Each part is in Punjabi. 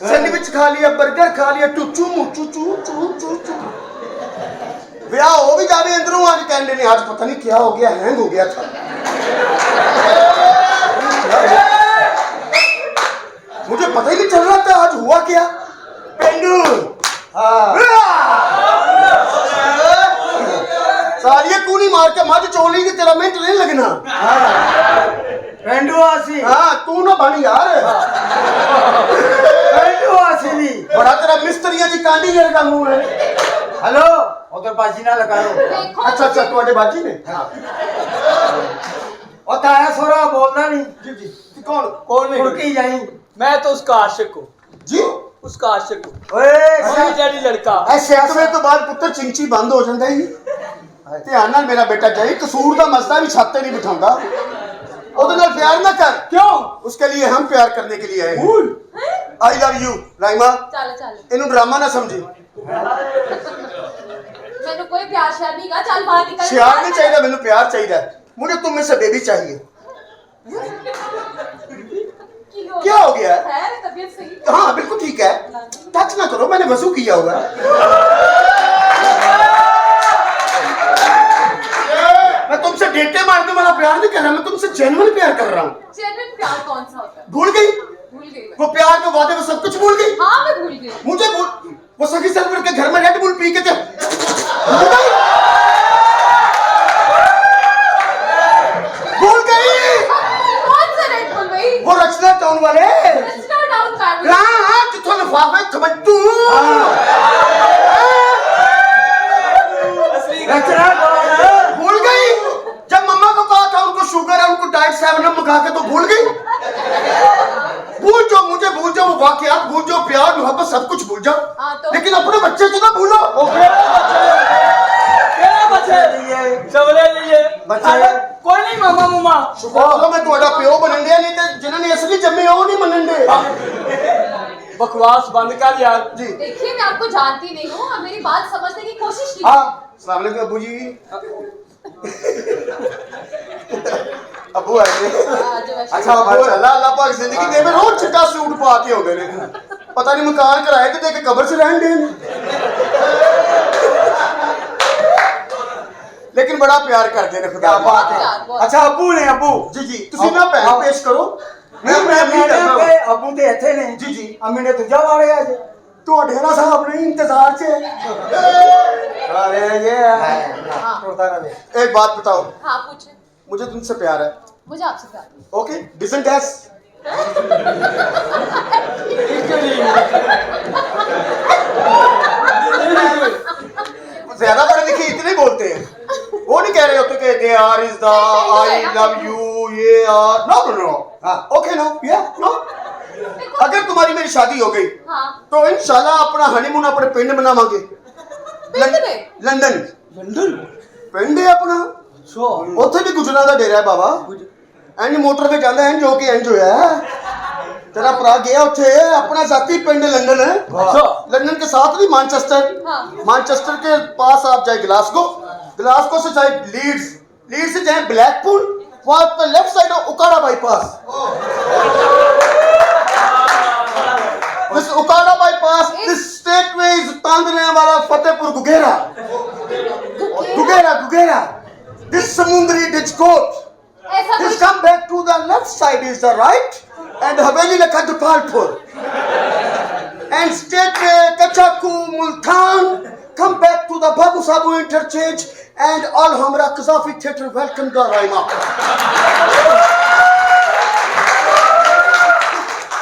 सैंडविच खा लिया, बर्गर खा लिया, चूचू मुचू चू चू चू चू। ब्याह हो भी जावे अंदरों आज कहने ने आज पता नहीं क्या हो गया, हैंग हो गया था। मुझे पता ही नहीं चल रहा था आज हुआ क्या। पेंडू सारिया कूनी मार के मज चोली की तेरा मिनट नहीं लगना। पेंडू आसी हाँ तू ना बन यार। पेंडू आसी भी बड़ा तेरा मिस्त्रियां दी कांडी जरगा मुंह है। हेलो उधर बाजी ना लगा लो। अच्छा अच्छा तुम्हारे बाजी ने और ताया सोरा बोलना नहीं। जी जी कौन कौन है? उड़की जाई। मैं तो उसका आशिक हूँ जी उसका आशिक हूँ। ओए मम्मी डैडी लड़का। ऐसे तुम्हें तो बाद पुत्र चिंची बंद हो जाता ही। ध्यान नाल मेरा बेटा जाए कसूर का मसला भी छाते नहीं बिठाऊंगा। ਉਹਦੇ ਨਾਲ प्यार ना कर। क्यों? उसके लिए हम प्यार करने के लिए आए हैं। आई लव यू राइमा। चल चल इन्हों ड्रामा ना समझी। मैंने कोई प्यार श्यार नहीं कहा। चल बाहर निकल। प्यार नहीं चाहिए मैंने प्यार चाहिए। मुझे तुम में से बेबी चाहिए। क्या हो गया है तबीयत सही? हाँ बिल्कुल ठीक है। टच ना करो मैंने वजू किया हुआ है। मैं तुमसे डेटे मारने वाला प्यार नहीं कर रहा, मैं तुमसे जेन्युइन प्यार कर रहा हूँ। जेन्युइन प्यार कौन सा होता है? भूल गई भूल गई मैं। वो प्यार के वादे में सब कुछ भूल गई। हाँ मैं भूल गई। मुझे भूल वो सखी सरवर के घर में रेड बुल पी के थे। भूल गई। कौन सा रेड बुल भाई? वो रचना टाउन वाले। रचना टाउन फैमिली। हाँ जिथों लिफाफे थमट्टू। रचना भूल गई। जब मम्मा को कहा था उनको शुगर है उनको डाइट 7 अप मंगा के तो भूल गई। भूल जाओ मुझे भूल जाओ वो वाकयात भूल जाओ प्यार मोहब्बत सब कुछ भूल जाओ। हाँ, तो? लेकिन अपने बच्चे को ना भूलो। केड़ा बच्चे लिए चवले लिए बच्चे कोई नहीं मामा मुमा। शुक्र करो मैं तुम्हारा प्यो बनन दिया नहीं तो जिन्होंने असली जम्मे हो नहीं मनन दे। बकवास बंद कर यार। जी देखिए मैं आपको जानती नहीं हूँ। अब मेरी बात समझने की कोशिश कीजिए। हाँ अस्सलाम वालेकुम अबू जी। अबू आए अच्छा अबू अल्लाह अल्लाह पाक जिंदगी दे में रोज चिट्टा सूट पा के हो गए ने। पता नहीं मकान किराए ते दे के कब्र से रहन दे। लेकिन बड़ा प्यार करते ने खुदा बात है। है। अच्छा अबू ने अबू जी जी तुसी ना पहन पेश करो। मैं मैं अबू ते इथे ने। जी जी अम्मी ने तुझा वाले आज ਤੁਹਾਡੇ ਨਾਲ साहब नहीं इंतजार से। अरे ये हाँ। टूटता ना दे। एक बात बताओ हाँ पूछे। मुझे तुमसे प्यार है। मुझे आपसे प्यार है। ओके डिसेंट एस ज्यादा पढ़े लिखे इतने बोलते हैं। वो नहीं कह रहे होते कि they are is the I love you ये आर नो नो नो। हाँ ओके नो या नो। अगर तुम्हारी मेरी शादी हो गई हाँ। तो इंशाल्लाह अपना हनीमून अपने पिंड मनावांगे। पिंड में? लंदन लंदन पिंड है अपना। ਉੱਥੇ भी गुजरात का डेरा है बाबा। इंज मोटर पे जाता है जो कि इंज होया तेरा भरा गया उठे अपना जाती पिंड लंदन है। लंदन के साथ भी मैनचेस्टर। हाँ। मैनचेस्टर के पास आप जाए ग्लासगो। ग्लासगो से जाए लीड्स। लीड्स से जाए ब्लैकपूल। वहां पे लेफ्ट साइड है Okara bypass. This Okara bypass this state way is Tandlianwala Fatehpur Gugera. Gugera Gugera this Samundri Dijkot. ऐसा This कुछ come back to the left side is the right and Haveli Lakha Gopalpur and state Kachaku Multan come back to the Babu Sabu interchange and Al Hamra Kazafi Theatre welcome the Raima.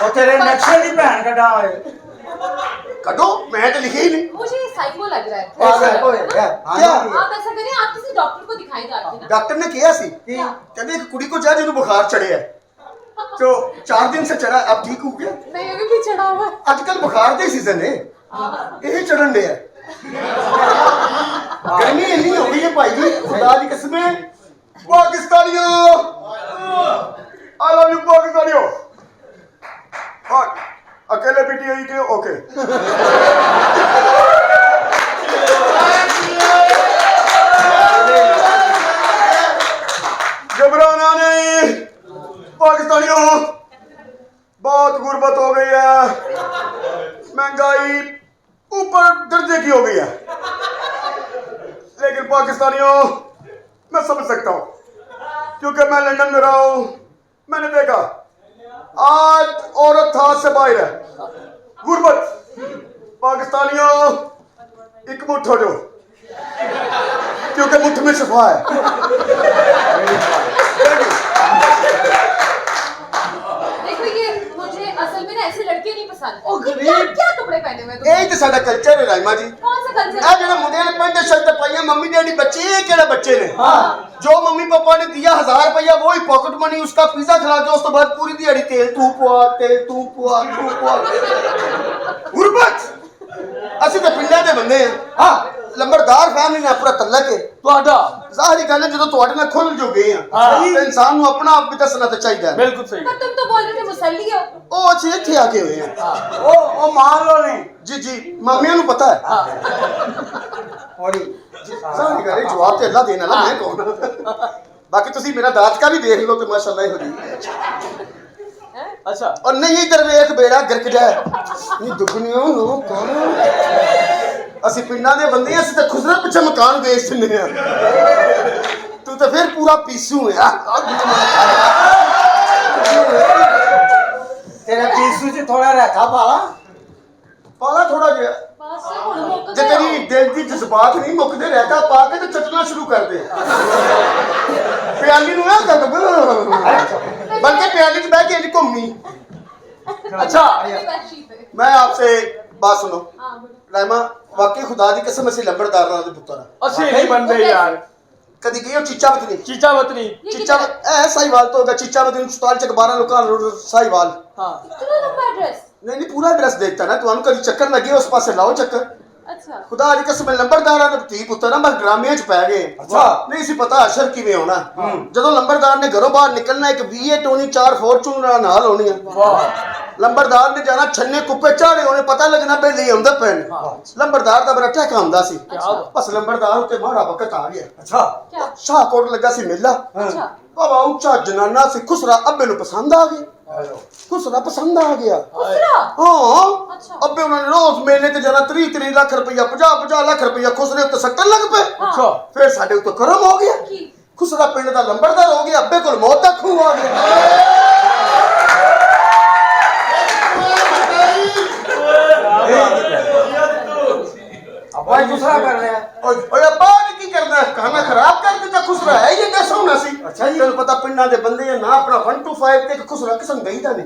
और तेरे नक्शे की बहन का डाल है। कदो मैं तो लिखी ही नहीं। मुझे साइको लग रहा है। क्या आप ऐसा करें आप किसी डॉक्टर को दिखाई जाके ना। डॉक्टर ने किया सी कहते एक कुड़ी को जा जिन्हों बुखार चढ़े है तो 4 दिन से चढ़ा अब ठीक हो गया। नहीं अभी भी चढ़ा हुआ है। आजकल बुखार का सीजन है यही चढ़न दे गर्मी इन्नी हो गई है भाई जी खुदा की कसम पाकिस्तानियों आई लव यू पाकिस्तानियों। अकेले पीटीआई के ओके घबराना नहीं पाकिस्तानियों बहुत गुर्बत हो गई है। महंगाई ऊपर दर्जे की हो गई है, लेकिन पाकिस्तानियों मैं समझ सकता हूँ, क्योंकि मैं लंदन में रहा हूँ। मैंने देखा आज औरत हाथ से बाहर है। गुर्बत पाकिस्तानियों एक मुठ हो जाओ, क्योंकि मुठ में शफा है। देखो ये मुझे असल में ना ऐसे लड़के नहीं पसंद। ओ ये गरीब। क्या क्या कपड़े पहने हुए हैं तुम? यही तो साडा कल्चर है राइमा जी। कौन सा कल्चर? आ जेड़ा मुंडे ने पैंट शर्ट पाई मम्मी डैडी बच्चे, ये केड़ा बच्चे ने? जो मम्मी पापा ने दिया 1000 रुपया वो ही पॉकेट मनी, उसका पिज्जा खिला के उस तो बाद पूरी दिहाड़ी तेल तू पुआ गुरबत ਅਸੀਂ ਤਾਂ ਪਿੰਡਾਂ ਦੇ ਬੰਦੇ ਆ। ਲੰਬੜਦਾਰ ਫੈਮਿਲੀ ਨਾਲ ਪੂਰਾ ਤਲਕ ਹੈ ਤੁਹਾਡਾ ਜ਼ਾਹਰੀ ਗੱਲ ਹੈ। ਜਦੋਂ ਤੁਹਾਡੇ ਨਾਲ ਖੁੱਲ ਜੋ ਗਏ ਆ ਤਾਂ ਇਨਸਾਨ ਨੂੰ ਆਪਣਾ ਆਪ ਵੀ ਦੱਸਣਾ ਤਾਂ ਚਾਹੀਦਾ ਹੈ। ਬਿਲਕੁਲ ਸਹੀ पर तुम तो बोल रहे थे मुसल्ली हो। ਉਹ ਅਸੀਂ ਇੱਥੇ ਆ ਕੇ ਹੋਏ ਆ। ਉਹ ਮਾਰ ਲੋ ਨੇ ਜੀ ਮਾਮਿਆਂ ਨੂੰ ਪਤਾ ਹੈ। ਹੋਰੀ ਜ਼ਾਹਰੀ ਗੱਲ ਹੈ, ਜਵਾਬ ਤੇ ਅੱਲਾ ਦੇਣ ਵਾਲਾ, ਮੈਂ ਕੌਣ? ਬਾਕੀ ਤੁਸੀਂ ਮੇਰਾ ਦਾਦਕਾ ਵੀ ਦੇਖ ਲਓ ਤੇ ਮਾਸ਼ਾਅੱਲਾ ਹੀ ਹੋ ਜੀ। ਅੱਛਾ और नहीं इधर वेख बेड़ा गर्क जाए नहीं दुगनियों लोग कौन ਅਸੀਂ ਪਿੰਡਾਂ ਦੇ ਬੰਦੇ ਆ, ਅਸੀਂ ਤਾਂ ਖੁਸਰੇ ਪਿੱਛੇ ਮਕਾਨ ਵੇਚ ਦਿੰਦੇ ਆ। ਤੂੰ ਤਾਂ ਫਿਰ ਪੂਰਾ ਪੀਸੂ ਆ। ਤੇਰਾ ਪੀਸੂ ਚ ਥੋੜਾ ਰੱਖਾ ਪਾਲਾ ਪਾਲਾ ਥੋੜਾ ਜਿਹਾ बस हुण मुक ਜੇ गए ਤੇਰੀ ਦਿਲ ਦੀ ਜਜ਼ਬਾਤ ਨਹੀਂ ਮੁੱਕਦੇ ਰਹਿਤਾ ਪਾ ਕੇ ਤੇ ਚਟਣਾ ਸ਼ੁਰੂ ਕਰ ਦੇ। ਪਿਆਲੀ ਨੂੰ ਨਾ ਕਰ ਬਲਕਿ ਪਿਆਲੀ 'ਚ ਬਹਿ ਕੇ ਇੰਜ ਘੁੰਮੀ। ਅੱਛਾ मेरी वैशी पे। मैं आपसे बात सुनो हाँ बोलो। रायमा, वाकई खुदा दी कसम ਅਸੀਂ ਲੰਬੜਦਾਰਾਂ ਦੇ ਪੁੱਤਰ ਆ। ਅਸੀਂ ਨਹੀਂ ਬੰਦੇ ਯਾਰ। ਕਦੀ ਗਏ ਹੋ ਚੀਚਾ ਬਤਨੀ? ਚੀਚਾ ਵਤਨੀ ये ਚੀਚਾ किधर है? ਇਹ ਸਾਈਵਾਲ ਤੋਂ ਹੋਗਾ। ਚੀਚਾ ਬਤਨੀ 44 ਚੱਕ 12 ਲੋਕਾਂ ਰੋਡ ਸਾਈਵਾਲ। ਹਾਂ इतना लंबा एड्रेस। नहीं नहीं पूरा एड्रेस देखता ना ਤੁਹਾਨੂੰ ਕਦੀ ਚੱਕਰ ਲੱਗੇ ਉਸ ਪਾਸੇ ਲਾਓ ਚੱਕਰ। अच्छा ਖੁਦਾ ਦੀ ਕਸਮ ਲੰਬੜਦਾਰਾਂ ਦੇ ਧੀ ਪੁੱਤਰ ਨਾ ਬਸ ਡਰਾਮਿਆਂ 'ਚ ਪੈ ਗਏ। ਅੱਛਾ। ਨਹੀਂ ਸੀ ਪਤਾ ਅਸ਼ਰ ਕਿਵੇਂ ਹੋਣਾ। ਜਦੋਂ ਲੰਬੜਦਾਰ ਨੇ ਘਰੋਂ ਬਾਹਰ ਨਿਕਲਣਾ ਇੱਕ V8 ਹੋਣੀ, 4 ਫੋਰਚੂਨਰ ਨਾਲ ਹੋਣੀਆਂ। ਵਾਹ ਲੰਬੜਦਾਰ ਨੇ ਜਾਣਾ ਛੰਨੇ ਕੁੱਪੇ ਚਾੜੇ ਹੋਣੇ, ਪਤਾ ਲੱਗਣਾ ਬੇਲੀ ਆਉਂਦਾ ਪੈਣ। ਲੰਬੜਦਾਰ ਦਾ ਬੜਾ ਟਹਿਕਾ ਹੁੰਦਾ ਸੀ। ਬਸ ਲੰਬੜਦਾਰ ਉੱਤੇ ਮਾੜਾ ਵਕਤ ਆ ਗਿਆ। ਅੱਛਾ क्या? ਸ਼ਾਹਕੋਟ ਲੱਗਾ ਸੀ ਮੇਲਾ। अच्छा ਬਾਬਾ ਉੱਚਾ ਜਨਾਨਾ ਸੀ। ਖੁਸਰਾ ਅੱਬੇ ਨੂੰ ਪਸੰਦ ਆ ਗਿਆ। ਖੁਸਰਾ ਪਸੰਦ ਆ ਗਿਆ। खुसरा। ਹਾਂ अच्छा। ਅੱਬੇ ਉਹਨਾਂ ਨੇ ਰੋਜ਼ ਮੇਲੇ ਤੇ ਜਾਣਾ। 30 ਲੱਖ ਰੁਪਇਆ 50 ਲੱਖ ਰੁਪਇਆ ਖੁਸਰੇ ਉੱਤੇ ਸੱਟਣ ਲੱਗ ਪਏ। ਅੱਛਾ ਫਿਰ ਸਾਡੇ ਉੱਤੇ ਕਰਮ ਹੋ ਗਿਆ। की? ਖੁਸਰਾ ਪਿੰਡ ਦਾ ਲੰਬੜਦਾਰ ਹੋ ਗਿਆ। ਅੱਬੇ ਕੋਲ ਮੌਤ ਦਾ ਖੂਹ ਆ ਗਿਆ। ਆਪਾਂ ਦੂਸਰਾ ਕਰ ਰਿਹਾ ਓਏ ਅੱਬਾ ਨੇ ਕੀ ਕਰਨਾ? ਖਾਣਾ ਖਰਾਬ ਕਰ ਦਿੱਤਾ। ਖੁਸਰਾ ਹੈ ਇਹ ਕਿਹਦਾ ਸੋਨਾ ਸੀ? ਅੱਛਾ ਜੀ। ਤੈਨੂੰ ਪਤਾ ਪਿੰਡਾਂ ਦੇ ਬੰਦੇ ਆ ਨਾ ਆਪਣਾ 1 to 5 ਤੇ ਇੱਕ ਖੁਸਰਾ ਕਿਸਮ ਗਈਦਾ ਨੇ।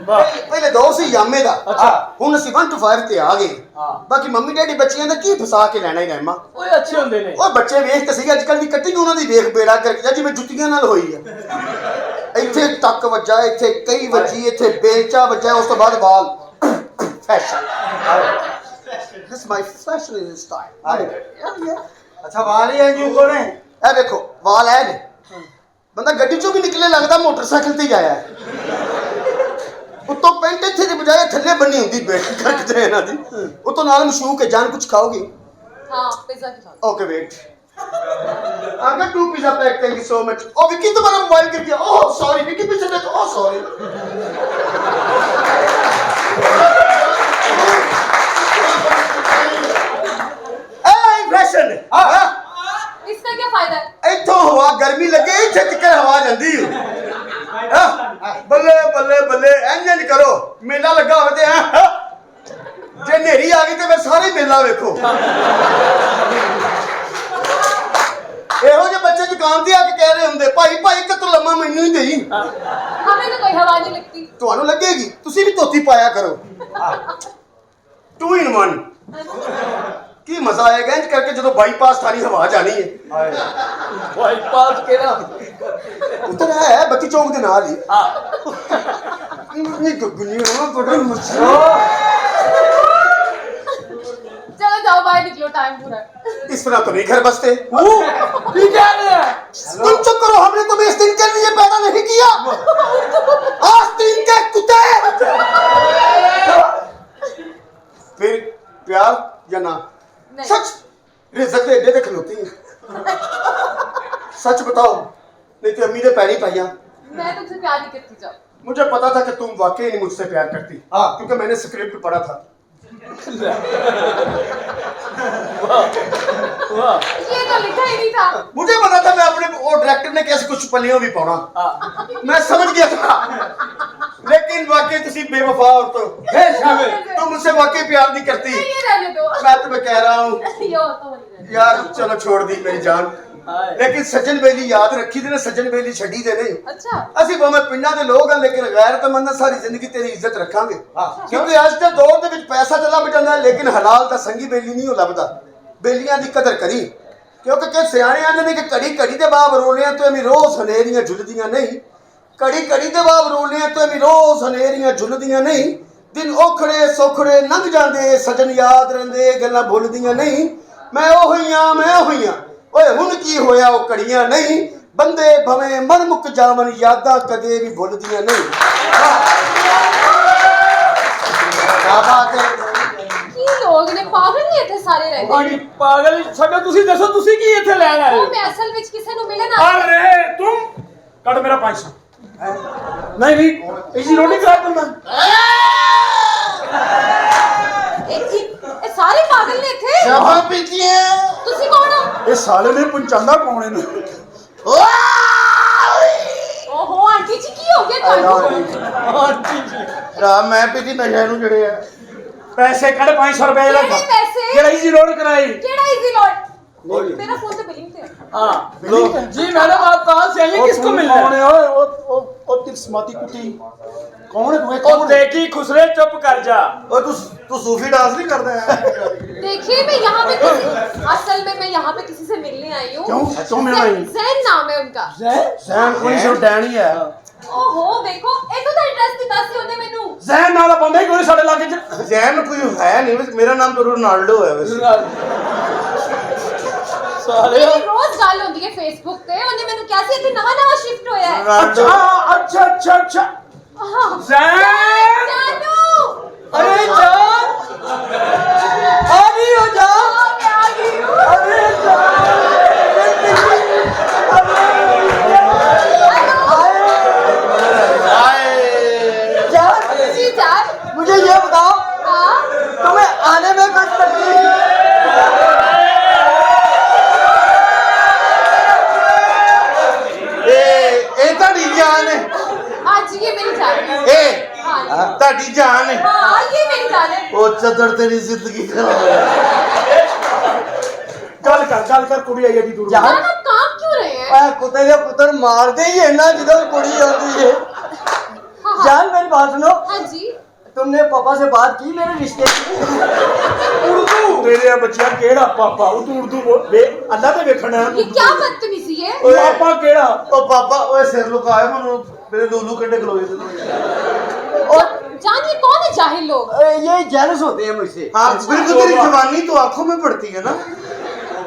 ਵਾਹ ਪਹਿਲੇ ਦੌਰ ਸੀ ਯਾਮੇ ਦਾ। ਅੱਛਾ। ਹੁਣ ਅਸੀਂ 1 to 5 ਤੇ ਆ ਗਏ। ਹਾਂ। ਬਾਕੀ ਮੰਮੀ ਡੈਡੀ ਬੱਚਿਆਂ ਦਾ ਕੀ ਫਸਾ ਕੇ ਲੈਣਾ ਹੀ ਰਹਿਮਾ। ਓਏ ਅੱਛੇ ਹੁੰਦੇ ਨੇ। ਓਏ ਬੱਚੇ ਵੇਖ ਤੇ ਸਹੀ ਅੱਜ ਕੱਲ ਦੀ ਕਟਿੰਗ ਉਹਨਾਂ ਦੀ ਵੇਖ ਬੇੜਾ ਕਰਕੇ ਜਿਵੇਂ ਜੁੱਤੀਆਂ ਨਾਲ ਹੋਈ ਆ। ਇੱਥੇ ਟੱਕ ਵੱਜਾ, ਇੱਥੇ ਕਈ ਵੱਜੀ, ਇੱਥੇ ਬੇਲਚਾ ਵੱਜਾ, ਉਸ ਤੋਂ ਬਾਅਦ ਬਾਲ fashion. This is my fashion style. ਅੱਛਾ ਵਾਲੀ ਹੈ ਜੀ ਕੋਨੇ ਇਹ ਦੇਖੋ ਵਾਲ ਹੈ ਨੇ। ਬੰਦਾ ਗੱਡੀ ਚੋਂ ਵੀ ਨਿਕਲੇ ਲੱਗਦਾ ਮੋਟਰਸਾਈਕਲ ਤੇ ਹੀ ਆਇਆ ਹੈ। ਉੱਤੋਂ ਪੈਂਟ ਇੱਥੇ ਦੀ ਬਜਾਏ ਥੱਲੇ ਬੰਨੀ ਹੁੰਦੀ ਬੈਠ ਕਰਕੇ ਇਹਨਾਂ ਦੀ। ਉੱਤੋਂ ਨਾਲ ਮਸ਼ੂਕ ਹੈ। ਜਾਨ ਕੁਝ ਖਾਓਗੇ? हाँ पिज्जा के साथ। ओके वेट अगर 2 pizza pack thank you so much. ओ विकी तुम्हारा मोबाइल गिर गया। ओह सॉरी विकी पीछे देखो। ओह सॉरी ए फैशन हां इसका क्या फायदा है? इथों हवा गर्मी लगे इथे चक्कर हवा जांदी हां बल्ले बल्ले बल्ले इंजन करो। मेला लगा होवे ते जे नेरी आ गई ते फिर सारे मेला देखो। ਇਹੋ ਜਿਹੇ ਬੱਚੇ ਦੁਕਾਨ ਤੇ ਆ ਕੇ ਕਹਿ ਰਹੇ ਹੁੰਦੇ ਭਾਈ ਭਾਈ ਕਿਤੋਂ ਲੰਮਾ ਮੈਨੂੰ ਹੀ ਦੇਈ। हमें तो कोई हवा नहीं लगती। ਤੁਹਾਨੂੰ ਲੱਗੇਗੀ। ਤੁਸੀਂ ਵੀ ਧੋਤੀ ਪਾਇਆ ਕਰੋ। 2 in 1 ਕੀ ਮਜ਼ਾ ਆਏਗਾ ਇੰਜ ਕਰਕੇ ਜਦੋਂ ਬਾਈਪਾਸ ਥਾਣੀ ਹਵਾ ਜਾਣੀ ਹੈ। ਬਾਈਪਾਸ ਕਿਹੜਾ? ਉੱਤਰ ਹੈ ਬੱਤੀ ਚੌਂਕ ਦੇ ਨਾਲ ਹੀ। ਹਾਂ ਨਹੀਂ ਗੁੱਗਨੀਆਂ ਬੜਾ ਮਜ਼ਾ। चलो जाओ बाहर निकलो टाइम पूरा है। इस तरह तो नहीं घर बसते। ਕੀ ਕਹਿ ਰਹੇ ਹੈ? तुम चुप करो। हमने तुम्हें इस दिन के लिए पैदा नहीं किया। आस्तीन के कुत्ते। फिर प्यार या ना? नहीं। सच रिजक दे दे खलोती है। सच बताओ नहीं तो अम्मी ने पैरी पाइया। मैं तुमसे प्यार नहीं करती। जाओ मुझे पता था कि तुम वाकई नहीं मुझसे प्यार करती। हाँ। क्योंकि मैंने स्क्रिप्ट पढ़ा था। वाह ये तो लिखा ही नहीं था। मुझे पता था मैं अपने वो डायरेक्टर ने कैसे कुछ पल्लियों भी पाना। मैं समझ गया था। लेकिन वाकई तुसी बेवफा और तो तुम मुझसे वाकई प्यार नहीं करती। नहीं, ये रहने दो। मैं तुम्हें कह रहा हूँ ये और तो नहीं रहने। यार, चलो छोड़ दी मेरी जान। लेकिन सज्जन बेली याद रखी थी ना, सज्जन बेली छड़ी दे नहीं। अच्छा ਅਸੀਂ ਭਾਵੇਂ ਪਿੰਡਾਂ ਦੇ ਲੋਕ ਹਾਂ ਲੇਕਿਨ ਗੈਰਤਮੰਦ ਸਾਰੀ ਜ਼ਿੰਦਗੀ ਤੇਰੀ ਇੱਜ਼ਤ ਰੱਖਾਂਗੇ। ਹਾਂ। ਕਿਉਂਕਿ ਅੱਜ ਦੇ ਦੌਰ ਦੇ ਵਿੱਚ ਪੈਸਾ ਤਾਂ ਲੱਭ ਜਾਂਦਾ ਲੇਕਿਨ ਹਲਾਲ ਦਾ ਸੰਗੀ ਬੇਲੀ ਨਹੀਂ ਉਹ ਲੱਭਦਾ। ਬੇਲੀਆਂ ਦੀ ਕਦਰ ਕਰੀ ਕਿਉਂਕਿ ਕਿ ਸਿਆਣੇ ਆਂਦੇ ਨੇ ਕਿ ਘੜੀ ਘੜੀ ਦੇ ਬਾਬ ਰੋਲਿਆਂ ਤੋਂ ਐਵੇਂ ਰੋਜ਼ ਹਨੇਰੀਆਂ ਝੁੱਲਦੀਆਂ ਨਹੀਂ। ਘੜੀ ਘੜੀ ਦੇ ਬਾਬ ਰੋਲਿਆਂ ਤੋਂ ਐਵੇਂ ਰੋਜ਼ ਹਨੇਰੀਆਂ ਝੁੱਲਦੀਆਂ ਨਹੀਂ। ਦਿਨ ਔਖੜੇ ਸੌਖੜੇ ਲੰਘ ਜਾਂਦੇ ਸਜਣ ਯਾਦ ਰਹਿੰਦੇ ਗੱਲਾਂ ਭੁੱਲਦੀਆਂ ਨਹੀਂ। ਮੈਂ ਉਹੀ ਆ ਓਏ ਹੁਣ ਕੀ ਹੋਇਆ ਉਹ ਘੜੀਆਂ ਨਹੀਂ। ਬੰਦੇ ਭਵੇਂ ਮਰ ਮੁੱਕ ਜਾਵਨ ਯਾਦਾਂ ਕਦੇ ਵੀ ਭੁੱਲਦੀਆਂ ਨਹੀਂ। ਕਿਆ ਬਾਤ ਹੈ। ਕੀ ਲੋਗ ਨੇ ਪਾਗਲ ਨਹੀਂ ਇੱਥੇ ਸਾਰੇ ਰਹਿੰਦੇ। ਭਾਜੀ ਪਾਗਲ ਛੱਡੋ, ਤੁਸੀਂ ਦੱਸੋ ਤੁਸੀਂ ਕੀ ਇੱਥੇ ਲੈਣ ਆਏ ਉਹ ਹੋ? ਮੈਂ ਅਸਲ ਵਿੱਚ ਕਿਸੇ ਨੂੰ ਮਿਲਣ ਆਈ। अरे तुम कट मेरा 500 नहीं इसी रोटी खा दूंगा। ਇਹ ਸਾਰੇ ਪਾਗਲ ਨੇ ਇੱਥੇ। ਸ਼ਾਬਾਂ ਪੀਤੀਆਂ। ਤੁਸੀਂ ਕੌਣ ਹੋ? ਇਹ ਸਾਲੇ ਨੇ ਪੰਚਾਂਦਾ ਪਾਉਣੇ ਨੇ। ਓਹੋ ਆਂਟੀ ਜੀ ਕੀ ਹੋ ਗਿਆ ਤੁਹਾਨੂੰ? आंटी जी ਰਾ ਮੈਂ ਪੀਤੀ ਨਸ਼ੇ ਨੂੰ ਜੜੇ ਆ। पैसे कट 500 रुपए ला ਕਿਹੜੇ ਪੈਸੇ? केड़ा इजी रोड कराई। ਕਿਹੜਾ ਈਜ਼ੀ ਲੋਡ? मेरा फोन तो बिलिंग पे है। हाँ जी मैडम आप कहाँ से आई हैं? किसको मिलना है? ਉਹ ਤਿਰਸਮਾਤੀ ਕੁੱਤੀ ਕੌਣ ਹੈ ओ देखी खुसरे चुप कर जा। ਓਏ ਤੂੰ ਸੂਫੀ डांस नहीं करता है? देखिए मैं यहाँ पे असल में मैं यहाँ पे किसी से मिलने आई हूँ। क्यों? क्यों मिलने आई? जैन नाम है उनका। ਸੈਨ ਕੋਈ ਸਿਰ ਡੈਣ ਹੀ ਹੈ। ओहो देखो ਇਹਨੂੰ ਤਾਂ ਐਡਰੈਸ ਦਿੱਤਾ ਸੀ ਉਹਨੇ ਮੈਨੂੰ। जैन नाला बंदा ही कोई साढ़े लाके च ਜ਼ੈਨ ਕੋਈ ਹੈ ਨਹੀਂ। ਮੇਰਾ ਨਾਮ ਤਾਂ ਰੋਨਾਲਡੋ ਹੈ ਵੈਸੇ। साले ਮੇਰੀ ਰੋਜ਼ ਗੱਲ ਹੁੰਦੀ ਹੈ ਫੇਸਬੁੱਕ ਤੇ। ਉਹਨੇ ਮੈਨੂੰ ਕਿਹਾ ਸੀ ਇੱਥੇ ਨਵਾਂ ਸ਼ਿਫਟ ਹੋਇਆ ਹੈ। ਰੋਨਾਲਡੋ अच्छा अच्छा अच्छा ਹਾਂ जैन जानू। अरे जान आ गई हो जान। मैं आ गई हूँ। अरे जी जान। मुझे ये बताओ हाँ तुम्हें आने में कुछ तकलीफ ਇਹ ਤੁਹਾਡੀ ਜਾਨ ਹੈ। हाँ जी ये मेरी जान है। ਇਹ हाँ जी। ਤੁਹਾਡੀ ਜਾਨ ਹੈ। हाँ ये मेरी जान है। ਉਹ ਚਦਰ ਤੇਰੀ ਜ਼ਿੰਦਗੀ ਖਰਾਬ ਹੈ। गल कर कुड़ी आई एडी दूर। जान जान आप काम क्यों रहे हैं? ओए कुत्ते के पुत्र मारते ही है ना जिधर कुड़ी होती है। हाँ हाँ जान मेरी बात सुनो, हाँ जी। तुमने पापा से बात की मेरे रिश्ते की? उर्दू तेरे बच्चा केड़ा पापा तू उर्दू बोल बे अल्लाह ते देखना ये क्या बदतमीजी है? पापा केड़ा ਉਹ ਪਾਪਾ ਓਏ ਸਿਰ ਲੁਕਾਇਆ ਮੈਨੂੰ ਮੇਰੇ ਲੋਲੂ ਕੰਡੇ ਖਲੋਏ ਤੇ। और जान ये कौन है जाहिल लोग? ये जेलस होते हैं मुझसे। हाँ बिल्कुल तेरी जवानी तो आंखों में पड़ती है ना।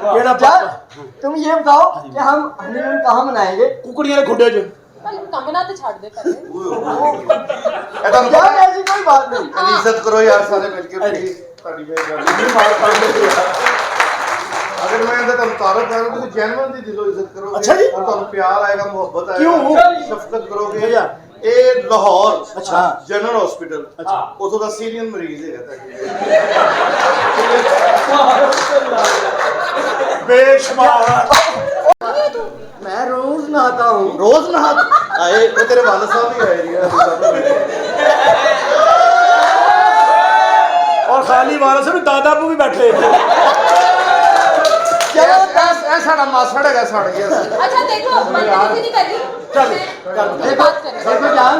केड़ा जान पापा तुम ये बताओ कि हम हनीमून कहाँ मनाएंगे? कुकड़ियां दे खुडे च कल कमना तो छाड़ दे पहले। ਇਹ ਤੁਹਾਨੂੰ जान ਪਤਾ ऐसी कोई बात नहीं। ਇਹਦੀ ਇੱਜ਼ਤ ਕਰੋ ਯਾਰ ਸਾਰੇ ਮਿਲ ਕੇ ਮੇਰੀ ਤੁਹਾਡੀ ਮਿਹਰਬਾਨੀ ਮਾਰ ਕਰਦੇ ਅਗਰ ਮੈਂ ਇਹਦਾ ਤੁਹਾਨੂੰ ਤਾਰਫ ਕਰਾਂ ਤੁਸੀਂ ਜੈਨੂਇਨ ਦੀ ਦਿਲੋਂ ਇੱਜ਼ਤ ਕਰੋ। ਅੱਛਾ ਜੀ। ਤੁਹਾਨੂੰ ਪਿਆਰ ਆਏਗਾ ਮੁਹੱਬਤ ਆਏਗਾ ਕਿਉਂ? ਸ਼ਫਕਤ ਕਰੋਗੇ। ਇਹ ਲਾਹੌਰ ਅੱਛਾ ਜਨਰਲ ਹਸਪੀਟਲ ਅੱਛਾ ਉਥੋਂ ਦਾ ਸੀਨੀਅਰ ਮਰੀਜ਼ ਹੈਗਾ बेशुमार मैं रोज नहाता हूँ। रोज नहा आए वो तेरे वाले साहब ही आए और खाली वाला से भी दादा को भी बैठे साड़ा मासड़ है सड़ गया। अच्छा देखो बदतमीजी नहीं करनी। चल, मैं बात कर रही हूँ। देखो जान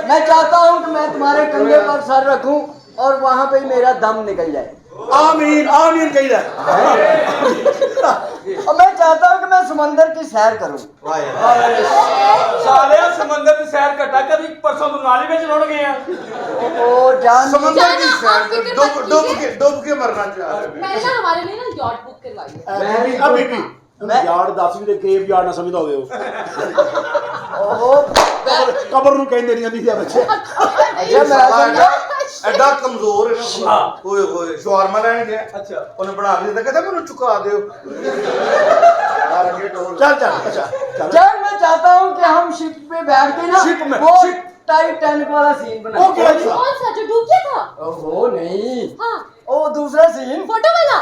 मैं चाहता हूँ कि मैं तुम्हारे कंधे पर सर रखूं और वहाँ पे ही मेरा दम निकल जाए। आमीन आमीन कही रहा और मैं चाहता हूँ कि मैं समंदर की सैर करूँ। साले समंदर की सैर कटा कर परसों तो नाली में रुड़ गए हैं। ओ जान समंदर की जाना, आप सैर फिक्र मत कीजिए। डूब के मरना चाह रहे हैं। मैंने ना हमारे लिए ना यॉट बुक करवाई है। मैं भी अभी भी मैं- यार 10वीं ਦੇ ਕੇਵ ਯਾਰ ਨਾ ਸਮਝਦਾ ਹੋਵੇ ਉਹ ओ ਕਬਰ ਨੂੰ ਕਹਿੰਦੇ ਨਹੀਂ ਆਂਦੀ ਬੱਚੇ अच्छा मैं समझा ਐਡਾ ਕਮਜ਼ੋਰ ਹੈ ਨਾ ਓਏ ਹੋਏ ਸ਼ਵਾਰਮਾ ਲੈਣ ਗਿਆ ਅੱਛਾ ਉਹਨੇ ਬਣਾ ਕੇ ਦਿੱਤਾ ਕਹਿੰਦਾ ਮੈਨੂੰ ਚੁਕਾ ਦਿਓ ਯਾਰ ਅੱਗੇ ਟੋਲ ਚੱਲ ਚੱਲ ਅੱਛਾ ਚੱਲ जान मैं चाहता हूँ कि हम शिप पे बैठ के ना शिप में, वो शिप। टाइटैनिक वाला सीन बना। वो क्या था? कौन सा जो डूब गया था? वो नहीं, हाँ वो दूसरा सीन। फोटो वाला।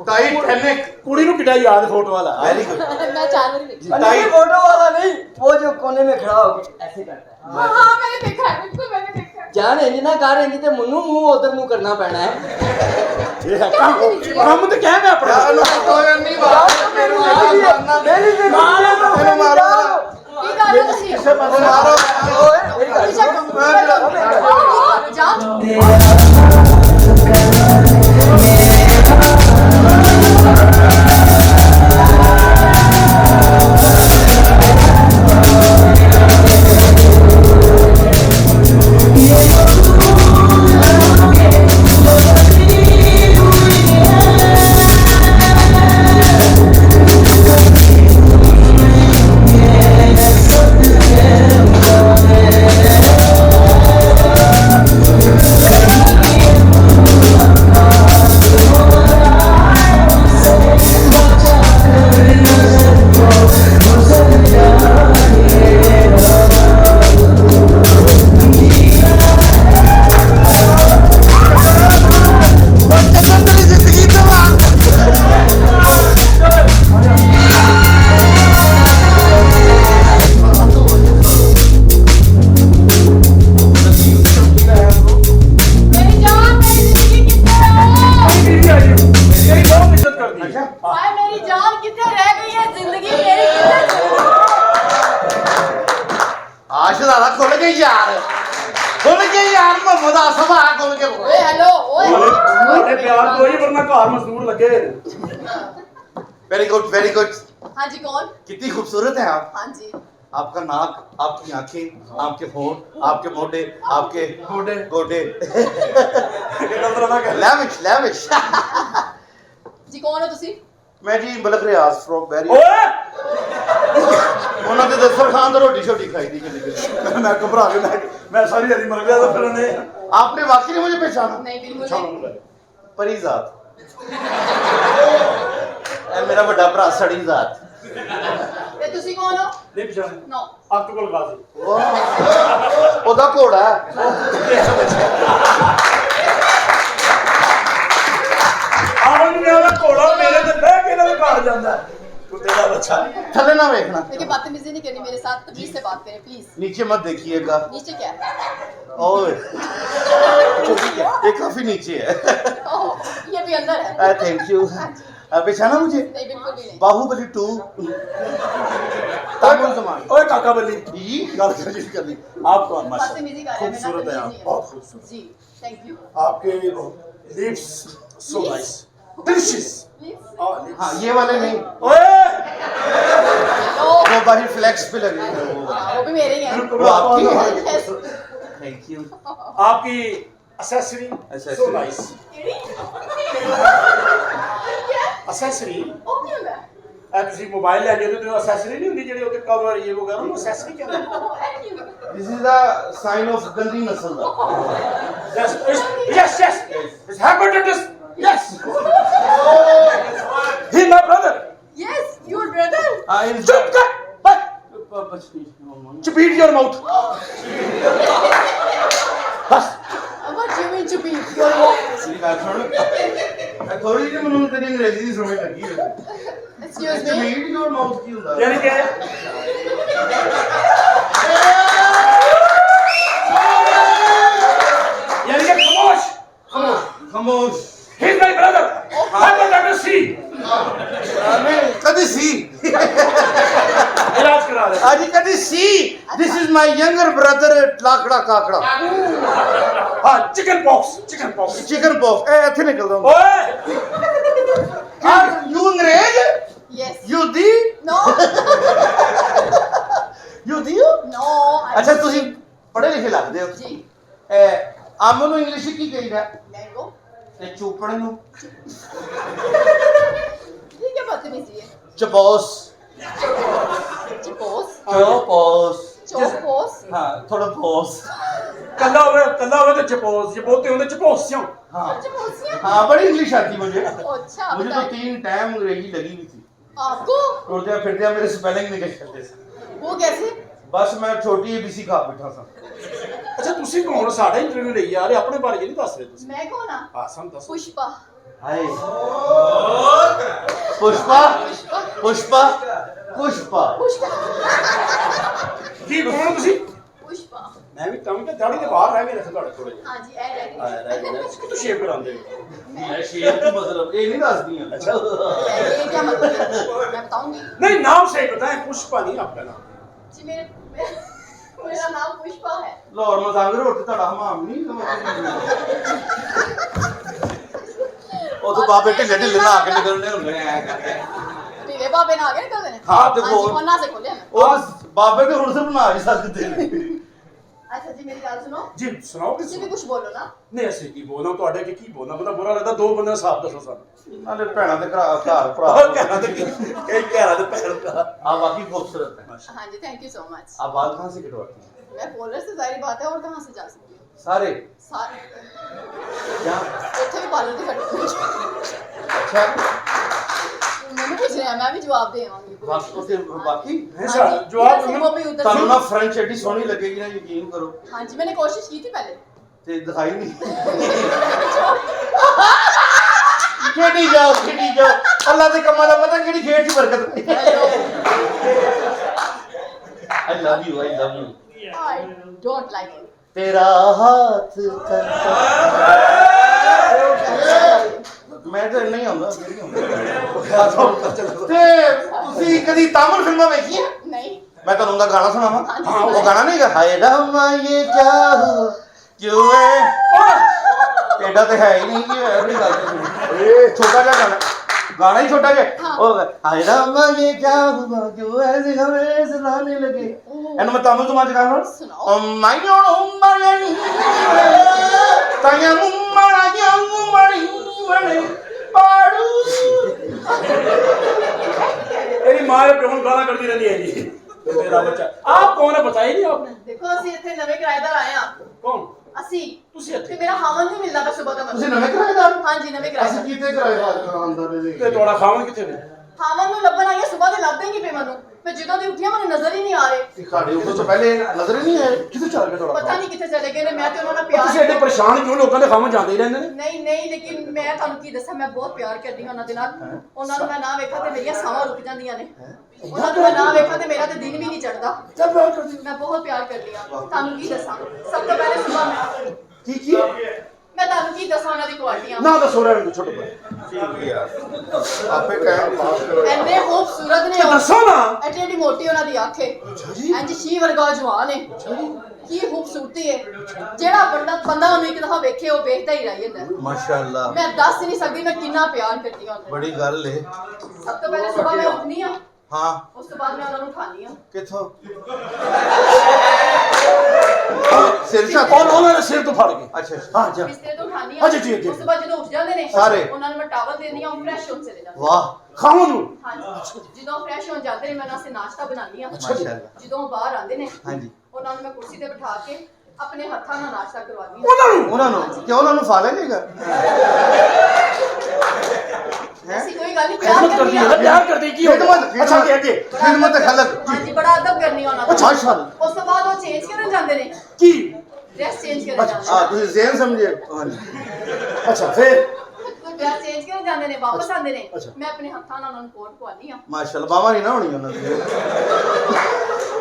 टाइटैनिक कुड़ी ਨੂੰ ਕਿਡਾ ਯਾਦ ਫੋਟੋ ਵਾਲਾ। वेरी गुड मैं 4 बार देखी। नहीं फोटो वाला नहीं, वो जो कोने में खड़ा होके ऐसे करता है। हाँ हाँ मैंने देखा है, बिल्कुल मैंने देखा है। जान इंज ना करेंगी तो मनु मुंह उधर नु करना पैना है। ਇਹ ਹੈ ਕੰਮ ਤੇ ਕਹਿ ਮੈਂ ਆਪਣਾ। नहीं बात मेरी जिंदगी मारो की कर रहे हो तुसी? मारो पीछे जा। मेरी जान मेरी जिंदगी कितने ਮੇਰੀ ਬਹੁਤ ਇੱਜ਼ਤ ਕਰਦੀ ਹੈ। हाय मेरी जान कितने रह गई है जिंदगी मेरी कितने। आशदारा खुल गई यार मोहम्मद आसफ आ खुल के ओए हेलो ओए ਤੁਹਾਡੇ ਪਿਆਰ ਤੋਂ ਹੀ ਵਰਨਾ ਘਰ ਮਜ਼ਦੂਰ ਲੱਗੇ। वेरी गुड हाँ जी कौन? कितनी खूबसूरत है आप हाँ जी आपका नाक आपकी आंखें आपके होंठ आपके मोटे आपके ਗੋਡੇ गोडे ਕਿਹੜਾ ਤਰ੍ਹਾਂ ਦਾ ਕਹਿ। लैविश जी कौन हो तुसी? मैं जी मलक रियाज फ्रॉम वेरी ਓਏ ਉਹਨਾਂ ਦੇ ਦਸਤਰਖਾਨ ਤੇ ਰੋਟੀ ਛੋਟੀ ਖਾਈ ਦੀ ਕਦੀ ਮੈਂ ਘਬਰਾ ਕੇ ਮੈਂ ਸਾਰੀ ਦਿਹਾੜੀ ਮਰ ਗਿਆ ਤਾਂ ਫਿਰ ਉਹਨੇ आपने वाकई नहीं मुझे पहचाना नहीं बिल्कुल ਪਛਾਣ नहीं। ਲਿਆ। परी जात ए मेरा बड़ा भरा सड़ी जात ते तुसी कौन हो? ਨਹੀਂ ਪਛਾਣ। नो ਅੱਕ ਕੋਲ ਗਾਜ਼ੀ। ਉਹਦਾ ਘੋੜਾ ਹੈ। ਆਹ ਨਹੀਂ ਮੇਰਾ ਘੋੜਾ ਮੇਰੇ ਤੇ ਬਹਿ ਕੇ ਇਹਨਾਂ ਦੇ ਘਰ ਜਾਂਦਾ ਹੈ। ਕੁੱਤੇ ਦਾ ਬੱਚਾ। थले ना देखना देखिए बदतमीजी नहीं करनी मेरे साथ, तमीज से बात करें प्लीज। नीचे मत देखिएगा नीचे क्या है? ओए ये काफी नीचे है ओह, ये भी अंदर है। थैंक यू पहचाना मुझे नहीं बिल्कुल भी नहीं। बाहुबली 2 तामुल कमान ਓਏ ਕਾਕਾ ਬੱਲੀ ये ਗੱਲ करनी आप कौन माशा बदतमीजी कर रहे हैं, खूबसूरत है आप बहुत खूबसूरत जी थैंक यू आपके lips so nice delicious please. हाँ ये वाले नहीं ओए हेलो वो बाहर फ्लेक्स पे लगे हैं वो हाँ, वो भी मेरे ही हैं। वो आपकी है Yes. थैंक यू आपकी एक्सेसरी Accessory. सो नाइस केड़ी? एक्सेसरी ओ ਕੀ ਹੁੰਦਾ ਹੈ? ਇਹ ਤੁਸੀਂ ਮੋਬਾਈਲ ਲੈ ਕੇ ਤੇ ਐਕਸੈਸਰੀ ਨਹੀਂ ਹੁੰਦੀ ਜਿਹੜੀ ਉਹਦੇ ਕਵਰ ਇਹ ਵਗੈਰਾ ਉਹਨੂੰ ਐਕਸੈਸਰੀ ਕਹਿੰਦੇ ਉਹ ਇਹ ਕੀ ਹੁੰਦਾ ਹੈ? This is the sign of गंदी नस्ल दा yes it's hepatitis yes he my brother Yes, your brother. चुप कर चपीट योर माउथ बस What do you mean to be your wife? थोड़ी जी ਮੈਨੂੰ ਤੇਰੀ ਅੰਗਰੇਜ਼ੀ ਦੀ ਸਮਝ ਲੱਗੀ ਹੈ Excuse me. ਰੀਡ ਯੋਰ ਮਾਊਥ ਕੀ ਹੁੰਦਾ यानी कि खामोश ਖਾਮੋਸ਼ he's my brother hepatitis C ਕਦੀ ਸੀ इलाज करा रहे ਅੱਜ ਕਦੀ ਸੀ this is my younger brother ਲਾਕੜਾ ਕਾਕੜਾ हाँ चिकन पॉक्स ਚਿਕਨ ਪੌਕ ਇਹ ਇੱਥੇ ਨਿਕਲਦਾ ਹੁੰਦਾ ओए ਆ ਯੂ ਅੰਗਰੇਜ਼ Yes. You the No. You the No. ਅੱਛਾ ਤੁਸੀਂ ਪੜ੍ਹੇ ਲਿਖੇ ਲੱਗਦੇ ਹੋ जी. ਆਮ ਨੂੰ ਇੰਗਲਿਸ਼ ਕੀ ਕਹੀਦਾ Mango. ਤੇ ਚੂਪੜ ਨੂੰ ये क्या बदतमीजी है? ਚਪੋਸ Chipos. ਚੋਪੋਸ Chopos. ਹਾਂ ਥੋੜਾ ਪੋਸ कल्ला हुए तो चपोस ये बोलते होंगे चपोस्यों हाँ Chiposiयाँ? हाँ बड़ी इंग्लिश आती मुझे अच्छा मुझे तो बताइए। 3 टाइम अंग्रेजी लगी हुई थी आपको रोते फिरते मेरे स्पेलिंग निकल जाते थे वो कैसे? ਬਸ ਮੈਂ ਛੋਟੀ ABC ਖਾ ਬੈਠਾ ਸਾਂ। ਅੱਛਾ ਤੁਸੀਂ ਕੌਣ? ਸਾਡਾ ਇੰਟਰਵਿਊ ਲਈ ਜਾ ਰਹੇ, ਆਪਣੇ ਬਾਰੇ ਨਹੀਂ ਦੱਸ ਰਹੇ ਤੁਸੀਂ। मैं कौन हाँ ਹਾਂ ਸਾਨੂੰ ਦੱਸੋ। पुष्पा ਹਾਏ ਪੁਸ਼ਪਾ ਪੁਸ਼ਪਾ ਪੁਸ਼ਪਾ पुष्पा ਕੀ ਕੌਣ ਤੁਸੀਂ? पुष्पा ਮੈਂ ਵੀ ਕੰਮ ਤੇ ਦਾੜੀ ਦੇ ਬਾਹਰ ਰਹਿ ਗਏ ਰੱਖ ਤੁਹਾਡੇ ਥੋੜੇ हाँ जी ऐ रह ਕਿਤੋਂ ਸ਼ੇਪ ਕਰਾਉਂਦੇ ਹੋ? ਮੈਂ ਸ਼ੇਰ ਦੀ ਮਤਲਬ ਇਹ ਨਹੀਂ ਦੱਸਦੀਆਂ। अच्छा ये क्या मतलब है? मैं बताऊंगी नहीं नाम सही बताएं, पुष्पा नहीं आपका नाम। जी मेरा नाम पुष्पा है ਲਾਹੌਰ ਮਜ਼ਾਂਗ ਰੋਡ ਤੇ ਤੁਹਾਡਾ ਹਮਾਮ ਨਹੀਂ ਉਹ ਤੋਂ ਬਾਬੇ ਢਿੱਲੇ ਢਿੱਲੇ ਲਾ ਕੇ ਨਿਕਲਣੇ ਹੁੰਦੇ ਐ ਕਰਕੇ। ढीले बाबे ना आ गए निकल देने हाँ, तो जी वो- कोना से खोले मैं ਉਹ ਬਾਬੇ ਤੇ ਹੁਣ ਸੇ ਬਣਾ ਹੀ ਸਕਦੇ ਨੇ। अच्छा जी मेरी गल सुनो जी सुनाओ तुसी भी कुछ बोलो ना नहीं ऐसे की बोलना ਤੁਹਾਡੇ ਕਿ ਕੀ ਬੋਲਣਾ ਬੰਦਾ ਬੁਰਾ ਲੱਗਦਾ। ਦੋ ਬੰਦੇ ਸਾਫ ਦੱਸੋ ਸਾਨੂੰ। ਨਾਲੇ ਭੈਣਾਂ ਦੇ ਘਰ ਭਰਾ ਕਹਿਣਾ ਤੇ ਕਈ ਘਰਾਂ ਦੇ ਪੈਰ ਦਾ। ਆ ਬਾਕੀ ਖੂਬਸੂਰਤ ਹੈ। हाँ जी थैंक यू सो मच आप बाल कहाँ से कटवाती हैं? मैं पोलर से जाहिर बात है और कहाँ से जा सकती हूँ सारे सारे क्या ਉੱਥੇ ਵੀ ਪਾਲਰ ਦੀ ਖੜੀ अच्छा ਮੈਨੂੰ ਪੁੱਛ ਰਿਹਾ ਮੈਂ ਵੀ ਜਵਾਬ ਦੇਵਾਂਗੀ बाकी है सर जवाब वो भी उधर ਤੁਹਾਨੂੰ ਨਾ ਫਰੈਂਚ ਐਡੀ ਸੋਹਣੀ ਲੱਗੇਗੀ ਨਾ ਯਕੀਨ ਕਰੋ हाँ जी मैंने कोशिश की थी पहले ਤੇ ਦਿਖਾਈ ਨਹੀਂ ਖੇਡੀ ਜਾਓ ਅੱਲਾ ਦੇ ਕੰਮਾਂ ਦਾ ਪਤਾ ਕਿਹੜੀ ਖੇਡ 'ਚ ਬਰਕਤ ਪਈ I love you I don't like it ਤੇਰਾ ਹੱਥ ਕਰਤਾ ਮੈਂ ਤਾਂ ਨਹੀਂ ਆਉਂਦਾ ਜਿਹੜੀ ਆਉਂਦਾ ਤੇ ਤੁਸੀਂ ਕਦੀ ਤਾਮਿਲ ਫਿਲਮਾਂ ਵੇਖੀਆਂ नहीं मैं तो उनका गाना सुनावा हाँ, हाँ वो गाना नहीं गा हाय रामा ये क्या हुआ क्यों है एडा तो है ही नहीं कि अपनी गल ये छोटा सा गाना ही छोटा सा हाँ। ओ हाय रामा ये क्या हुआ क्यों ऐसे हमें सलाने लगे एनु मैं तमिल तुम आज गाना सुनाओ। मायो मणि ताया मुम्मड़ा या मुम्मड़ी बड़े पाड़ू तेरी माँ ने प्योन गाना करती रहती है जी मेरा बच्चा। आप कौन है बताया नहीं आपने? देखो ਅਸੀਂ ਇੱਥੇ ਨਵੇਂ ਕਿਰਾਏਦਾਰ ਆਏ ਆ कौन? ਅਸੀਂ ਤੁਸੀਂ ਇੱਥੇ ਤੇ ਮੇਰਾ ਹਾਮਨ ਨਹੀਂ ਮਿਲਦਾ ਬਸ ਸੁਬਹ ਦਾ ਤੁਸੀਂ ਨਵੇਂ ਕਿਰਾਏਦਾਰ ਹਾਂਜੀ ਨਵੇਂ ਅਸੀਂ ਕਿਰਾਏਦਾਰ ਕੀਤੇ ਕਿਰਾਏਦਾਰ ਆਂਦਾ ਨੇ ਤੇ ਤੁਹਾਡਾ ਖਾਵਣ ਕਿੱਥੇ ਵੇ? ਹਾਮਨ ਨੂੰ ਲੱਭਣ ਆਈ ਸੁਬਹ ਦੇ ਲੱਭਦੇ ਨਹੀਂ ਪਏ ਮੈਨੂੰ ਮੈਂ ਜਦੋਂ ਦੀ ਉੱਠੀ ਆ ਮੈਨੂੰ ਨਜ਼ਰ ਹੀ ਨਹੀਂ ਆ ਰਹੇ ਸਾਡੇ ਉੱਪਰ ਤੋਂ ਪਹਿਲੇ ਨਜ਼ਰ ਹੀ ਨਹੀਂ ਆਏ ਕਿੱਥੇ ਚੱਲ ਗਿਆ ਤੁਹਾਡਾ ਪਤਾ ਨਹੀਂ ਕਿੱਥੇ ਚਲੇ ਗਏ ਨੇ ਮੈਂ ਤੇ ਉਹਨਾਂ ਨਾਲ ਤੁਸੀਂ ਪਿਆਰ ਐਡੇ ਪਰੇਸ਼ਾਨ ਕਿਉਂ? ਲੋਕਾਂ ਦੇ ਖਾਵਣ ਜਾਂਦੇ ਹੀ ਰਹਿੰਦੇ ਨੇ। ਨਹੀਂ ਨਹੀਂ ਲੇਕਿਨ ਮੈਂ ਤੁਹਾਨੂੰ ਕੀ ਦੱਸਾਂ ਮੈਂ ਬਹੁਤ ਪਿਆਰ ਕਰਦੀ ਹਾਂ ਉਹਨਾਂ ਦੇ ਨਾਲ ਉਹਨਾਂ ਨੂੰ ਮੈਂ ਨਾ ਵੇਖਾਂ ਤੇ ਮੇਰੀਆਂ ਸਾਹਾਂ ਰੁਕ ਜਾਂਦੀਆਂ ਨੇ ਉਹਨਾਂ ਨੂੰ ਮੈਂ ਨਾ ਵੇਖਾਂ ਤੇ ਮੇਰਾ ਤੇ ਦਿਨ ਵੀ ਨਹੀਂ ਚੜਦਾ ਚੱਲ ਪਿਆਰ ਕਰਦੀ। ਮੈਂ ਬਹੁਤ ਪਿਆਰ ਕਰਦੀ ਹਾਂ ਤੁਹਾਨੂੰ ਕੀ ਦੱਸਾਂ ਸਭ ਤੋਂ ਪਹਿਲੇ ਸੁਬਹ ਮੈਂ ਕੀ ਮੈਂ ਤੁਹਾਨੂੰ ਕੀ ਦੱਸਾਂ ਉਹਨਾਂ ਦੀ ਕੁਆਲਿਟੀਆਂ ਨਾ ਦੱਸੋ ਰਹਿਣ ਦੇ ਛੋਟੇ ਭਾਈ। ਆਪੇ ਕਹਿਣ ਪਾਸ ਕਰੋ ਐਨੇ ਖੂਬਸੂਰਤ ਨੇ ਉਹ ਦੱਸੋ ਨਾ। ਐਡੀ ਐਡੀ ਮੋਟੀ ਉਹਨਾਂ ਦੀ ਅੱਖ ਹੈ ਇੰਜ ਸ਼ੀ ਵਰਗਾ ਜਵਾਨ ਹੈ ਕੀ ਖੂਬਸੂਰਤੀ ਹੈ ਜਿਹੜਾ ਬੰਦਾ ਉਹਨੂੰ ਇੱਕ ਦਫਾ ਵੇਖੇ ਉਹ ਵੇਖਦਾ ਹੀ ਰਹਿ ਜਾਂਦਾ ਮਾਸ਼ਾਅੱਲਾ ਮੈਂ ਦੱਸ ਨਹੀਂ ਸਕਦੀ ਮੈਂ ਕਿੰਨਾ ਪਿਆਰ ਕਰਦੀ ਹਾਂ ਉਹਨਾਂ ਬੜੀ ਗੱਲ ਏ ਨੂੰ। ਸਭ ਤੋਂ ਪਹਿਲੇ ਸੁਬਹ ਮੈਂ ਉੱਠਣੀ ਆ ਹਾਂ ਉਸ ਤੋਂ ਬਾਅਦ ਮੈਂ ਉਹਨਾਂ ਨੂੰ ਉਠਾਣੀ ਆ ਕਿੱਥੋਂ ਸਿਰ ਛੱਤ और उन्होंने सिर तो फाड़ के ਅੱਛਾ हाँ जा ਬਿਸਤਰੇ ਤੋਂ ਉਠਾਣੀ ਆ ਅੱਛਾ, ਜੀ, ਜੀ। ਉਸ ਤੋਂ ਬਾਅਦ ਜਦੋਂ ਉੱਠ ਜਾਂਦੇ ਨੇ ਸਾਰੇ। ਉਹਨਾਂ ਨੂੰ ਮੈਂ ਟਾਵਲ ਦੇਣੀ ਆ ਉਹ ਫਰੈਸ਼ ਹੋਣ ਚਲੇ ਜਾਂਦੇ ਵਾਹ खाओ दूर ਹਾਂਜੀ ਜਦੋਂ ਫਰੈਸ਼ ਹੋਣ ਜਾਂਦੇ ਨੇ ਮੈਂ ਉਹਨਾਂ ਸੇ ਨਾਸ਼ਤਾ ਬਣਾਉਂਦੀ ਆ ਮਾਸ਼ਾਅੱਲਾ ਜਦੋਂ ਉਹ ਬਾਹਰ ਆਉਂਦੇ ਨੇ ਹਾਂਜੀ ਉਹਨਾਂ ਨੂੰ ਮੈਂ ਕੁਰਸੀ ਤੇ ਬਿਠਾ ਕੇ ਆਪਣੇ ਹੱਥਾਂ ਨਾਲ ਨਾਸ਼ਤਾ ਕਰਵਾਉਂਦੀ ਆ ਉਹਨਾਂ ਨੂੰ ਕਿਉਂ ਉਹਨਾਂ ਨੂੰ ਫਾ ਲੈਣੇਗਾ ऐसी कोई गल नहीं प्यार खिदमत करती करनी है है प्यार करती की खिदमत अच्छा आगे आगे खिदमत खलक ਹਾਂਜੀ ਬੜਾ ਅਦਬ ਕਰਨੀ ਉਹਨਾਂ ਦਾ ਮਾਸ਼ਾਅੱਲਾ ਉਸ ਤੋਂ ਬਾਅਦ ਉਹ ਚੇਂਜ ਕਰਨ ਜਾਂਦੇ ਨੇ की ਡਰੈਸ ਚੇਂਜ ਕਰਨ ਜਾਂਦੇ ਹਾਂ ਤੁਸੀਂ ਜ਼ੇਨ ਸਮਝੇ ਹਾਂਜੀ अच्छा फिर ਨੇ ਡਰੈਸ ਚੇਂਜ ਕਰਨ ਜਾਂਦੇ ਨੇ ਵਾਪਸ ਆਉਂਦੇ ਨੇ ਅੱਛਾ। ਮੈਂ ਆਪਣੇ ਹੱਥਾਂ ਨਾਲ ਉਹਨਾਂ ਨੂੰ ਕੋਟ ਪਵਾਉਂਦੀ ਆ ਮਾਸ਼ਾਅੱਲਾ ਬਾਵਾ ਨਹੀਂ ਨਾ ਹੋਣੀ ਉਹਨਾਂ ਦੀ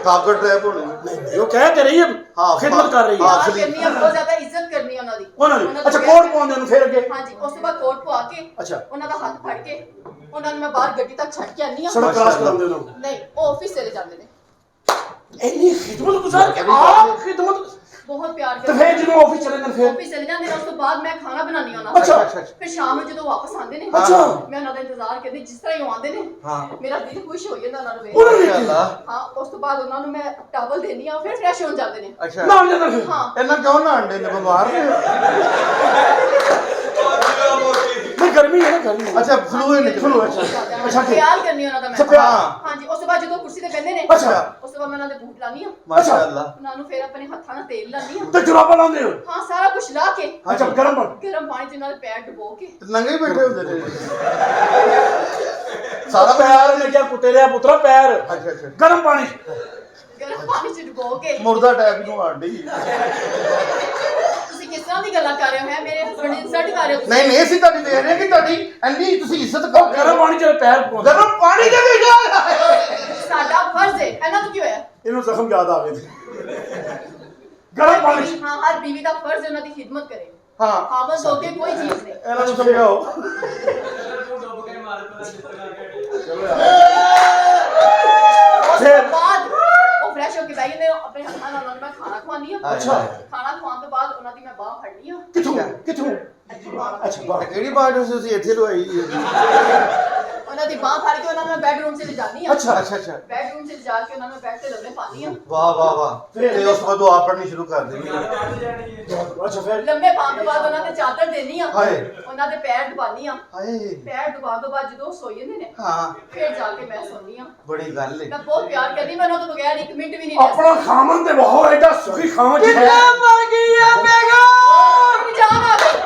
ਕਾਗੜ ਟ੍ਰੈਪ ਹੋਣੀ जो कह तो रही है हाँ, खिदमत कर रही है हाँ। ਪਿਆਰ ਕਰਨੀ ਆ ਬਹੁਤ ਜ਼ਿਆਦਾ ਇੱਜ਼ਤ ਕਰਨੀ ਆ ਉਹਨਾਂ ਦੀ उन्होंने ਉਹਨਾਂ ਦਾ अच्छा ਪਿਆਰ- कोट पाਉਂਦੇ ਨੂੰ ਫਿਰ ਅੱਗੇ ਹਾਂਜੀ ਉਸ ਤੋਂ ਬਾਅਦ ਕੋਟ ਪਵਾ ਕੇ ਅੱਛਾ। ਉਹਨਾਂ ਦਾ ਹੱਥ ਫੜ ਕੇ ਉਹਨਾਂ ਨੂੰ ਮੈਂ ਬਾਹਰ ਗੱਡੀ ਤੱਕ ਛੱਡ ਕੇ ਆਨੀ ਆ सड़क क्रॉस कराਉਂਦੇ ਨੂੰ ਨਹੀਂ ਉਹ ਆਫਿਸ ਚਲੇ ਜਾਂਦੇ ਨੇ ਇੰਨੀ ਖਿਦਮਤ ਗੁਜ਼ਾਰ ਕੇ ਆਪ ਖਿਦਮਤ ਬਹੁਤ ਪਿਆਰ ਤੇ ਕਰਦੇ ਫਿਰ ਜਦੋਂ ਆਫਿਸ ਚਲੇ ਜਾਂਦੇ ਫਿਰ ਆਫਿਸ ਚਲੇ ਜਾਂਦੇ ਨੇ ਉਸ ਤੋਂ ਬਾਅਦ ਮੈਂ ਖਾਣਾ ਬਣਾਉਣੀ ਆ ਉਹਨਾਂ ਅੱਛਾ, ਦਾ ਅੱਛਾ, ਅੱਛਾ। ਫਿਰ ਸ਼ਾਮ ਨੂੰ ਜਦੋਂ ਵਾਪਸ ਆਉਂਦੇ ਨੇ ਅੱਛਾ। ਮੈਂ ਉਹਨਾਂ ਦਾ ਇੰਤਜ਼ਾਰ ਕਰਦੀ ਜਿਸ ਤਰ੍ਹਾਂ ਹੀ ਉਹ ਆਉਂਦੇ ਨੇ ਹਾਂ ਮੇਰਾ ਦਿਲ ਖੁਸ਼ ਹੋ ਜਾਂਦਾ ਉਹਨਾਂ ਨੂੰ ਵੇਖ ਉਹਨਾਂ ਨੇ ਮਾਸ਼ਾਅੱਲਾ ਹਾਂ ਉਸ ਤੋਂ ਬਾਅਦ ਉਹਨਾਂ ਨੂੰ ਮੈਂ ਟਾਵਲ ਦੇਣੀ ਆ ਫਿਰ ਫਰੈਸ਼ ਹੋਣ ਜਾਂਦੇ ਨੇ ਅੱਛਾ ਨਾ ਜਾਂਦਾ ਫਿਰ ਹਾਂ ਇਹਨਾਂ ਕਿਉਂ ਨਾ ਅੰਡੇ ਨੇ ਬਿਮਾਰ ਨੇ ਨਹੀਂ ਗਰਮੀ ਹੈ ਨਾ ਗਰਮੀ ਅੱਛਾ ਫਲੂ ਹੈ ਫਲੂ ਅੱਛਾ ਅੱਛਾ ਠੀਕ ਪਿਆਰ ਕਰਨੀ ਉਹਨਾਂ ਦਾ ਮੈਂ ਅੱਛਾ, ਪਿਆਰ। ਹਾਂਜੀ ਉਸ ਤੋਂ ਬਾਅਦ ਜਦੋਂ ਕੁਰਸੀ ਤੇ ਬੈਠਦੇ ਨੇ ਅੱਛਾ। ਉਸ ਤੋਂ ਬਾਅਦ ਮੈਂ ਉਹਨਾਂ ਦੇ ਬੂਟ ਲਾਨੀ ਆ ਮਾਸ਼ਾਅੱਲਾ ਉਹਨਾਂ ਨੂੰ ਫਿਰ ਆਪਣੇ ਹੱਥਾਂ ਨਾਲ ਤੇਲ ਲਾਨੀ ਆ ਤੇ ਜੁਰਾਬਾਂ ਲਾਉਂਦੇ ਹੋ ਹਾਂ ਸਾਰਾ ਕੁਝ ਲਾ ਕੇ ਅੱਛਾ ਗਰਮ ਬਣ ਗਰਮ ਪਾਣੀ ਚ ਉਹਨਾਂ ਦੇ ਪੈਰ ਡੁਬੋ ਕੇ ਨੰਗੇ ਹੀ ਬੈਠੇ ਹੁੰਦੇ ਨੇ ਸਾਰਾ ਪੈਰ ਨੇ ਕਿਹਾ ਕੁੱਤੇ ਦੇ ਪੁੱਤਰਾ ਪੈਰ ਅੱਛਾ ਅੱਛਾ ਗਰਮ ਪਾਣੀ ਗਰਮ ਪਾਣੀ ਚ ਡੁਬੋ ਕੇ ਮੁਰਦਾ ਟੈਪ ਨੂੰ ਆਂਡੀ ਤੁਸੀਂ ਕਿਸ ਤਰ੍ਹਾਂ ਦੀ ਗੱਲਾਂ ਕਰ ਰਹੇ ਹੋ ਹੈ ਮੇਰੇ ਹਸਬੰਡ ਇਨਸਲਟ ਕਰ ਰਹੇ ਹੋ ਨਹੀਂ ਨਹੀਂ ਅਸੀਂ ਤੁਹਾਡੀ ਦੇ ਰਹੇ ਹਾਂ ਕਿ ਤੁਹਾਡੀ ਇੰਨੀ ਤੁਸੀਂ ਇੱਜ਼ਤ ਕਰੋ ਗਰਮ ਪਾਣੀ ਚ ਪੈਰ ਪਾਉਂਦਾ ਗਰਮ ਪਾਣੀ ਦੇ ਵਿੱਚ ਸਾਡਾ ਫਰਜ਼ ਹੈ ਇਹਨਾਂ ਨੂੰ ਕੀ ਹੋਇਆ ਇਹਨੂੰ ਜ਼ਖਮ ਯਾਦ ਆ ਗਏ ਗਰਮ ਪਾਣੀ ਚ ਹਾਂ ਹਰ ਬੀਵੀ ਦਾ ਫਰਜ਼ ਹੈ ਉਹਨਾਂ ਦੀ ਖਿਦਮਤ ਕਰੇ ਹਾਂ ਖਾਵਸ ਹੋ ਕੇ ਕੋਈ ਚੀਜ਼ ਨਹੀਂ ਇਹਨਾਂ ਨੂੰ ਸਮਝਾਓ ਫਿਰ ਬਾਅਦ ਉਹ ਫਰੈਸ਼ ਹੋ ਕੇ ਬੈਠ ਗਏ ਆਪਣੇ ਹੱਥਾਂ ਨਾਲ ਉਹਨਾਂ ਨੂੰ ਮੈਂ ਖਾਣਾ ਖਵਾਉਂਦੀ ਹਾਂ ਅੱਛਾ। ਖਾਣਾ ਖਵਾਉਣ ਤੋਂ ਬਾਅਦ ਉਹਨਾਂ ਦੀ ਮੈਂ ਬਾਹ ਫੜਨੀ ਆ ਕਿੱਥੋਂ ਅੱਛਾ ਬਾਹਰ ਕਿਹੜੀ ਬਾਤ ਤੁਸੀਂ ਇੱਥੇ ਲਵਾਈ ਉਹਨਾਂ ਦੀ ਬਾਹ ਫੜ ਕੇ ਉਹਨਾਂ ਨੂੰ ਮੈਂ ਬੈਡਰੂਮ 'ਚ ਲੈ ਜਾਂਦੀ ਆ ਅੱਛਾ ਅੱਛਾ ਅੱਛਾ ਬੈਡਰੂਮ 'ਚ ਜਾ ਕੇ ਉਹਨਾਂ ਨੂੰ ਬੈੱਡ ਤੇ ਲੰਮੇ ਪਾਉਂਦੀ ਆ ਵਾਹ ਵਾਹ ਵਾਹ ਤੇ ਉਸ ਤੋਂ ਬਾਅਦ ਉਹ ਆਪ ਪੜ੍ਹਨੀ ਸ਼ੁਰੂ ਕਰ ਦੇਣੀ ਅੱਛਾ ਫਿਰ ਲੰਮੇ ਪਾਉਣ ਤੋਂ ਬਾਅਦ ਉਹਨਾਂ ਤੇ ਚਾਦਰ ਦੇਣੀ ਆ ਹਾਏ। ਉਹਨਾਂ ਦੇ ਪੈਰ ਦਬਾਨੀ ਆ ਹਾਏ ਪੈਰ ਦਬਾਉਣ ਤੋਂ ਬਾਅਦ ਜਦੋਂ ਉਹ ਸੋਈ ਜਾਂਦੇ ਨੇ ਹਾਂ ਫਿਰ ਜਾ ਕੇ ਮੈਂ ਸੌਂਦੀ ਆ ਬੜੀ ਗੱਲ ਹੈ ਮੈਂ ਬਹੁਤ ਪਿਆਰ ਕਰਦੀ ਮੈਂ ਉਹਨਾਂ ਤੋਂ ਬਗੈਰ ਇੱਕ ਮਿੰਟ ਵੀ ਨਹੀਂ ਰਹਿ ਆਪਣਾ ਖਾਮਨ ਤੇ ਬਹੁਤ ਐਡਾ ਸੁਖੀ ਖਾਮਨ ਚ ਹੈ मर गई है बेगम ਸਕਦੀ ਜਾਨ ਆ ਗਈ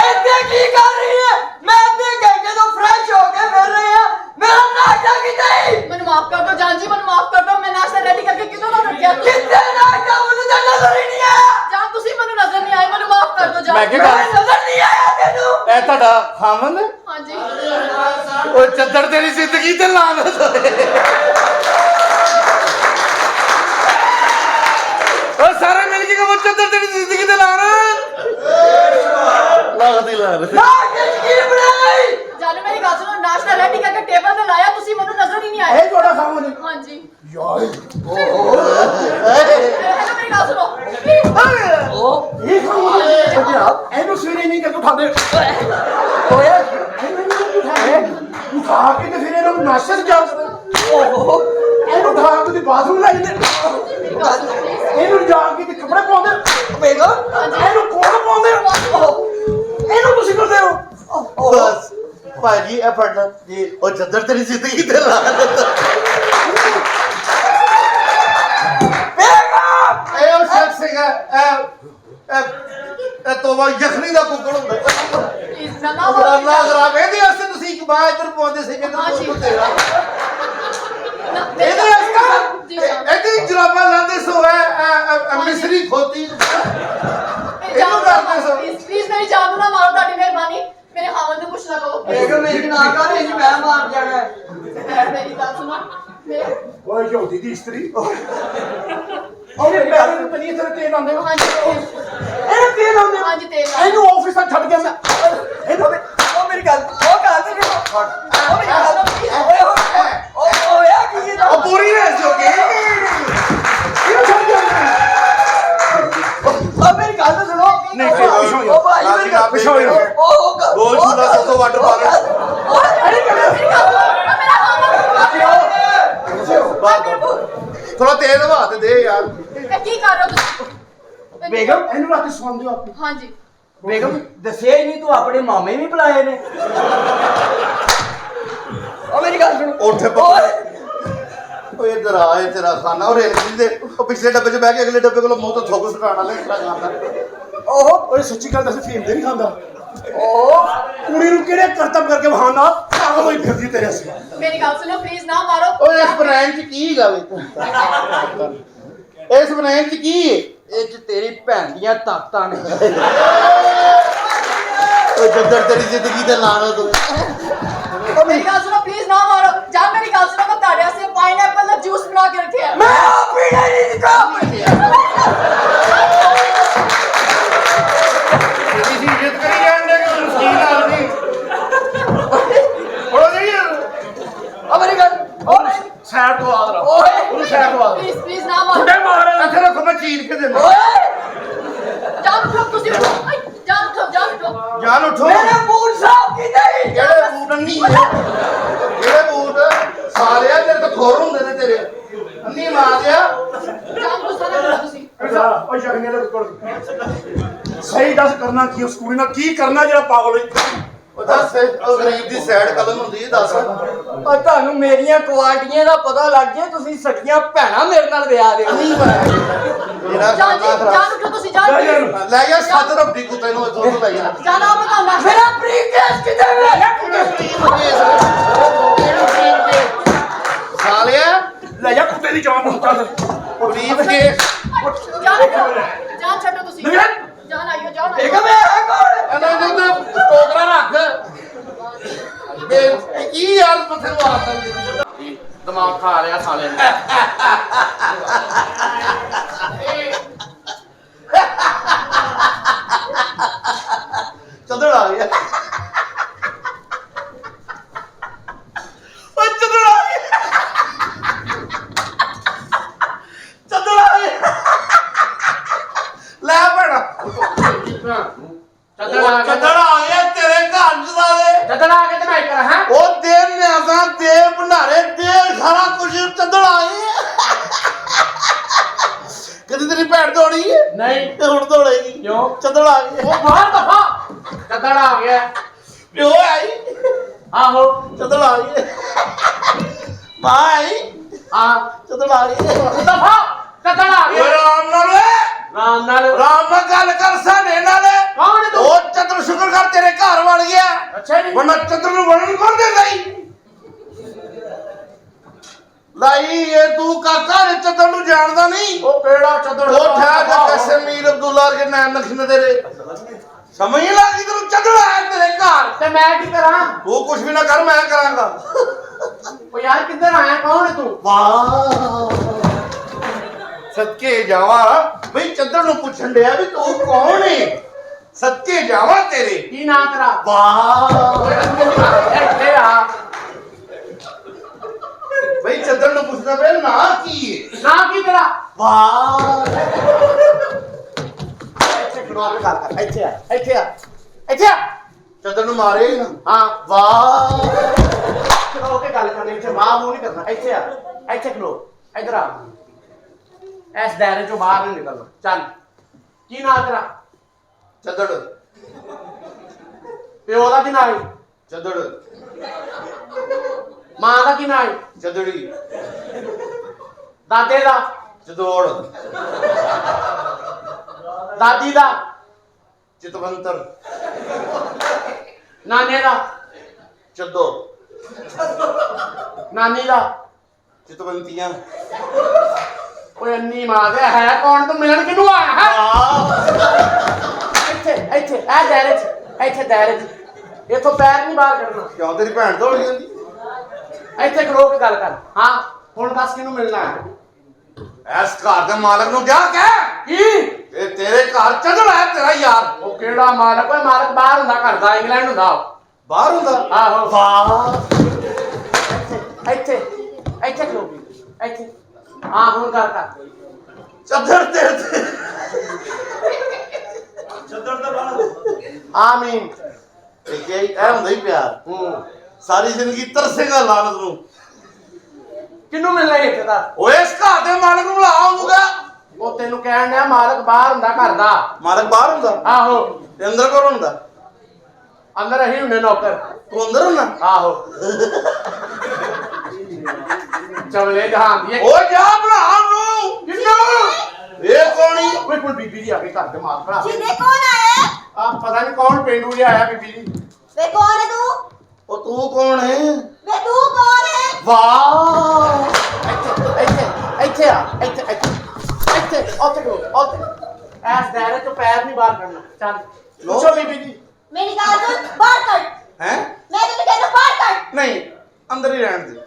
ऐसे की कर रही है मैं अपने घंटे तो फ्रेश हो के फिर रही है मेरा नाश्ता की नहीं ਮੈਨੂੰ ਮਾਫ ਕਰ ਦਿਓ ਜਾਨ ਜੀ ਮੈਨੂੰ ਮਾਫ ਕਰ ਦਿਓ ਮੈਂ ਨਾਸ਼ਤਾ ਰੈਡੀ ਕਰਕੇ ਕਿਦੋਂ ਨਾ ਰੱਖਿਆ कितने नाश्ता मुझे तो नजर ही नहीं आया ਜਾਨ ਤੁਸੀਂ ਮੈਨੂੰ ਨਜ਼ਰ ਨਹੀਂ ਆਏ ਮੈਨੂੰ ਮਾਫ ਕਰ ਦਿਓ ਮੈਂ ਜਾਨ ਕਿਹਾ मैं नजर नहीं आया तेनू ਇਹ ਤੁਹਾਡਾ ਖਾਮਨ ਹਾਂਜੀ ਉਹ ਚੱਦਰ ਤੇਰੀ ਜ਼ਿੰਦਗੀ ਤੇ ਲਾਨਤ ਹੋਏ ਉਹ ਸਾਰੇ ਮਿਲ ਕੇ ਕਹੋ ਚੱਦਰ ਤੇਰੀ ਜ਼ਿੰਦਗੀ ਤੇ ਲਾਨਤ ਲੱਗਦੀ ਲਾਨਤ नाश्ते की बनाई ਜਾਨ ਮੇਰੀ ਗੱਲ ਸੁਣੋ ਨਾਸ਼ਤਾ ਰੈਡੀ ਕਰਕੇ ਟੇਬਲ ਤੇ ਲਾਇਆ ਤੁਸੀਂ ਮੈਨੂੰ ਨਜ਼ਰ ਹੀ ਨਹੀਂ ਆਏ ਇਹ ਤੁਹਾਡਾ ਖਾਮਨ ਹੈ ਹਾਂਜੀ ਯਾਰ ਹੈਲੋ ਮੇਰੀ ਗੱਲ ਸੁਣੋ ਇਹ ਖਾਮਨ ਹੈ ਇਹਨੂੰ ਸਵੇਰੇ ਨਹੀਂ ਕਰ ਉਠਾਦੇ ओए ਉਠਾ ਕੇ ਤੇ ਫਿਰ ਇਹਨਾਂ ਨੂੰ ਨਾਸ਼ਤੇ ਚ ਜਾ ਇਹਨੂੰ ਉਠਾ ਕੇ ਤੇ ਬਾਥਰੂਮ ਲੈ ਜਾਂਦੇ ਮੇਰੀ ਗੱਲ ਸੁਣੋ please। ਇਹਨੂੰ ਜਾ ਕੇ ਤੇ ਕੱਪੜੇ ਪਾਉਂਦੇ बेगम ਇਹਨੂੰ ਕੋਲ ਪਾਉਂਦੇ ਇਹਨੂੰ ਤੁਸੀਂ ਕਰਦੇ ਹੋ ਬਸ ਭਾਜੀ ਇਹ ਫੜਨਾ ਜੀ ਉਹ ਚੱਦਰ ਤੇਰੀ ਜ਼ਿੰਦਗੀ ਤੇ ਲਾਨਤ ਇਹ ਉਹ ਸ਼ਖਸ ਹੈਗਾ ਇਹ ਤੋਬਾ ਯਖਨੀ ਦਾ ਕੁੱਕੜ ਹੁੰਦਾ Please, ਨਾ ਨਾ ਅੱਲਾਹ ਖਰਾਬ ਇਹਦੇ ਵਾਸਤੇ ਤੁਸੀਂ ਇੱਕ ਬਾਹ ਇੱਧਰ ਪਾਉਂਦੇ ਸੀ ਕਿਧਰ ਹਾਂਜੀ। ਕੋਲ ਤੇਰਾ ਮੇਰੀ ਇਹਦੇ ਗੱਲ ਸੁਣੋ। ਜੀ ਜਾਨ ਇਹਦੀ ਜਰਾਬਾਂ ਲਾਉਂਦੇ ਸੋ ਹੈ ਮਿਸਰੀ ਖੋਤੀ ਮੇਰੀ ਇਹਨੂੰ ਕਰਦੇ ਸੋ ਪਲੀਜ਼ ਮੇਰੀ ਜਾਨ ਨੂੰ ਨਾ ਮਾਰੋ ਤੁਹਾਡੀ ਮਿਹਰਬਾਨੀ ਮੇਰੇ ਹਾਵਨ ਨੂੰ ਕੁਛ ਨਾ ਕਹੋ बेगम मेरी ना कर इस मैं मार दिया ਮੇਰੀ ਗੱਲ ਸੁਣो ਮੇਰੇ ਓਏ ਯਹੂਦੀ ਦੀ ਇਸਤਰੀ ਉਹਨੇ ਪੈਰ ਨੂੰ ਤਨੀ ਤੇਰੇ ਤੇਲ ਆਉਂਦੇ ਹੋ ਹਾਂਜੀ ਇਹ ਤੇਲ ਆਉਂਦੇ ਹੋ ਹਾਂਜੀ ਤੇਲ ਨਾਲ। ਇਹਨੂੰ ਆਫਿਸ ਤੱਕ ਛੱਡ ਗਿਆ ਮੈਂ ਇਹਨੂੰ ओ मेरी गल ओ कहां से ओ मेरी गल ओ यार की ये ਉਹ ਪੂਰੀ ਰਹਿ ਜੋਗੇ ਇਹਨੂੰ ਛੱਡ ਗਿਆ ਮੈਂ ओ मेरी गल तो सुनो नहीं, पिछो ओ भाई मेरी गल पिछो ही रहो। ओ ਗੋਲ ਛੁੱਲਾ ਸੋਸੋ ਵਾਟਰ ਪਾਰਕ ਮੇਰੀ ਗੱਲ ਸੁਣੋ ਮੇਰਾ ਹਾਵਨ ਥੋੜਾ ਤੇਲ ਹਵਾ ਤੇ ਦੇ ਯਾਰ ਇਹ ਕੀ ਕਰ ਰਹੇ ਹੋ ਤੁਸੀਂ ਬੇਗਮ ਇਹਨੂੰ ਰਾਤੀ ਸੌਂਦੇ ਹੋ ਆਪਣੀ ਹਾਂਜੀ बेगम दसिया ही नहीं तू अपने मामे भी बुलाए ने ओ मेरी गल सुन ਉੱਠ ਓਏ ਇਧਰ ਆ ਇਹ ਤੇਰਾ ਖਾਨਾ ਉਹ ਰੇਲ ਗੱਡੀ ਦੇ ਉਹ ਪਿਛਲੇ ਡੱਬੇ 'ਚ ਬਹਿ ਕੇ ਅਗਲੇ ਡੱਬੇ ਕੋਲ ਮੂੰਹ ਤੋਂ ਥੁੱਕ ਸੁਟਾਣਾ ਲੈ ਕਿਹੜਾ ਖਾਂਦਾ ਓਏ ਸੱਚੀ ਗੱਲ ਦੱਸ ਫੀਮ ਤੇ ਨਹੀਂ ਖਾਂਦਾ ਕੁੜੀ ਨੂੰ ਕਿਹੜੇ ਕਰਤਬ ਕਰਕੇ ਬਹਾਨਾ ਪਾਗਲ ਹੋਈ ਫਿਰਦੀ ਤੇਰੇ ਅਸੀਂ ਮੇਰੀ ਗੱਲ ਸੁਣੋ ਪਲੀਜ਼ ਨਾ ਮਾਰੋ ਓਏ ਇਸ ਬ੍ਰਾਂਡ 'ਚ ਕੀ ਗਾਵੇ ਇਸ ਬ੍ਰਾਂਡ 'ਚ ਕੀ ਹੈ ਇਹ ਚ ਤੇਰੀ ਭੈਣ ਦੀਆਂ ਤਾਕਤਾਂ ਨੇ ਓਏ ਜੱਦਰ ਤੇਰੀ ਜ਼ਿੰਦਗੀ ਤੇ ਲਾਨਤ ਹੋਵੇ ਮੇਰੀ ਗੱਲ ਸੁਣੋ ਪਲੀਜ਼ ਨਾ ਮਾਰੋ ਜਾਂ ਮੇਰੀ ਗੱਲ ਸੁਣੋ ਮੈਂ ਤੁਹਾਡੇ ਵਾਸਤੇ ਪਾਈਨਐਪਲ ਦਾ ਜੂਸ ਬਣਾ ਕੇ ਰੱਖਿਆ ਹੈ। मैं पीना नहीं दिखा ਤੁਸੀਂ ਇੱਜ਼ਤ ਕਰੀ ਜਾਂਦੇ ਕਿ ਮੁਸਕੀਨ ਆਦਮੀ ਉਹ ਨਹੀਂ ओ मेरी गल ओ ਸਾਈਡ ਤੋਂ ਆਦ ਰਾ ओए ਉਹਨੂੰ ਸਾਈਡ ਤੋਂ ਆਦ ਪਲੀਜ਼ ਪਲੀਜ਼ ਨਾ ਮਾਰੋ ਕੁੱਟੇ ਮਾਰ ਇੱਥੇ ਰੱਖੋ ਮੈਂ ਚੀਰ ਕੇ ਦਿੰਦਾ ओए ਜਾਂ ਉਠੋ ਤੁਸੀਂ ਜਾਂ ਉਠੋ ਜਾਨ ਉਠੋ मेरे बूट साफ की नहीं ਜਿਹੜੇ ਬੂਟ ਅੰਨੀ ਜਿਹੜੇ ਬੂਟ ਸਾਲਿਆ ਤੇਰੇ ਤੋਂ ਖੋਰ ਹੁੰਦੇ ਨੇ ਤੇਰੇ ਅੰਨੀ ਮਾਰ ਦਿਆ ਜਾਂ ਗੁੱਸਾ ਨਾ ਕਰੋ ਤੁਸੀਂ ਓਏ ਸ਼ਗਨੇ ਦੇ ਕੋਲ ਸਹੀ ਦੱਸ ਕਰਨਾ ਕੀ ਉਸ ਕੁੜੀ ਨਾਲ ਕੀ ਕਰਨਾ ਜਿਹੜਾ ਪਾਗਲ ਹੋਈ ਉਹ ਦੱਸ ਉਹ ਗਰੀਬ ਦੀ ਸਾਈਡ ਕਦਮ ਹੁੰਦੀ ਹੈ ਦੱਸ और ਤੁਹਾਨੂੰ ਮੇਰੀਆਂ ਕੁਆਲਟੀਆਂ ਦਾ ਪਤਾ ਲੱਗ ਜੇ ਤੁਸੀਂ ਸੱਚੀਆਂ ਭੈਣਾਂ ਮੇਰੇ ਨਾਲ ਵਿਆਹ ਦੇ ਅੰਨੀ ਮਾਰ ਮੇਰਾ ਜਾਂ ਜੀ ਖਾਣਾ ਜਾਂ ਉਠੋ ਤੁਸੀਂ ਜਾਂ ਜਾ ਯਾਰ। please। ਲੈ ਗਿਆ ਸੱਤ ਰੋਟੀ ਕੁੱਤੇ ਨੂੰ ਇੱਥੋਂ ਤੋਂ ਲੈ ਗਿਆ ਜਾਂ ਨਾ ਬਤਾਉਣਾ ਮੇਰਾ ਪ੍ਰੀਕੇਸ ਕਿਤੇ ਵੇ ਖਾ ਲਿਆ ਲੈ ਜਾ ਕੁੱਤੇ ਦੀ ਜਾਨ ਨੂੰ ਚੱਲ ਬਰੀਫ ਕੇ ਜਾਨ ਛੱਡੋ ਤੁਸੀਂ ਨਹੀਂ ਜਾਨ ਆਇਓ ਜਾਨ ਇਹ ਆਇਓ ਮੈਂ ਹੈ ਕੌਣ ਇਹਨਾਂ ਨੂੰ ਤੇ ਟੋਕਰਾ ਰੱਖ ਬੇ ਕੀ ਯਾਰ ਪੱਥੇ ਨੂੰ ਆਦਤ ਦਿਮਾਗ ਖਾ ਲਿਆ ਸਾਲੇ ਨੇ ਚੰਦੜ ਆ ਗਿਆ ਓਏ ਚੰਦੜ ਆ ਗਿਆ ਚੰਦੜ ਆ ਗਿਆ ਲੈ ਬੜਾ ਚੰਦੜ ਆ ਗਿਆ ਤੇਰੇ ਘਰ ਚ ਸਾਲੇ ਚੱਦਣ ਆ ਕੇ ਤੇ ਮੈਂ ਕਰਾਂ ਹਾਂ ਉਹ ਦੇ ਨਿਆਜ਼ਾਂ ਦੇ ਭੰਡਾਰੇ ਦੇ ਸਾਰਾ ਕੁਝ ਚੰਦੜ ਆ ਗਿਆ ਕਦੀ ਤੇਰੀ ਭੈਣ ਦੌੜੀ ਹੈ ਨਹੀਂ ਤੇ ਹੁਣ ਦੌੜੇਗੀ ਕਿਉਂ? ਚੰਦੜ ਆ ਗਿਆ ਉਹ ਬਾਹਰ ਦਫਾ ਚੱਦਣ ਆ ਗਿਆ ਪਿਓ ਆਈ ਆਹੋ ਚੰਦੜ ਆ ਗਿਆ ਮਾਂ ਆਈ ਆ ਚੰਦੜ ਆ ਗਿਆ ਦਫਾ ਚੱਦਣ ਆ ਓਏ ਗਿਆ ਰਾਮ ਨਾਲ ਓਏ ਰਾਮ ਨਾਲ ਰਾਮ ਨਾਲ ਗੱਲ ਕਰ ਸਾਡੇ ਨਾਲ ਕੌਣ ਹੈ ਤੂੰ ਉਹ ਚੰਦਰ ਸ਼ੁਕਰ ਕਰ ਤੇਰੇ ਘਰ ਵੜ ਗਿਆ ਅੱਛਾ ਜੀ ਵਰਨਾ ਚੰਦਰ ਨੂੰ ਵੜਨ ਕੌਣ ਦਿੰਦਾ ਈ ਲਾਈ ਇਹ ਤੂੰ ਕਾਕਾ ਨੇ ਚੰਦਰ ਨੂੰ ਜਾਣਦਾ ਨਹੀਂ ਉਹ ਕਿਹੜਾ ਚੱਦਣ ਉਹ ਠਹਿਰ ਜਾ ਕਸ਼ਮੀਰ ਅਬਦੁੱਲਾ ਕੇ ਨਾਮ ਨਖਿੰਦ ਤੇਰੇ ਸਮਝ ਨਹੀਂ ਲੱਗੀ ਤੈਨੂੰ ਚੰਦਰ ਆਇਆ ਤੇਰੇ ਘਰ ਤੇ ਮੈਂ ਕੀ ਕਰਾਂ ਤੂੰ ਕੁਝ ਵੀ ਨਾ ਕਰ ਮੈਂ ਕਰਾਂਗਾ ਉਹ ਯਾਰ ਕਿੱਧਰ ਆਇਆ ਕੌਣ ਹੈ ਤੂੰ ਵਾਹ ਸੱਚੇ ਜਾਵਾ ਬਈ ਚੰਦਰ ਨੂੰ ਪੁੱਛਣ ਡਿਆ ਵੀ ਤੂੰ ਕੌਣ ਹੈ ਸੱਚੇ ਜਾਵਾ ਤੇਰੇ ਕੀ ਨਾਂ ਤੇਰਾ ਵਾਹ ਇੱਥੇ ਆ ਬਈ ਚੰਦਰ ਨੂੰ ਪੁੱਛਣਾ ਪਿਆ ਨਾ ਕੀ ਹੈ ਨਾਂ ਕੀ ਤੇਰਾ ਵਾਹ ਇੱਥੇ ਖੜੋ ਕੇ ਗੱਲ ਕਰ ਇੱਥੇ ਆ ਇੱਥੇ ਆ ਇੱਥੇ ਆ ਚੰਦਰ ਨੂੰ ਮਾਰੇ ਹੀ ਨਾ ਹਾਂ ਵਾਹ ਖਲੋ ਕੇ ਗੱਲ ਕਰਨੀ ਇੱਥੇ ਮਾਂ ਮੂੰਹ ਨਹੀਂ ਕਰਨਾ ਇੱਥੇ ਆ ਇੱਥੇ ਖਲੋ ਇੱਧਰ ਆ ਇਸ ਦਾਇਰੇ ਚੋਂ ਬਾਹਰ ਨਹੀਂ ਨਿਕਲਣਾ ਚੱਲ ਕੀ ਨਾਂ ਤੇਰਾ ਚੰਦਰ ਪਿਓ ਦਾ ਕੀ ਨਾਂ ਹੈ ਚੰਦਰ ਮਾਂ ਦਾ ਕੀ ਨਾਂ ਹੈ ਚੰਦੜੀ ਦਾਦੇ ਦਾ ਚਦੋੜ ਦਾਦੀ ਦਾ ਚਿਤਵੰਤਰ ਨਾਨੇ ਦਾ ਚਦੋ ਨਾਨੀ ਦਾ ਚਿਤਵੰਤੀਆਂ ਓਏ ਅੰਨੀ ਮਾਂ ਦੇ ਹੈ ਕੌਣ ਤੂੰ ਮਿਲਣ ਕਿਨੂੰ ਆਇਆ ਹੈ ਇੱਥੇ ਇੱਥੇ ਇਹ ਦਾਇਰੇ 'ਚ ਇੱਥੇ ਦਾਇਰੇ 'ਚ ਇੱਥੋਂ ਪੈਰ ਨਹੀਂ ਬਾਹਰ ਕੱਢਣਾ ਕਿਉਂ ਤੇਰੀ ਭੈਣ ਦੌੜ ਜਾਂਦੀ ਇੱਥੇ ਖੜੋ ਕੇ ਗੱਲ ਕਰ ਹਾਂ ਹੁਣ ਦੱਸ ਕਿਹਨੂੰ ਮਿਲਣਾ ਹੈ ਐਸ ਘਰ ਦੇ ਮਾਲਕ ਨੂੰ ਜਾ ਕਹਿ ਕੀ ਇਹ ਤੇਰੇ ਘਰ ਚੰਦਰ ਹੈ ਤੇਰਾ ਯਾਰ ਉਹ ਕਿਹੜਾ ਮਾਲਕ ਓਏ ਮਾਲਕ ਬਾਹਰ ਹੁੰਦਾ ਘਰ ਦਾ ਇੰਗਲੈਂਡ ਹੁੰਦਾ ਉਹ। ਬਾਹਰ ਹੁੰਦਾ ਆਹੋ ਵਾਹ ਇੱਥੇ ਇੱਥੇ ਖੜੋ ਇੱਥੇ ਹਾਂ ਹੁਣ ਗੱਲ ਕਰ ਚੰਦਰ ਤੇ ਆਮੀਨ ਇਹ ਹੁੰਦਾ ਹੀ ਪਿਆਰ ਹੂੰ ਸਾਰੀ ਜ਼ਿੰਦਗੀ ਤਰਸੇਗਾ ਲਾਨਤ ਨੂੰ ਕਿਹਨੂੰ ਮਿਲਣਾ ਹੈ ਇੱਥੇ ਦਾ ਓਏ ਇਸ ਘਰ ਦੇ ਮਾਲਕ ਨੂੰ ਲਾਉਂਗਾ ਉਹ ਤੈਨੂੰ ਕਹਿਣ ਡਿਆ ਮਾਲਕ ਬਾਹਰ ਹੁੰਦਾ ਘਰ ਦਾ ਮਾਲਕ ਬਾਹਰ ਹੁੰਦਾ ਆਹੋ ਤੇ ਅੰਦਰ ਕੌਣ ਹੁੰਦਾ ਅੰਦਰ ਅਸੀਂ ਹੁੰਨੇ ਨੌਕਰ ਤੂੰ ਅੰਦਰ ਹੁੰਦਾ ਆਹੋ ਚਵਲੇ ਜਹਾਨ ਦੀ ਓ ਜਾ ਭਰਾ ਨੂੰ ਕਿੰਨੂ ਇਹ ਕੌਣੀ ਕੋਈ ਕੋਈ ਬੀਬੀ ਦੀ ਆ ਕੇ ਘਰ ਦੇ ਮਾਲ ਭਰਾ ਜਿਹਦੇ ਕੌਣ ਆਇਆ ਆ ਪਤਾ ਨਹੀਂ ਕੌਣ ਪਿੰਡੂ ਜਿਹਾ ਆਇਆ ਬੀਬੀ ਦੀ ਵੇ ਕੌਣ ਹੈ ਤੂੰ ਉਹ ਤੂੰ ਕੌਣ ਹੈ ਵੇ ਤੂੰ ਕੌਣ ਹੈ ਵਾਹ ਇੱਥੇ ਆ ਇੱਥੇ ਉੱਥੇ ਐਸ ਦਾਇਰੇ ਤੋਂ ਪੈਰ ਨਹੀਂ ਬਾਹਰ ਕਰਨਾ ਚੱਲ ਪੁੱਛੋ ਬੀਬੀ ਜੀ ਮੇਰੀ ਗੱਲ ਸੁਣ ਬਾਹਰ ਕੱਢ ਹੈ ਮੈਂ ਤੈਨੂੰ ਕਹਿੰਦਾ ਬਾਹਰ ਕੱਢ ਨਹੀਂ ਅੰਦਰ ਹੀ ਰਹਿਣ ਦੇ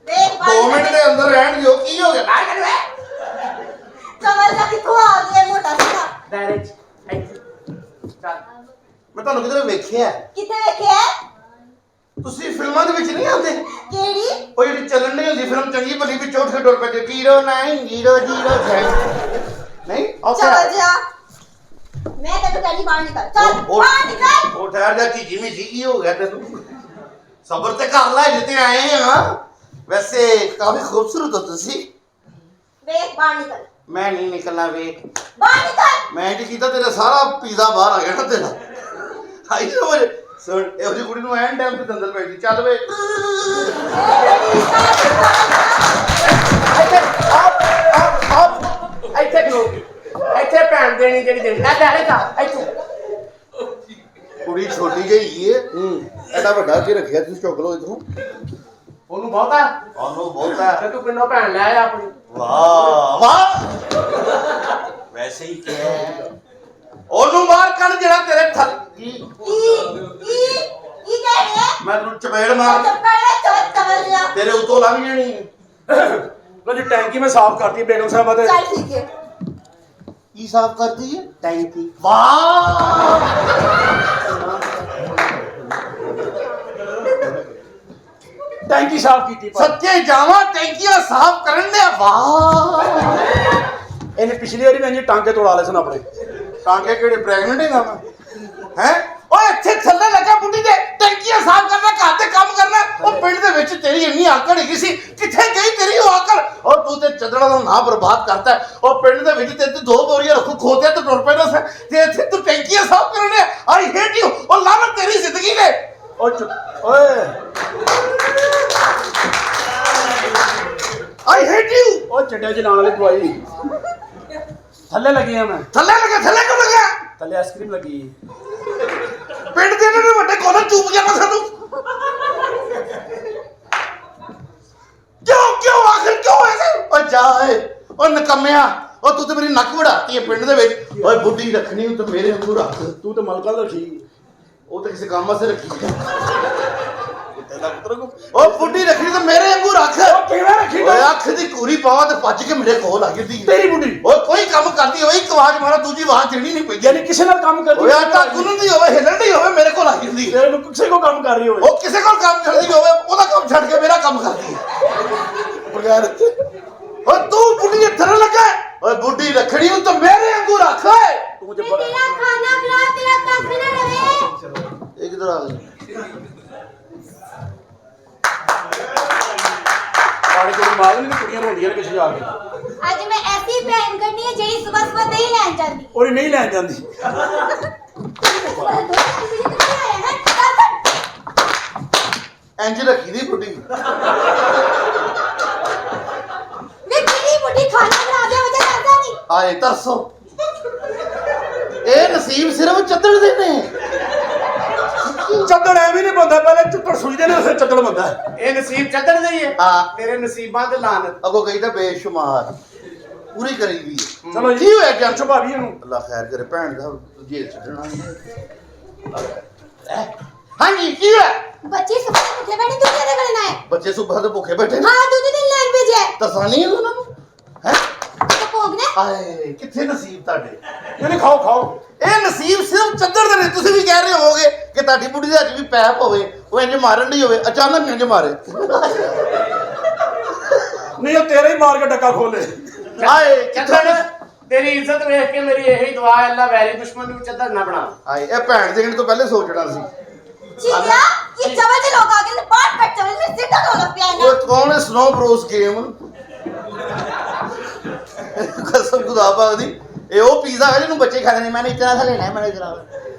ਦੇਖ 2 ਮਿੰਟ ਦੇ ਅੰਦਰ ਰਹਿਣ ਦਿਓ ਕੀ ਹੋ ਗਿਆ ਬਾਹਰ ਕੱਢ ਵੇ ਸਮਝ ਲੈ ਕਿੱਥੋਂ ਆ ਗਿਆ ਮੋਟਾ ਸਿੱਧਾ ਦਾਇਰੇ 'ਚ ਇੱਥੇ ਚੱਲ ਮੈਂ ਤੁਹਾਨੂੰ ਕਿਧਰੇ ਵੇਖਿਆ ਕਿੱਥੇ ਵੇਖਿਆ ਤੁਸੀਂ ਫਿਲਮਾਂ ਦੇ ਵਿੱਚ ਨਹੀਂ ਆਉਂਦੇ ਕਿਹੜੀ ਉਹ ਜਿਹੜੀ ਚੱਲਣ ਨਹੀਂ ਹੁੰਦੀ ਫਿਲਮ ਚੰਗੀ ਭਲੀ ਵਿੱਚ ਉੱਠ ਕੇ ਡੁੱਲ ਪੈਂਦੇ 0900 ਨਹੀਂ ਚੱਲ ਜਾ ਮੈਂ ਤੈਨੂੰ ਕਹਿੰਦੀ ਬਾਹਰ ਨਿਕਲ ਚੱਲ ਬਾਹਰ ਨਿਕਲ ਉਹ ਠਹਿਰ ਜਾ ਚੀਜੀ ਮੀ ਕੀ ਹੋ ਗਿਆ ਤੈਨੂੰ ਸਬਰ ਤੇ ਕਰ ਲੈ ਜਿੱਤੇ ਆਏ ਹਾਂ ਵੈਸੇ ਕਾਫੀ ਖੂਬਸੂਰਤ ਹੋ ਤੁਸੀਂ ਵੇਖ ਬਾਹਰ ਨਿਕਲ ਮੈਂ ਨਹੀਂ ਨਿਕਲਣਾ ਵੇਖ ਬਾਹਰ ਨਿਕਲ ਮੈਂ ਕੀ ਕੀਤਾ ਤੇਰਾ ਸਾਰਾ ਪੀਜ਼ਾ ਬਾਹਰ ਆ ਗਿਆ ਨਾ ਤੇਰਾ ਆਈ ਸਮਝ ਸੁਣ ਇਹੋ ਜਿਹੀ ਕੁੜੀ ਨੂੰ ਐਨ ਟਾਈਮ ਤੇ ਦੰਦਲ ਪੈਂਦੀ ਚੱਲ ਵੇ ਇੱਥੇ ਖਲੋ ਇੱਥੇ ਭੈਣ ਦੇਣੀ ਜਿਹੜੀ ਦੇਣੀ ਲੈ ਦਾਇਰੇ 'ਚ ਇੱਥੇ ਕੁੜੀ ਛੋਟੀ ਜਿਹੀ ਏ ਐਡਾ ਵੱਡਾ ਕੀ ਰੱਖਿਆ ਤੁਸੀਂ ਚੁੱਕ ਲਓ ਇਥੋਂ ਉਹਨੂੰ ਬਹੁਤਾ ਉਹਨੂੰ ਬਹੁਤਾ ਤੇ ਤੂੰ ਪਿੰਡੋਂ ਭੈਣ ਲੈ ਆ ਆਪਣੀ। ਵਾਹ ਵਾਹ ਵੈਸੇ ਹੀ ਕਿਹਾ ਉਹਨੂੰ ਬਾਹਰ ਕੱਢ ਜਿਹੜਾ ਤੇਰੇ ਥੱਲ ਕੀ ਕਹਿ ਰਿਹਾ ਮੈਂ ਤੈਨੂੰ ਚਪੇੜ ਮਾਰ ਚੱਲ ਕਰ ਲਿਆ ਤੇਰੇ ਉੱਤੋਂ ਲੰਘ ਜਾਣੀ ਲੋ ਜੀ ਟੈਂਕੀ ਮੈਂ ਸਾਫ਼ ਕਰਤੀ ਬੇਗਮ ਸਾਹਿਬਾ ਤੇ। ਚੱਲ ਠੀਕ ਹੈ ਕੀ ਸਾਫ਼ ਕਰਦੀ ਹੈ ਟੈਂਕੀ ਵਾਹ ਟੈਂਕੀ ਸਾਫ਼ ਕੀਤੀ ਪਰ ਸੱਚੇ ਜਾਵਾਂ ਟੈਂਕੀਆਂ ਸਾਫ਼ ਕਰਨ ਦੇ ਵਾਹ ਇਹਨੇ ਪਿਛਲੀ ਵਾਰੀ ਮੈਂ ਟਾਂਕੇ ਤੋੜਾ ਲਏ ਸਨ ਆਪਣੇ। ਟਾਂਗੇ ਕਿਹੜੇ ਪ੍ਰੈਗਨੈਂਟ ਹੈਗਾ ਮੈਂ ਹੈ ਓਏ ਇੱਥੇ ਥੱਲੇ ਲੱਗਾ ਬੁੱਢੀ ਦੇ ਟੈਂਕੀਆਂ ਸਾਫ਼ ਕਰਨਾ ਘਰ ਤੇ ਕੰਮ ਕਰਨਾ ਉਹ ਪਿੰਡ ਦੇ ਵਿੱਚ ਤੇਰੀ ਇੰਨੀ ਆਕੜ ਹੈਗੀ ਸੀ ਕਿੱਥੇ ਗਈ ਤੇਰੀ ਉਹ ਆਕੜ ਔਰ ਤੂੰ ਤੇ ਚੰਦੜਾ ਦਾ ਨਾਂ ਬਰਬਾਦ ਕਰਤਾ ਉਹ ਪਿੰਡ ਦੇ ਵਿੱਚ ਤੇ 2 ਬੋਰੀਆਂ ਰੱਖੋ ਖੋਤੇ ਤੇ ਟੁਰ ਪੈਣਾ ਸੀ ਤੇ ਇੱਥੇ ਤੂੰ ਟੈਂਕੀਆਂ ਸਾਫ਼ ਕਰਨੇ ਆਈ ਹੇਟ ਯੂ ਉਹ ਲਾਨਤ ਤੇਰੀ ਜ਼ਿੰਦਗੀ ਨੇ ਓਏ ਆਈ ਹੇਟ ਯੂ ਉਹ ਚੱਡਿਆ ਚ ਲਾਉਣ ਵਾਲੀ ਦਵਾਈ ਥੱਲੇ ਲੱਗੀ ਆ ਮੈਂ। ਥੱਲੇ ਕਿਉਂ ਲੱਗਿਆ ਥੱਲੇ ਆਈਸਕ੍ਰੀਮ ਲੱਗੀ। ਪਿੰਡ ਦੇ ਨੇ ਵੱਡੇ ਕੋਲੋਂ ਚੂਪ ਜਾਣਾ ਸਾਨੂੰ ਕਿਉਂ ਆਖਰ ਕਿਉਂ ਐਸੇ ਓ ਜਾਏ ਓ ਨਕਮਿਆ ਓ ਤੂੰ ਤੇ ਮੇਰੀ ਨੱਕ ਵੜਾਤੀ ਹੈ ਪਿੰਡ ਦੇ ਵਿੱਚ ਓਏ ਬੁੱਢੀ ਰੱਖਣੀ ਤੂੰ ਮੇਰੇ ਵਾਂਗੂ ਰੱਖ ਤੂੰ ਤਾਂ ਮਲਕਾ ਦਾ ਠੀਕ ਉਹ ਤਾਂ ਕਿਸੇ ਕੰਮ ਵਾਸਤੇ ਰੱਖੀ ਓ ਬੁੱਢੀ ਰੱਖਣੀ ਤਾਂ ਮੇਰੇ ਵਾਂਗੂ ਰੱਖ ਉਹ ਕਿਵੇਂ ਰੱਖੀ ਓਏ ਅੱਖ ਦੀ ਕੂਰੀ ਪਾਵਾ ਤੇ ਭੱਜ ਕੇ ਮੇਰੇ ਕੋਲ ਆ ਜਾਂਦੀ ਤੇਰੀ ਬੁੱਢੀ ਓਏ ਕੋਈ ਕੰਮ ਕਰਦੀ ਹੋਵੇ ਇੱਕ ਆਵਾਜ਼ ਮਾਰਾ ਦੂਜੀ ਆਵਾਜ਼ ਦੇਣੀ ਨਹੀਂ ਪਈ ਯਾਨੀ ਕਿਸੇ ਨਾਲ ਕੰਮ ਕਰਦੀ ਓਏ ਆਟਾ ਗੁੰਨਦੀ ਹੋਵੇ ਹਿੱਲਣ ਦੀ ਹੋਵੇ ਮੇਰੇ ਕੋਲ ਆ ਜਾਂਦੀ ਤੇਰੇ ਨੂੰ ਕਿਸੇ ਕੋ ਕੰਮ ਕਰ ਰਹੀ ਹੋਵੇ ਉਹ ਕਿਸੇ ਕੋਲ ਕੰਮ ਕਰਦੀ ਹੋਵੇ ਉਹਦਾ ਕੰਮ ਛੱਡ ਕੇ ਮੇਰਾ ਕੰਮ ਕਰਦੀ ਹੈ ਬਗੈਰ ਓਏ ਤੂੰ ਬੁੱਢੀ ਦੇ ਥੱਲੇ ਲੱਗਾ ਓਏ ਬੁੱਢੀ ਰੱਖਣੀ ਨੂੰ ਤਾਂ ਮੇਰੇ ਵਾਂਗੂ ਰੱਖ ਓਏ ਤੂੰ ਜੇ ਤੇਰਾ ਖਾਣਾ ਖਿਲਾ ਤੇਰਾ ਕੱਖ ਨਾ ਰਵੇ ਇਹ ਕਿਧਰ ਆ ਗਈ ਪਾਣੀ ਕੋਲ ਮਾਰ ਨਹੀਂ ਕੁੜੀਆਂ ਰੋਂਦੀਆਂ ਨੇ ਕਿਸੇ ਜਾ ਕੇ ਅੱਜ ਮੈਂ ਐਸੀ ਭੈਣ ਕਰਨੀ ਹੈ ਜਿਹੜੀ ਸਵੇਰ ਸਵੇਰ ਦਹੀਂ ਲੈਣ ਜਾਂਦੀ ਔਰ ਨਹੀਂ ਲੈਣ ਜਾਂਦੀ। ਇੰਜ ਰੱਖੀ ਦੀ ਬੁੱਢੀ ਵੇ ਕਿਹੜੀ ਬੁੱਢੀ ਖਾਣਾ ਬਣਾ ਦੇ ਵਜੇ ਕਰਦਾ ਨਹੀਂ ਆਏ ਤਰਸੋ ਇਹ ਨਸੀਬ ਸਿਰਫ ਚੱਦੜ ਦੇ ਨੇ ਚੱਦੜ ਐਵੇਂ ਨਹੀਂ ਬੰਦਾ ਪਹਿਲੇ ਚੁੱਪੜ ਸੁਝਦੇ ਨੇ ਫਿਰ ਚੱਦੜ ਬੰਦਾ। ਇਹ ਨਸੀਬ ਚੱਦਰ ਦੇ ਹੀ ਹੈ ਹਾਂ ਤੇਰੇ ਨਸੀਬਾਂ ਤੇ ਲਾਨਤ ਅਗੋ ਕਹੀ ਤਾਂ ਬੇਸ਼ੁਮਾਰ ਪੂਰੀ ਕਰੀ ਦੀ ਚਲੋ ਕੀ ਹੋਇਆ ਜੰਚ ਭਾਬੀ ਇਹਨੂੰ ਅੱਲਾ ਖੈਰ ਕਰੇ ਭੈਣ ਦਾ ਜੇਲ੍ਹ ਛੱਡਣਾ ਹਾਂਜੀ ਕੀ ਹੋਇਆ ਬੱਚੇ ਸੁਬਹ ਭੁੱਖੇ ਬੈਠੇ ਤੂੰ ਕਿਹਦੇ ਕੋਲ ਨਾ ਹੈ ਬੱਚੇ ਸੁਬਹ ਦੇ ਭੁੱਖੇ ਬੈਠੇ ਨੇ ਹਾਂ ਦੁੱਧ ਦੇ ਲੈਣ ਭੇਜਿਆ ਤਰਸਾਨੀ ਹੈ ਉਹਨਾਂ ਨੂੰ ਹੈ ਤੇ ਭੋਗਣਾ ਆਏ ਕਿੱਥੇ ਨਸੀਬ ਤੁਹਾਡੇ ਇਹਨੇ ਖਾਓ ਇਹ ਨਸੀਬ ਸਿਰਫ ਚੱਦਰ ਦੇ ਨੇ ਤੁਸੀਂ ਵੀ ਕਹਿ ਰਹੇ ਹੋਵੋਗੇ ਕਿ ਤੁਹਾਡੀ ਬੁੱਢੀ ਦੇ ਹੱਥ ਵੀ ਪੈਪ ਹੋਵੇ ਉਹ ਇੰਜ ਮਾਰਨ ਨਹੀਂ ਹੋਵੇ ਅਚਾਨਕ ਇੰਜ ਮਾਰੇ ਨਹੀਂ ਉਹ ਤੇਰੇ ਹੀ ਮਾਰ ਕੇ ਡੱਕਾ ਖੋਲੇ। ਆਏ ਚੱਦਰ ਤੇਰੀ ਇੱਜ਼ਤ ਵੇਖ ਕੇ ਮੇਰੀ ਇਹੀ ਦੁਆ ਹੈ ਅੱਲਾ ਵੈਰੀ ਦੁਸ਼ਮਣ ਨੂੰ ਚੱਦਰ ਨਾ ਬਣਾ ਆਏ ਇਹ ਭੈਣ ਦੇਣ ਤੋਂ ਪਹਿਲੇ ਸੋਚਣਾ ਸੀ ਚੀਲਾ ये चावल के लोग आगे पाट पाट चावल में सीधा ढोलक पे आना ਉਹ ਕੌਣ ਹੈ ਸਨੋ ਬਰੋਸ ਗੇਮ ਕਸਮ ਖੁਦਾ ਪਾਕ ਦੀ ਇਹ ਉਹ ਪੀਜ਼ਾ ਹੈ ਜਿਹਨੂੰ ਬੱਚੇ ਖਾਂਦੇ ਨੇ ਮੈਨੇ ਇਤਨਾ ਥਾ ਲੈਣਾ ਹੈ ਮੈਨੇ ਇਤਨਾ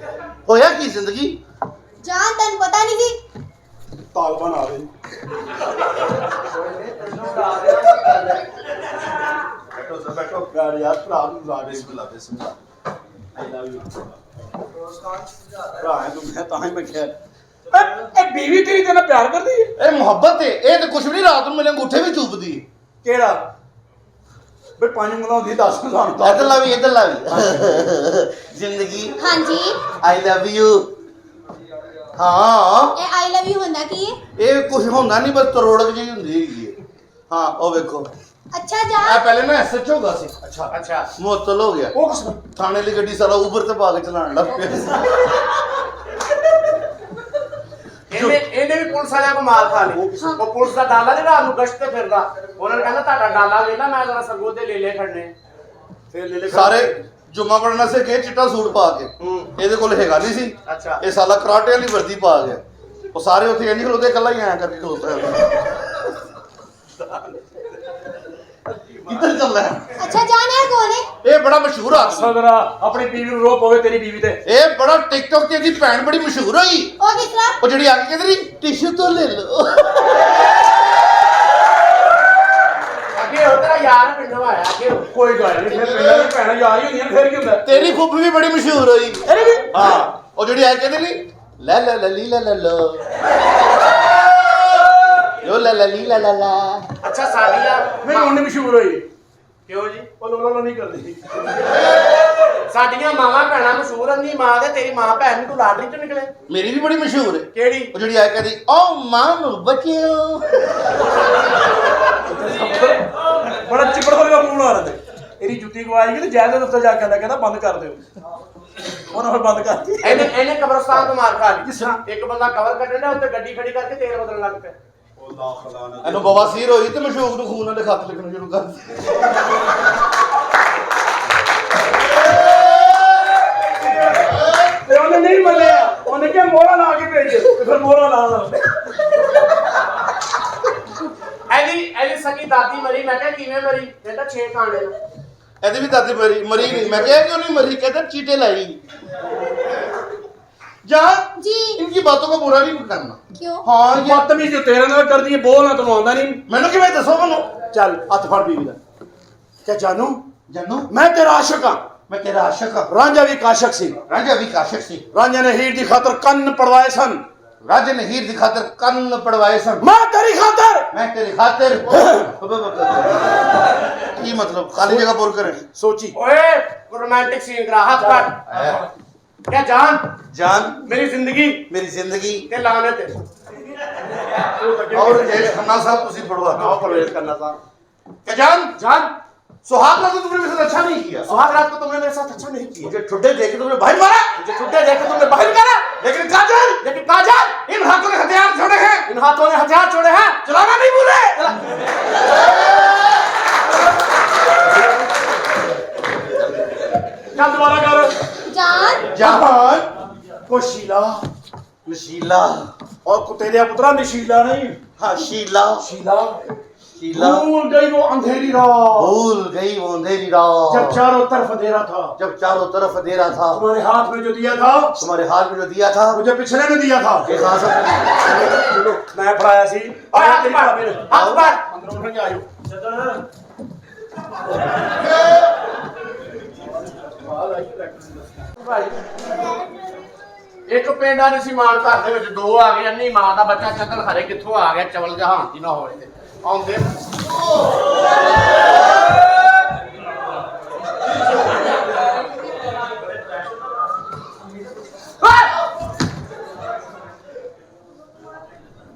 ਹੋਇਆ ਕੀ ਜ਼ਿੰਦਗੀ जान तन पता नहीं थी ਤਾਲਬਾਨ ਆ ਗਏ। ਬੈਠੋ ਪਿਆਰ ਯਾਰ ਭਰਾ ਨੂੰ ਲਾ ਦੇ ਬਿਸਮਿਲ੍ਲਾ ਆਈ ਲਵ ਯੂ ਭਰਾ ਹੈ ਤੂੰ ਮੈਂ ਤਾਂ ਹੀ ਮੈਂ ਕਿਹਾ ਇਹ ਬੀਵੀ ਤੇਰੀ ਤੇ ਨਾਲ ਪਿਆਰ ਕਰਦੀ ਹੈ। ਇਹ ਮੁਹੱਬਤ ਹੈ ਇਹ ਤਾਂ ਕੁਛ ਵੀ ਨਹੀਂ ਰਾਤ ਨੂੰ ਮੇਰੇ ਅੰਗੂਠੇ ਵੀ ਚੁੱਪਦੀ ਹੈ ਕਿਹੜਾ ਬਈ 5 ਉਂਗਲਾਂ ਹੁੰਦੀ 10 ਸਾਨੂੰ ਇੱਧਰ ਲਾ ਵੀ ਜ਼ਿੰਦਗੀ हाँ जी ਆਈ ਲਵ ਯੂ ਹਾਂ ए आई लव यू होना की है ਇਹ ਕੁਝ ਹੁੰਦਾ ਨਹੀਂ ਬਸ ਤਰੋੜਕ ਜਿਹੀ ਹੁੰਦੀ ਹੈਗੀ ਹੈ ਹਾਂ ਉਹ ਵੇਖੋ अच्छा जा ਆ ਪਹਿਲੇ ਨਾ ਐਸਐਚ ਹੋਗਾ ਸੀ ਅੱਛਾ ਮੁਅੱਤਲ ਹੋ ਗਿਆ ਉਹ ਕਿਸ ਥਾਣੇ ਲਈ ਗੱਡੀ ਸਾਰਾ ਉਬਰ ਤੇ ਪਾ ਕੇ ਚਲਾਉਣ ਲੱਗ ਪਿਆ ਇਹਨੇ ਵੀ ਪੁਲਿਸ ਵਾਲਿਆਂ ਕੋ ਮਾਰ ਖਾ ਲਈ ਉਹ ਪੁਲਿਸ ਦਾ ਡਾਲਾ ਨਹੀਂ ਰਾਤ ਨੂੰ ਗਸ਼ਤ ਤੇ ਫਿਰਦਾ ਉਹਨਾਂ ਨੇ ਕਹਿੰਦਾ ਤੁਹਾਡਾ ਡਾਲਾ ਲੈ ਲੈ ਮੈਂ ਜਰਾ ਸਰਗੋਦੇ ਲੈ ਖੜਨੇ ਫਿਰ ਲੈ ਲੈ ਸਾਰੇ ਜੁਮਾ ਪੜਨਾ ਸੇ ਕੇ ਚਿੱਟਾ ਸੂਟ ਪਾ ਕੇ ਇਹਦੇ ਕੋਲ ਹੈਗਾ ਨਹੀਂ ਸੀ ਅੱਛਾ ਇਹ ਸਾਲਾ ਕਰਾਟੇ ਵਾਲੀ ਵਰਦੀ ਪਾ ਗਿਆ ਉਹ ਸਾਰੇ ਉੱਥੇ ਨਹੀਂ ਖਲੋਤੇ ਇਕੱਲਾ ਹੀ ਆਇਆ ਕਰਕੇ ਖਲੋਤਾ ਕਿੱਧਰ ਚੱਲਦਾ ਹੈ अच्छा जान है कौन है ਇਹ ਬੜਾ ਮਸ਼ਹੂਰ ਆਦਮੀ ਸਦਰਾ ਆਪਣੀ ਬੀਵੀ ਨੂੰ ਰੋ ਪਵੇ ਤੇਰੀ ਬੀਵੀ ਤੇ ਇਹ ਬੜਾ ਟਿਕਟੌਕ ਤੇ ਇਹਦੀ ਭੈਣ ਬੜੀ ਮਸ਼ਹੂਰ ਹੋਈ ओ किसरा ਉਹ ਜਿਹੜੀ ਆ ਕੇ ਕਹਿੰਦੀ ਟਿਸ਼ੂ ਤੋਂ ਲੈ ਲਓ ਅੱਗੇ ਉਹ ਤੇਰਾ ਯਾਰ ਪਿੰਡੋਂ ਆਇਆ ਅੱਗੇ ਉਹ। ਕੋਈ ਗੱਲ ਨਹੀਂ ਫਿਰ ਪਿੰਡਾਂ ਦੀ ਭੈਣਾਂ ਯਾਰ ਹੀ ਹੁੰਦੀਆਂ ਫਿਰ ਕੀ ਹੁੰਦਾ ਤੇਰੀ ਫੁੱਫੀ ਵੀ ਬੜੀ ਮਸ਼ਹੂਰ ਹੋਈ ਇਹਨੇ ਵੀ ਹਾਂ ਉਹ ਜਿਹੜੀ ਆ ਕੇ ਕਹਿੰਦੀ ਲੈ ਲੈ ਲੱਲੀ ਲੈ ਲੈ ਲੋ ला ला ली ला ला ला। ਅੱਛਾ ਸਾਡੀਆਂ ਨਹੀਂ ਹੁਣ ਨੀ ਮਸ਼ਹੂਰ ਹੋਈ ਕਿਉਂ ਜੀ ਉਹ ਲੋਲੋ ਨਹੀਂ ਕਰਦੀ ਸਾਡੀਆਂ ਮਾਵਾਂ ਭੈਣਾਂ ਮਸ਼ਹੂਰ ਅੰਨੀ ਮਾਂ ਤੇ ਤੇਰੀ ਮਾਂ ਭੈਣ ਨੂੰ ਤੂੰ ਲਾਟਰੀ ਚੋਂ ਨਿਕਲੇ मेरी भी बड़ी मशहूर है। ਕਿਹੜੀ वो जड़ी आया कहती ओ मानो बच्चियो। ਬੜਾ ਚਿਪੜ ਵਰਗਾ ਮੂੰਹ ਲਾ ਰਹੇ ਇਹਦੀ ਜੁੱਤੀ ਗਵਾਈ ਗਈ ਤੇ ਜਾਇਦਾਦ ਉੱਤੇ ਜਾ ਕੇ ਕਹਿੰਦਾ ਬੰਦ ਕਰ ਦਿਓ ਉਹਨਾਂ ਫਿਰ ਬੰਦ ਕਰਤੀ ਇਹਨੇ ਕਬਰਸਤਾਨ ਤੋਂ ਮਾਰ ਖਾ ਲਈ ਇੱਕ ਬੰਦਾ ਕਵਰ ਕੱਢਣ ਦਾ ਉੱਤੇ ਗੱਡੀ ਖੜੀ ਕਰਕੇ ਤੇਲ ਬਦਲਣ ਲੱਗ ਪਿਆ ਇਹਨੂੰ ਬਵਾਸੀਰ ਹੋਈ ਤੇ ਮਸ਼ੂਕ ਨੂੰ ਖੂਨ ਦੇ ਖੱਤ ਲਿਖਣ ਸ਼ੁਰੂ ਕਰ ਦਿੱਤੇ। ਤੇ ਉਹਨੇ ਨਹੀਂ ਮੰਨਿਆ ਉਹਨੇ ਕਿਹਾ ਮੋਹਰਾ ਲਾ ਕੇ ਭੇਜ ਤੇ ਫਿਰ ਮੋਹਰਾ ਲਾ ਲਾ ਇਹਦੀ ਸਕੀ ਦਾਦੀ ਮਰੀ ਮੈਂ ਕਿਹਾ ਕਿਵੇਂ ਮਰੀ ਕਹਿੰਦਾ 6 ਕਾਂਡੇ ਨੂੰ ਇਹਦੀ ਵੀ ਦਾਦੀ ਮਰੀ ਨਹੀਂ। मैं क्या क्यों नहीं मरी? कहता चीटे लाई। जान जी इनकी बातों का बुरा नहीं करना। क्यों हाँ ये ਬਦਤਮੀਜ਼ ਜੋ ਤੇਰੇ ਨਾਲ ਕਰਦੀ ਹੈ ਬੋਲ ਨਾ ਤੈਨੂੰ ਆਉਂਦਾ ਨਹੀਂ मैंने कि मैं दसो मनो ਚੱਲ ਹੱਥ ਫੜ ਬੀਵੀ ਦਾ ਕਿਆ ਜਾਨੂ जानू ਮੈਂ ਤੇਰਾ ਆਸ਼ਿਕ ਹਾਂ मैं तेरा आशिक हूं। ਰਾਂਝਾ ਵੀ ਕਾਸ਼ਕ ਸੀ राजा भी काशिक सी। ਰਾਂਝਾ ਨੇ ਹੀਰ ਦੀ ਖਾਤਰ ਕੰਨ ਪੜਵਾਏ ਸਨ राजा ने हीर दी खातर कन्न पड़वाए सन। ਮੈਂ ਤੇਰੀ ਖਾਤਰ मैं तेरी खातिर की मतलब खाली जगह बोल कर ਸੋਚੀ ਓਏ रोमांटिक सीन करा हाथ काट क्या जान जान मेरी जिंदगी मेरी जिंदगी ते लानत है और जेठ खन्ना साहब तुसी पढ़वा आओ परवेज करना था क्या जान जान सुहाग रात को तुमने मेरे साथ अच्छा नहीं किया। सुहाग रात को तुमने मेरे साथ अच्छा नहीं किया मुझे ठुड्डे देख के तुमने बाहर मारा। मुझे छुट्टे देख के तुमने बाहर करा लेकिन काजल लेकिन काजल इन हाथों ने हथियार छोड़े हैं। इन हाथों ने हथियार छोड़े हैं चलाना नहीं भूले। चल दोबारा कर जान जहान को शीला नशीला और कुतेलिया पुत्रा नशीला नहीं हाँ शीला शीला शीला भूल गई वो अंधेरी रात भूल गई वो अंधेरी रात जब चारों तरफ अंधेरा था जब चारों तरफ अंधेरा था। तुम्हारे हाथ में जो दिया था तुम्हारे हाथ में जो दिया था मुझे पिछले में दिया था ये कहाँ से चलो मैं फड़ाया सी ओए हाथ मार हाथ मार अंदर उठ के आयो ਇੱਕ ਪਿੰਡਾਂ ਦੇ ਸੀ ਮਾਨ ਘਰ ਦੇ ਵਿੱਚ ਦੋ ਆ ਗਏ ਅੰਨੀ ਮਾਂ ਦਾ ਬੱਚਾ ਚੱਕਲ ਖਰੇ ਕਿੱਥੋਂ ਆ ਗਿਆ ਚਵਲ ਜਹਾਨ ਦੀ ਨਾ ਹੋਵੇ ਤੇ ਆਉਂਦੇ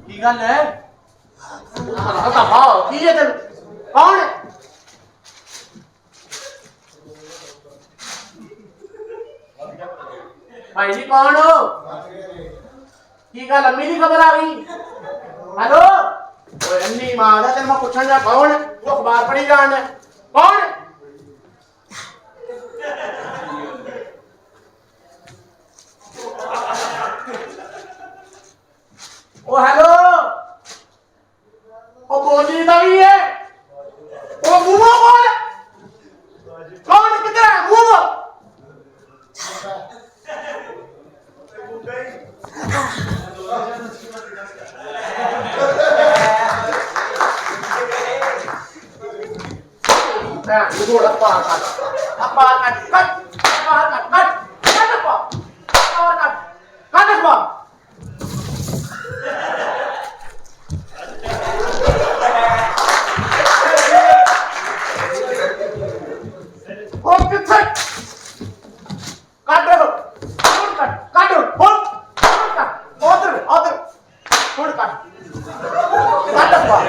ਕੀ ਗੱਲ ਹੈ ਤਾਂ ਬਾਹ ਕੀ ਹੈ ਤੈਨੂੰ ਕੌਣ ਹੈ ਭਾਈ ਜੀ ਕੌਣ ਹੋ ਕੀ ਗੱਲ ਅੰਮੀ ਦੀ ਖਬਰ ਆ ਗਈ ਹੈਲੋ ਓਏ ਅੰਨੀ ਮਾਂ ਦਾ ਤੈਨੂੰ ਮੈਂ ਪੁੱਛਣ ਜਾ ਕੌਣ ਉਹ ਅਖਬਾਰ ਪੜ੍ਹੀ ਜਾਣ ਕੌਣ ਉਹ ਹੈਲੋ ਉਹ ਬੋਲੀ ਦਾ ਵੀ ਹੈ ਉਹ ਮੂੰਹ ਕੌਣ ਕੌਣ ਕਿੱਧਰ ਹੈ ਮੂੰਹ घोड़ा पार काट पार काट कट पार काट कट कट पार काट कट पार ओ किथे काट दो काट दो बोल काट उधर उधर छोड़ काट काट पार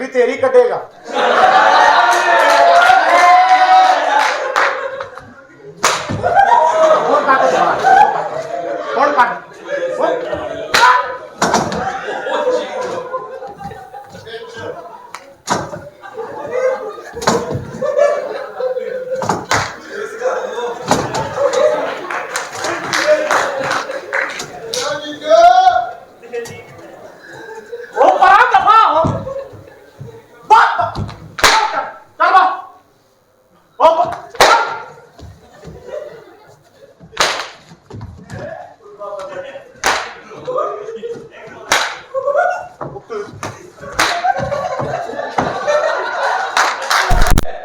तेरी कटेगा। और काट और काट ओ परा दफा हो बात चल बा ओ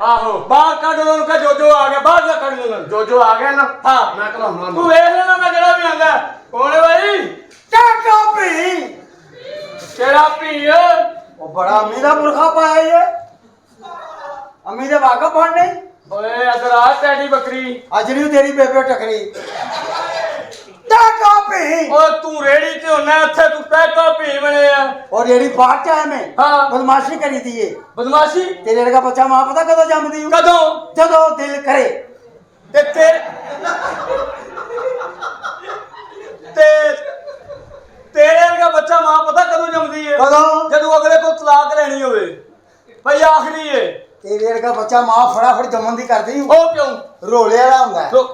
आहो बाहर ਕੱਢ ਉਹਨਾਂ ਨੂੰ ਕਹ ਜੋ ਆ ਗਿਆ ਬਾਹਰ ਦਾ ਕੱਢ ਲੈਣਾ जो आ गया ना हाँ मैं खिलाऊंगा ਤੂੰ ਵੇਖ ਲੈਣਾ ਮੈਂ ਜਿਹੜਾ ਵੀ ਆਂਦਾ ਕੌਣ ਹੈ ਭਾਈ क्या भी ਕਿਹੜਾ ਭੀ वो बड़ा अमीरा मुर्खा पाया ये अमीरे वाका पढ़ने ਓਏ ਅਦਰ ਆ ਟੈਡੀ ਬੱਕਰੀ अजनी तेरी बेबे टकरी क्या भी ਓਏ ਤੂੰ ਰੇੜੀ ਤੇ ਹੁੰਨਾ ਇੱਥੇ ਤੂੰ ਪੈਕਾ ਭੀ ਬਣਿਆ और येरी बात टाइम में हाँ। बदमाशी करी थी ये ਬਦਮਾਸ਼ੀ तेरे लड़का बच्चा मां पता कदों जमदी हूं ਕਦੋਂ जदों दिल करे ਤੇ ਤੇਰੇ ਵਰਗਾ ਬੱਚਾ ਮਾਂ ਪਤਾ ਕਦੋਂ ਜੰਮਦੀ ਏ कदों ਜਦੋਂ ਅਗਲੇ ਕੋਲ ਤਲਾਕ ਲੈਣੀ ਹੋਵੇ ਭਈ ਆਖਰੀ ਏ तेरे लड़का बच्चा मां फटाफट जमन दी करदी हूं ਉਹ ਕਿਉਂ रोले वाला हुंदा है ਰੁਕ,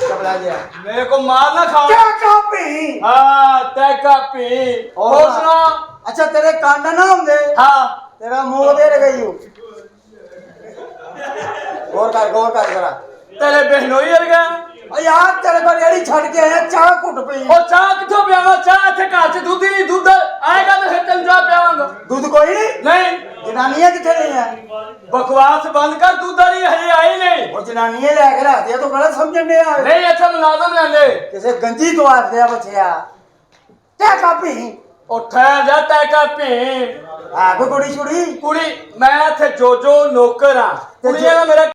चबला गया ਮੇਰੇ ਕੋ ਮਾਰ ਨਾ ਖਾਓ क्या भी ਹਾਂ ਤੈ ਕਾਪੀ और ਹੋਰ ਸੁਣਾ अच्छा तेरे कांड ना हुंदे ਹਾਂ तेरा मुंह दे गई हूं गौर कर जरा ਤੇਰੇ ਬਹਿਨੋਈ ਵਰਗਾ ओ यार तेरे को रेड़ी छड़ के आया चाह घुट पई ਉਹ ਚਾਹ ਕਿੱਥੋਂ ਪਿਆਵਾਂ ਚਾਹ ਇੱਥੇ ਘਰ 'ਚ ਦੁੱਧ ਹੀ ਨਹੀਂ ਦੁੱਧ ਆਏਗਾ ਤਾਂ ਫਿਰ ਤੈਨੂੰ ਚਾਹ ਪਿਆਵਾਂਗਾ दूध कोई नहीं ਨਹੀਂ जनानियां किथे नहीं है ਬਕਵਾਸ ਬੰਦ ਕਰ ਦੁੱਧ ਵਾਲੀ ਹਜੇ ਆਈ ਨਹੀਂ और जनानियां लेके रख दिया तो गलत समझन दे आ ਨਹੀਂ ਇੱਥੇ ਮੁਲਾਜ਼ਮ ਲੈਂਦੇ किसे गंजी तो आ दिया बच्चिया क्या कापी ਉਹ ਠਹਿਰ ਜਾ ਤੈ ਕਾਪੀ आ कोई कुड़ी छुड़ी ਕੁੜੀ ਮੈਂ ਇੱਥੇ ਜੋਜੋ ਨੌਕਰ ਆ ਕੁੜੀਆਂ ਦਾ ਮੇਰਾ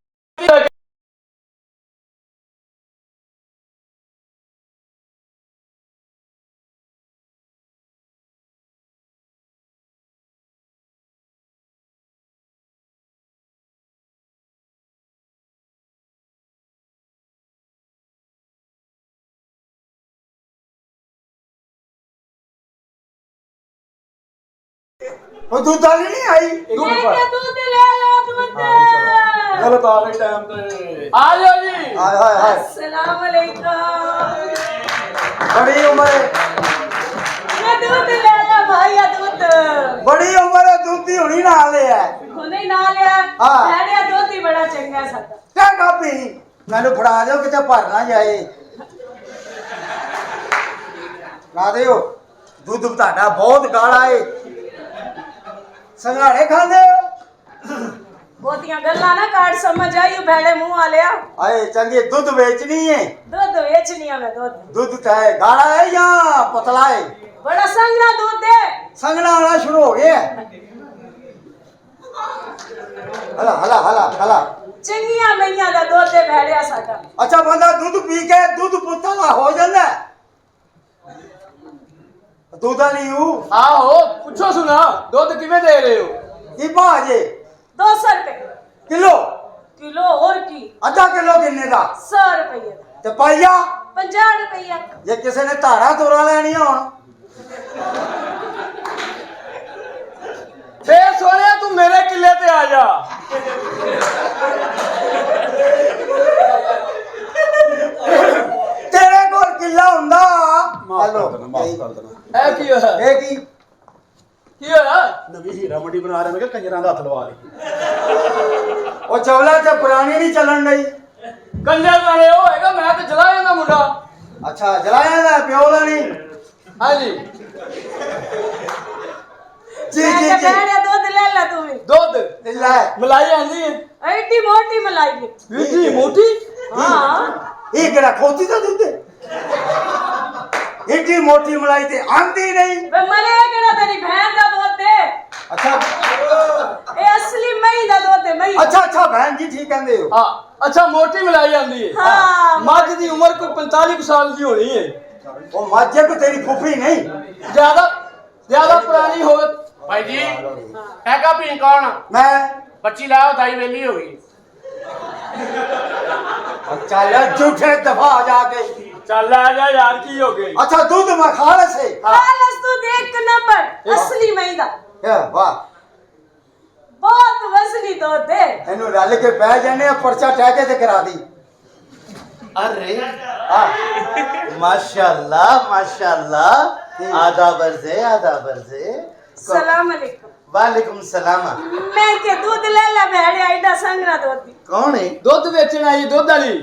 वो दूध वाली नहीं आई दूध ले लो दूध गलत आ गई टाइम पे आ जाओ जी हाय हाय हाय अस्सलाम वालेकुम बड़ी उम्र है ये दूध ले लो भाई ये दूध बड़ी उम्र है दूध दी होनी ना ले है हुने ना लिया हाँ। मैंने दूध ही बड़ा चंगा सा क्या कापी मैंने फड़ा दो किते भर ना जाए ला दियो दूध ਤੁਹਾਡਾ बहुत गाढ़ा है संघाड़े खांदे हो ਬਹੁਤੀਆਂ ਗੱਲਾਂ ਨਾ ਕਾਟ ਸਮਝ ਆਈ ਭੈੜੇ ਮੂੰਹ ਵਾਲਿਆ आए चंगी दूध बेचनी है ਦੁੱਧ ਵੇਚਣੀ ਆ ਮੈਂ ਦੁੱਧ दूध का है गाढ़ा है या पतला है बड़ा संगना दूध दे संगना वाला शुरू हो गया हला हला हला हला ਚੰਗੀਆਂ ਮਈਆਂ ਦਾ ਦੁੱਧ ਦੇ ਭੈੜਿਆ ਸਾਡਾ अच्छा बंदा दूध पी के दूध पुतला हो जाता है दूध नहीं हूँ ਆਹੋ ਪੁੱਛੋ ਸੁਣਾ ਦੁੱਧ ਕਿਵੇਂ ਦੇ ਰਹੇ ਹੋ की भाजे 200 रुपए किलो किलो और की आधा किलो किन्ने का 100 रुपए ते पाइया 50 रुपया जे किसी ने धारा तोरा लेनी हो ਫੇਰ ਸੋਹਣਿਆ ਤੂੰ ਮੇਰੇ ਕਿੱਲੇ ਤੇ ਆ ਜਾ तेरे को किला हुंदा हेलो ਇਹ ਕੀ ਹੋਇਆ ए की ਕੀ ਹੋਇਆ नवी हीरा मंडी बना रहे मैं कंजरां दा हथ लवा ले ओ चवला ते पुरानी नहीं चलन रही ਕੰਜਰ ਨਾਲੇ ਉਹ ਹੈਗਾ ਮੈਂ ਤੇ ਜਲਾ ਜਾਂਦਾ ਮੁੰਡਾ अच्छा जलाया ना प्यो दा नहीं ਹਾਂਜੀ जी मैं जी कहा, जी भैड़िया दूध ले ला तू भी ਦੁੱਧ ले ਮਲਾਈ ਆਂਦੀ ਹੈ एडी मोटी मलाई है ਵੀਜੀ ਮੋਟੀ हाँ ये केड़ा खोती दा दूध है इतनी मोटी मलाई ते आंदी नहीं वे मरे केड़ा तेरी बहन दा दूध दे अच्छा ए असली मई दा दूध दे मई अच्छा अच्छा बहन जी ठीक कहंदे हो ਹਾਂ ਅੱਛਾ ਮੋਟੀ ਮਲਾਈ ਆਂਦੀ ਹੈ हाँ ਮੱਝ ਦੀ ਉਮਰ ਕੋਈ 45 ਕੁ ਸਾਲ ਦੀ ਹੋਣੀ ਹੈ ओ माजे को तेरी फुफी नहीं ਜ਼ਿਆਦਾ ਜ਼ਿਆਦਾ ਪੁਰਾਣੀ ਹੋਵੇ भाई जी टैका पी कौन मैं बच्ची लाओ दाई वेली हो गई अच्छा यार झूठे दफा आ जाके ਚੱਲ ਆ ਜਾ ਯਾਰ ਕੀ ਹੋ ਗਈ अच्छा दूध में खा ले से खालस दूध एक नंबर असली मई दा या वाह बहुत वजनी दूध है ਇਹਨੂੰ ਰਲ ਕੇ ਬਹਿ ਜਾਣੇ ਆ ਪਰਚਾ ਠਹਿਕੇ ਤੇ ਕਰਾ ਦੀ अरे माशाल्लाह माशाल्लाह आधा बरसे आधा बरसे सलाम अलैकुम वालेकुम सलाम मैं के दूध ले ला भेड़े आइडा संगरा दूध दी कौन है ਦੁੱਧ ਵੇਚਣ ਆਈ ਦੁੱਧ ਵਾਲੀ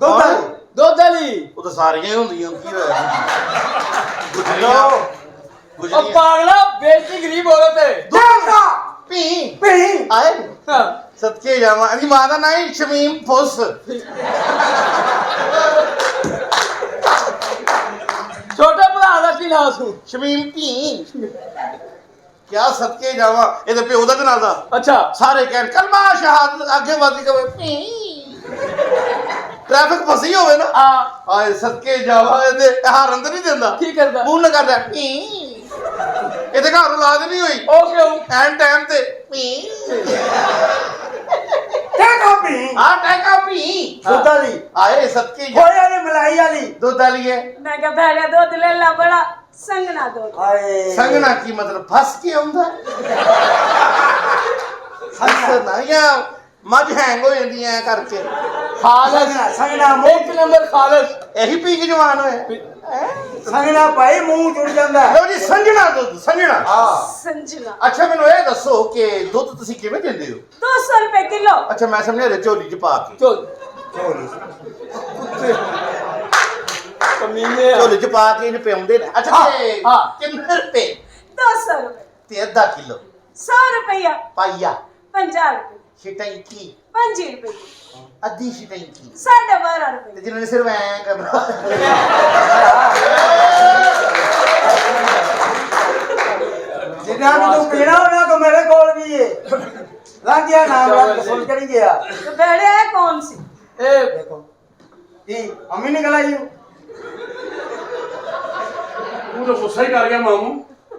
ਦੁੱਧ ਵਾਲੀ ਦੁੱਧ ਵਾਲੀ वो तो सारियां ही ਹੁੰਦੀਆਂ ਕੀ ਹੋਇਆ हेलो ਉਹ ਪਾਗਲਾ ਬੇਇੱਜ਼ਤੀ ਗਰੀਬ ਔਰਤ ਹੈ दूध पी पी आए सदके जावा अनी मां दा नाम शमीम फुस ਛੋਟੇ ਭਰਾ ਦਾ ਕੀ ਨਾਮ ਸੀ शमीम पी क्या सदके जावा ਇਹਦੇ ਪਿਓ ਦਾ ਤੇ ਨਾਲ ਦਾ ਅੱਛਾ ਸਾਰੇ ਕਹਿਣ ਕਲਮਾ ਸ਼ਹਾਦਤ ਅੱਗੇ ਵਧੀ ਕਵੇ ਪੀ ਟ੍ਰੈਫਿਕ ਫਸੀ ਹੋਵੇ ਨਾ ਆ ਆਏ ਸਦਕੇ ਜਾਵਾ ਇਹਦੇ ਹਾਰਨ ਤੇ ਨਹੀਂ ਦਿੰਦਾ ਕੀ ਕਰਦਾ ਮੂੰਹ ਨਾ ਕਰਦਾ ਪੀ ਇਹਦੇ ਘਰ ਔਲਾਦ ਨਹੀਂ ਹੋਈ ਉਹ ਕਿਉਂ ਐਨ ਟਾਈਮ ਤੇ ਪੀ क्या खा पी ਆ ਟੈਕਾ ਪੀ दूध वाली ਆਏ ਸਦਕੇ खोए वाली मलाई वाली ਦੁੱਧ ਵਾਲੀ ਹੈ मैं के भेड़े दूध ले ला बड़ा संगना दूध हाय ਸੰਗਣਾ ਕੀ ਮਤਲਬ ਫਸ ਕੇ ਆਉਂਦਾ ਸੰਗਣਾ ਜਾਂ ਮੱਝ ਹੈਂਗ ਹੋ ਜਾਂਦੀ ਐ ਕਰਕੇ ਖਾਲਸ संगना ਇੱਕ ਨੰਬਰ ਖਾਲਸ ਇਹੀ ਪੀ ਕੇ ਜਵਾਨ ਹੋਏ संगना भाई मुंह जुड़ जाता है ਲਓ ਜੀ ਸੰਜਣਾ ਦੁੱਧ ਸੰਜਣਾ हाँ संजना ਅੱਛਾ ਮੈਨੂੰ ਇਹ ਦੱਸੋ ਕਿ ਦੁੱਧ ਤੁਸੀਂ ਕਿਵੇਂ ਦਿੰਦੇ ਹੋ 200 रुपए किलो ਅੱਛਾ ਮੈਂ ਸਮਝਿਆ ਰੇ ਝੋਲੀ ਚ ਪਾ ਕੇ ਚੋਲ ਕਮੀਨੇ ਆ ਝੋਲੀ ਚ ਪਾ ਕੇ ਇਹਨੂੰ ਪਿਆਉਂਦੇ ਨੇ ਅੱਛਾ ਹਾਂ, ਤੇ ਹਾਂ। ਕਿੰਨੇ ਰੁਪਏ 200 रुपए ਤੇ ਅੱਧਾ ਕਿਲੋ 100 रुपया ਪਾਈਆ 50 रुपए ਛਟੈਂਕੀ 5 रुपए ਅੱਧੀ ਛਟੈਂਕੀ 12.5 रुपए ਤੇ ਜਿਨ੍ਹਾਂ ਨੇ ਸਿਰਫ ਐਂ ਕਰਨਾ जिन्हें भी तू पीना होना तो मेरे कोल भी है लग गया नाम लग के सुन कर ही गया तो भेड़े है कौन सी ਇਹ देखो ये अम्मी निकल आई हो ਤੂੰ ਤਾਂ ਗੁੱਸਾ ਹੀ ਕਰ ਗਿਆ ਮਾਮੂ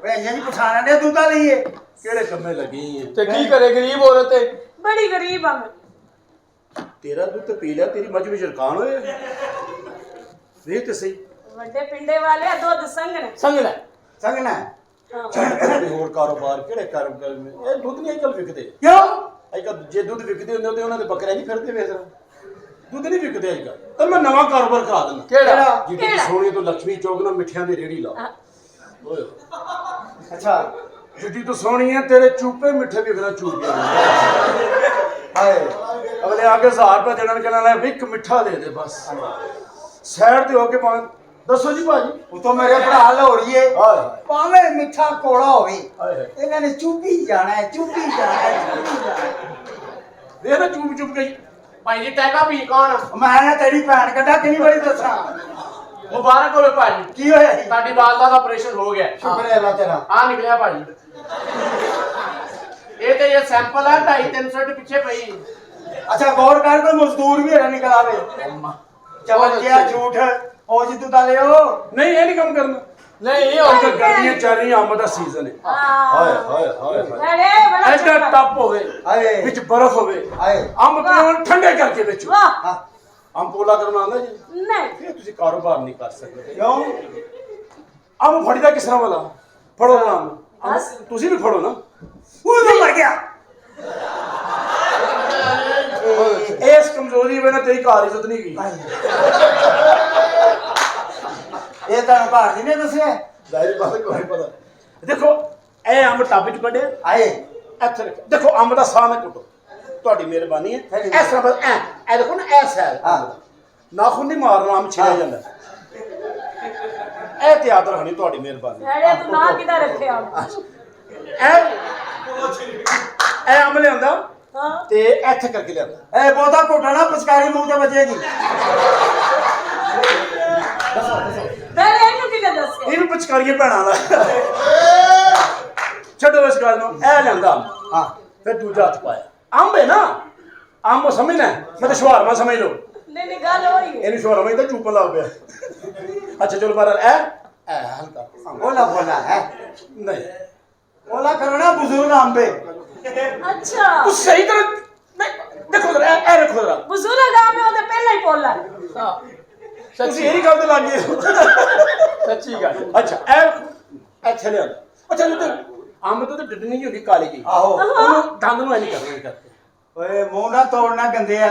वे यही पुछाना ने दूध वाली है ਕਿਹੜੇ ਕੰਮੇ ਲੱਗੀ ਹੈ ਤੇ ਕੀ ਕਰੇ ਗਰੀਬ ਔਰਤ ਹੈ बड़ी गरीब है मैं ਤੇਰਾ ਦੁੱਧ ਤੇ ਪੀ ਲਿਆ ਤੇਰੀ ਮੱਝ ਵਿੱਚ ਰਕਾਨ ਹੋਏ ਵੇਖ ਤੇ ਸਹੀ ਵੱਡੇ ਪਿੰਡੇ ਵਾਲੇ दूध संगना ਸੰਗਣਾ संगना ਕੋਈ ਹੋਰ ਕਾਰੋਬਾਰ ਕਿਹੜੇ ਕਾਰੋਬਾਰ ਮੇ ਇਹ ਦੁੱਧ ਨਹੀਂ ਅੱਜਕੱਲ ਵਿਕਦੇ क्यों ਅੱਜਕੱਲ ਜੇ ਦੁੱਧ ਵਿਕਦੇ ਹੁੰਦੇ ਤੇ ਉਹਨਾਂ ਦੇ ਬੱਕਰੇ ਨਹੀਂ ਫਿਰਦੇ ਵੇਚ ਦੁੱਧ ਨਹੀਂ ਵਿਕਦੇ ਅੱਜਕੱਲ ਤਾਂ ਮੈਂ ਨਵਾਂ ਕਾਰੋਬਾਰ ਕਰਾ ਦਿੰਦਾ ਕਿਹੜਾ? ਜਿੱਦੀ ਕਿਹੜਾ? ਸੋਹਣੀ ਤੋਂ ਲక్ష్ਮੀ ਚੌਕ ਨਾਲ ਮਿੱਠਿਆਂ ਦੀ ਰੇੜੀ ਲਾ ਓਏ अच्छा ਜਿੱਦੀ ਤੂੰ ਸੋਹਣੀ ਹੈ ਤੇਰੇ ਚੂਪੇ ਮਿੱਠੇ ਵਿਕਣਾ ਚੂਪੇ हाय ਅਗਲੇ ਆ ਕੇ 1000 ਰੁਪਏ ਦੇਣ ਕਹਿਣਾ ਲੈ ਵੀ ਇੱਕ ਮਿੱਠਾ ਦੇ ਦੇ ਬਸ ਸਾਈਡ ਤੇ ਹੋ ਕੇ ਪਾਣ ਦੱਸੋ ਜੀ ਭਾਜੀ वो तो मेरे भरा हो रही है ਹਾਏ पावे मिठा कोड़ा होवे ਹਾਏ इन्होंने चुपी जाना है चुपी जाना है चुपी जाना है ਇਹ ਤਾਂ ਚੂਪ ਚੂਪ ਗਈ भाई जी टैका पी कौन मैं ना तेरी भैन कटा किनी बड़ी दसा मुबारक हो भाजी की होया जी साडी वालदा का ऑपरेशन हो गया शुक्र है अल्लाह तेरा आ निकलिया भाजी ये सैंपल है 250-300 के पीछे पई अच्छा गौर कर कोई मजदूर भी है निकल आवे चवल क्या झूठ ओ जी तू डाले हो ਨਹੀਂ ਇਹ ਨਹੀਂ ਕੰਮ ਕਰਨਾ ਨਹੀਂ ਇਹ ਹੁਣ ਤਾਂ ਗਰਮੀਆਂ ਚੱਲ ਰਹੀਆਂ ਅੰਬ ਦਾ ਸੀਜ਼ਨ ਹੈ ਹਾਏ ਹਾਏ ਹਾਏ भेड़े बड़ा ਐਡਾ चंगा। ਟੱਪ ਹੋਵੇ हाय ਵਿੱਚ ਬਰਫ਼ ਹੋਵੇ हाय ਅੰਬ ਪੀਣ ਠੰਡੇ ਕਰਕੇ ਵਿੱਚ वाह हाँ ਅੰਬ ਪੋਲਾ ਕਰਨਾ ਆਉਂਦਾ ਜੀ नहीं ਫਿਰ ਤੁਸੀਂ ਕਾਰੋਬਾਰ ਨਹੀਂ ਕਰ ਸਕਦੇ क्यों ਅੰਬ ਫੜੀਦਾ ਕਿਸ ਤਰ੍ਹਾਂ ਵਾਲਾ ਫੜੋ ਨਾ ਅੰਬ बस ਤੁਸੀਂ ਵੀ ਫੜੋ ਨਾ वो तो मर गया ਇਸ ਕਮਜ਼ੋਰੀ ਵੇ ਨਾ ਤੇਰੀ ਘਰ ਇੱਜ਼ਤ ਨਹੀਂ ਗਈ ये तेन भाजी ने दसिया ਜ਼ਾਹਿਰ ਬਾਤ ਕੋਈ ਪਤਾ ਦੇਖੋ ਇਹ ਅੰਬ ਟੱਬ ਚ ਕੱਢਿਆ आए ਇੱਥੇ ਰੱਖਿਆ। ਦੇਖੋ ਅੰਬ ਦਾ ਸਾਹ ਨਾ ਕੁੱਟੋ ਤੁਹਾਡੀ ਮਿਹਰਬਾਨੀ ਹੈ ਇਸ ਤਰ੍ਹਾਂ ਬਸ ਇਹ ਦੇਖੋ ਨਾ ਇਹ ਸੈਲ हाँ ਨਾਖੂਨ ਨਹੀਂ ਮਾਰਨਾ ਅੰਬ ਛਿੜਿਆ ਜਾਂਦਾ ਇਹ ਤੇ ਯਾਦ ਰੱਖਣੀ ਤੁਹਾਡੀ ਮਿਹਰਬਾਨੀ भेड़े तू ना किधर रखे आप ਇਹ ਅੰਬ ਲਿਆਂਦਾ हाँ ਤੇ ਇੱਥੇ ਕਰਕੇ ਲਿਆਂਦਾ ए बहुता घोटा ना पिचकारी मुंह से बचेगी भेड़े इन्हू किधर दस के ਇਹਨੂੰ ਪਚਕਾਰੀਏ ਭੈਣਾਂ ਦਾ ਛੱਡੋ ਇਸ ਗੱਲ ਨੂੰ ਇਹ ਲਿਆਂਦਾ ਅੰਬ हाँ ਫਿਰ ਦੂਜਾ ਹੱਥ ਪਾਇਆ ਅੰਬ ਹੈ ਨਾ ਅੰਬ ਸਮਝਣਾ ਮੈਂ ਤਾਂ ਸ਼ਵਾਰਮਾ ਸਮਝ ਲਓ नहीं नहीं गल हो रही है ਇਹਨੂੰ ਸ਼ਵਾਰਮਾ ਹੀ ਤਾਂ ਚੂਪਾ ਲਾ ਪਿਆ ਅੱਛਾ ਚਲੋ ਬਾਹਰ ਇਹ ਹਲਕਾ ਅੰਬ। बोला बोला है ਨਹੀਂ ओला करना बुजुर्ग आंबे अच्छा तू सही तरह देखो जरा ए रखो जरा बुजुर्ग आ में ਉਹਦੇ ਪਹਿਲਾਂ ਹੀ ਪੋਲਾ ਤੁਸੀਂ ਇਹੀ ਗੱਲ ਤੇ ਲੱਗ ਗਏ ਸੱਚੀ ਗੱਲ ਅੱਛਾ ਅੱਛਾ ਲਿਆ ਅੱਛਾ ਤੇ ਆਮ ਤੋਂ ਡੱਡ ਨਹੀਂ ਹੁੰਦੀ ਕਾਲੀ ਜੀ आहो ਉਹਨੂੰ ਦੰਦ ਨੂੰ ਐ ਨਹੀਂ ਕਰਨਾ ਕਰਕੇ ओए मुंह ना तोड़ना गंदिया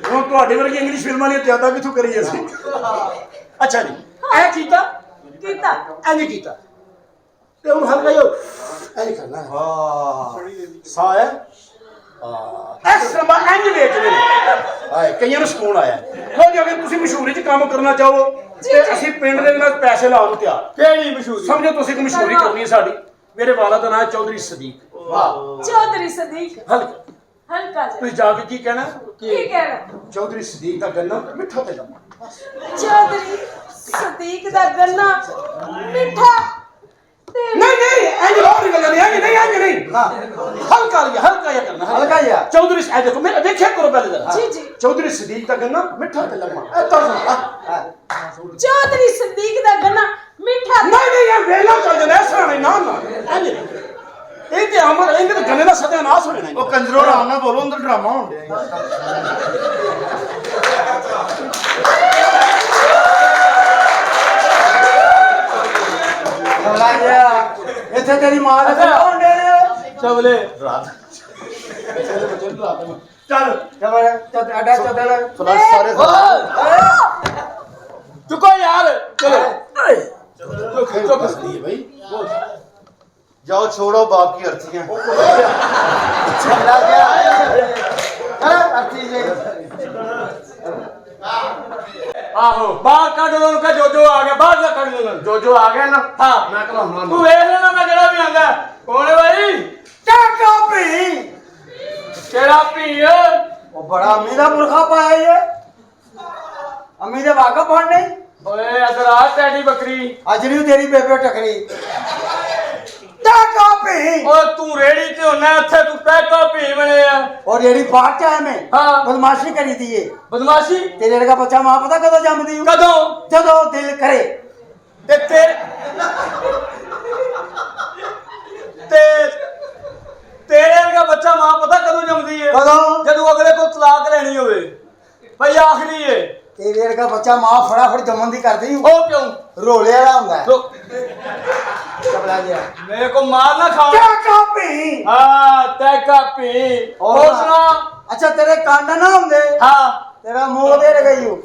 ਹੁਣ ਤੁਹਾਡੇ ਵਰਗੀ ਇੰਗਲਿਸ਼ ਫਿਲਮਾਂ ਲਈ ਜ਼ਿਆਦਾ ਕਿਥੋਂ ਕਰੀਏ ਅਸੀਂ ਅੱਛਾ ਜੀ ਇਹ ਕੀਤਾ ਕੀਤਾ ਐ ਨਹੀਂ ਕੀਤਾ ਤੇ ਹੁਣ ਹਲਕਾ ਜਿਹਾ ਐ ਨਹੀਂ ਕਰਨਾ ਸਾਹ ਹੈ ਇਸ ਤਰ੍ਹਾਂ ਇੰਜ ਵੇਚਦੇ ਨੇ ਹਾਏ ਕਈਆਂ ਨੂੰ ਸਕੂਨ ਆਇਆ ਲੋ ਜੇ ਅਗਰ ਤੁਸੀਂ ਮਸ਼ਹੂਰੀ 'ਚ ਕੰਮ ਕਰਨਾ ਚਾਹੋ ਤੇ ਅਸੀਂ ਪਿੰਡ ਦੇ ਨਾਲ ਪੈਸੇ ਲਾਉਣ ਨੂੰ ਤਿਆਰ ਕਿਹੜੀ ਮਸ਼ਹੂਰੀ ਸਮਝੋ ਤੁਸੀਂ ਇੱਕ ਮਸ਼ਹੂਰੀ ਕਰਨੀ ਹੈ ਸਾਡੀ ਮੇਰੇ ਵਾਲਾ ਦਾ ਨਾਮ ਚੌਧਰੀ ਸਦੀਕ ਵਾਹ ਚੌਧਰੀ ਸਦੀਕ ਹਲਕਾ ਹਲਕਾ ਜਿਹਾ ਤੁਸੀਂ ਜਾ ਕੇ ਕੀ ਕਹਿਣਾ ਕੀ ਕਹਿਣਾ ਚੌਧਰੀ ਸਦੀਕ ਦਾ ਗੰਨਾ ਮਿੱਠਾ ਤੇ ਲੰਮਾ ਚੌਧਰੀ ਸਦੀਕ ਦਾ ਗੰਨਾ ਮਿੱਠਾ ਤੇ नहीं ऐसे और निकल जाने ऐसे नहीं हल्का जिहा करना हल्का जिहा। चौधरी ए देखो मेरा देखिए करो पहले जरा जी, जी। चौधरी सदीक का गन्ना मिठा ते लम्मा ए तो ਚੌਧਰੀ ਸਦੀਕ ਦਾ ਗੰਨਾ ਮਿੱਠਾ नहीं ये वेला चल जाना ऐसा नहीं ना ऐसे नहीं ਇਹ ਤੇ ਅਮਰ ਇਹਦੇ ਤੇ ਗੰਨੇ ਦਾ ਸਤਿਆਨਾਸ਼ ਹੋਣਾ ਨਹੀਂ ਉਹ ਕੰਜਰੋ ਆਰਾਮ ਨਾਲ ਬੋਲੋ ਅੰਦਰ ਡਰਾਮਾ ਹੋਣ ਡਿਆ चला गया इथे तेरी मां ने कौन दे ਚਵਲੇ ਚੱਲ जबर अड्डा चदड़ ਫਲਸ਼ ਸਾਰੇ ਚੁੱਕੋ ਯਾਰ ਚਲੋ ਚੁੱਕ ਸਦੀ ਹੈ ਭਾਈ जाओ छोड़ो बाप की अर्थियां चला गया अर्थी जे ਆਹੋ ਬਾਹਰ ਕੱਢ ਲੋ ਉਹਨੂੰ ਕਹ ਜੋਜੋ ਆ ਗਿਆ ਬਾਹਰ ਦਾ ਕੱਢ ਲੋ ਜੋਜੋ ਆ ਗਿਆ ਨਾ ਹਾਂ ਮੈਂ ਕਹਾਉਣਾ ਤੂੰ ਵੇਖ ਲੈਣਾ ਮੈਂ ਜਿਹੜਾ ਵੀ ਆਂਦਾ ਕੌਣ ਹੈ ਭਾਈ टाका पी ਕਿਹੜਾ ਭੀ वो बड़ा अमीर मुर्खा पाया ये अमीर वाका पढ़ने ਓਏ ਅਦਰ ਆ ਟੈਡੀ ਬੱਕਰੀ अजनी तेरी बेबे टकरी टाका पी ਓਏ ਤੂੰ ਰੇੜੀ ਤੇ ਹੁੰਨਾ ਇੱਥੇ ਤੂੰ ਪੈਕਾ ਭੀ ਬਣਿਆ और येरी बात क्या है मैं हाँ। बदमाशी करी थी ये ਬਦਮਾਸ਼ੀ तेरे लड़का बच्चा मां पता कदों जमदी हूं ਕਦੋਂ जदों दिल करे ਤੇ ਤੇਰੇ ਵਰਗਾ ਬੱਚਾ ਮਾਂ ਪਤਾ ਕਦੋਂ ਜੰਮਦੀ ਏ कदों ਜਦੋਂ ਅਗਲੇ ਕੋਲ ਤਲਾਕ ਲੈਣੀ ਹੋਵੇ ਭਈ ਆਖਰੀ ਏ तेरे लड़का बच्चा मां फटाफट जमन दी करदी हूं ਉਹ ਕਿਉਂ रोले वाला हुंदा है ਰੁਕ, चबला गया ਮੇਰੇ ਕੋ ਮਾਰ ਨਾ ਖਾਓ टाका पी ਹਾਂ ਤੈ ਕਾਪੀ और ਹੋਰ ਸੁਣਾ अच्छा तेरे कांड ना हुंदे ਹਾਂ तेरा मुंह दे गई हूं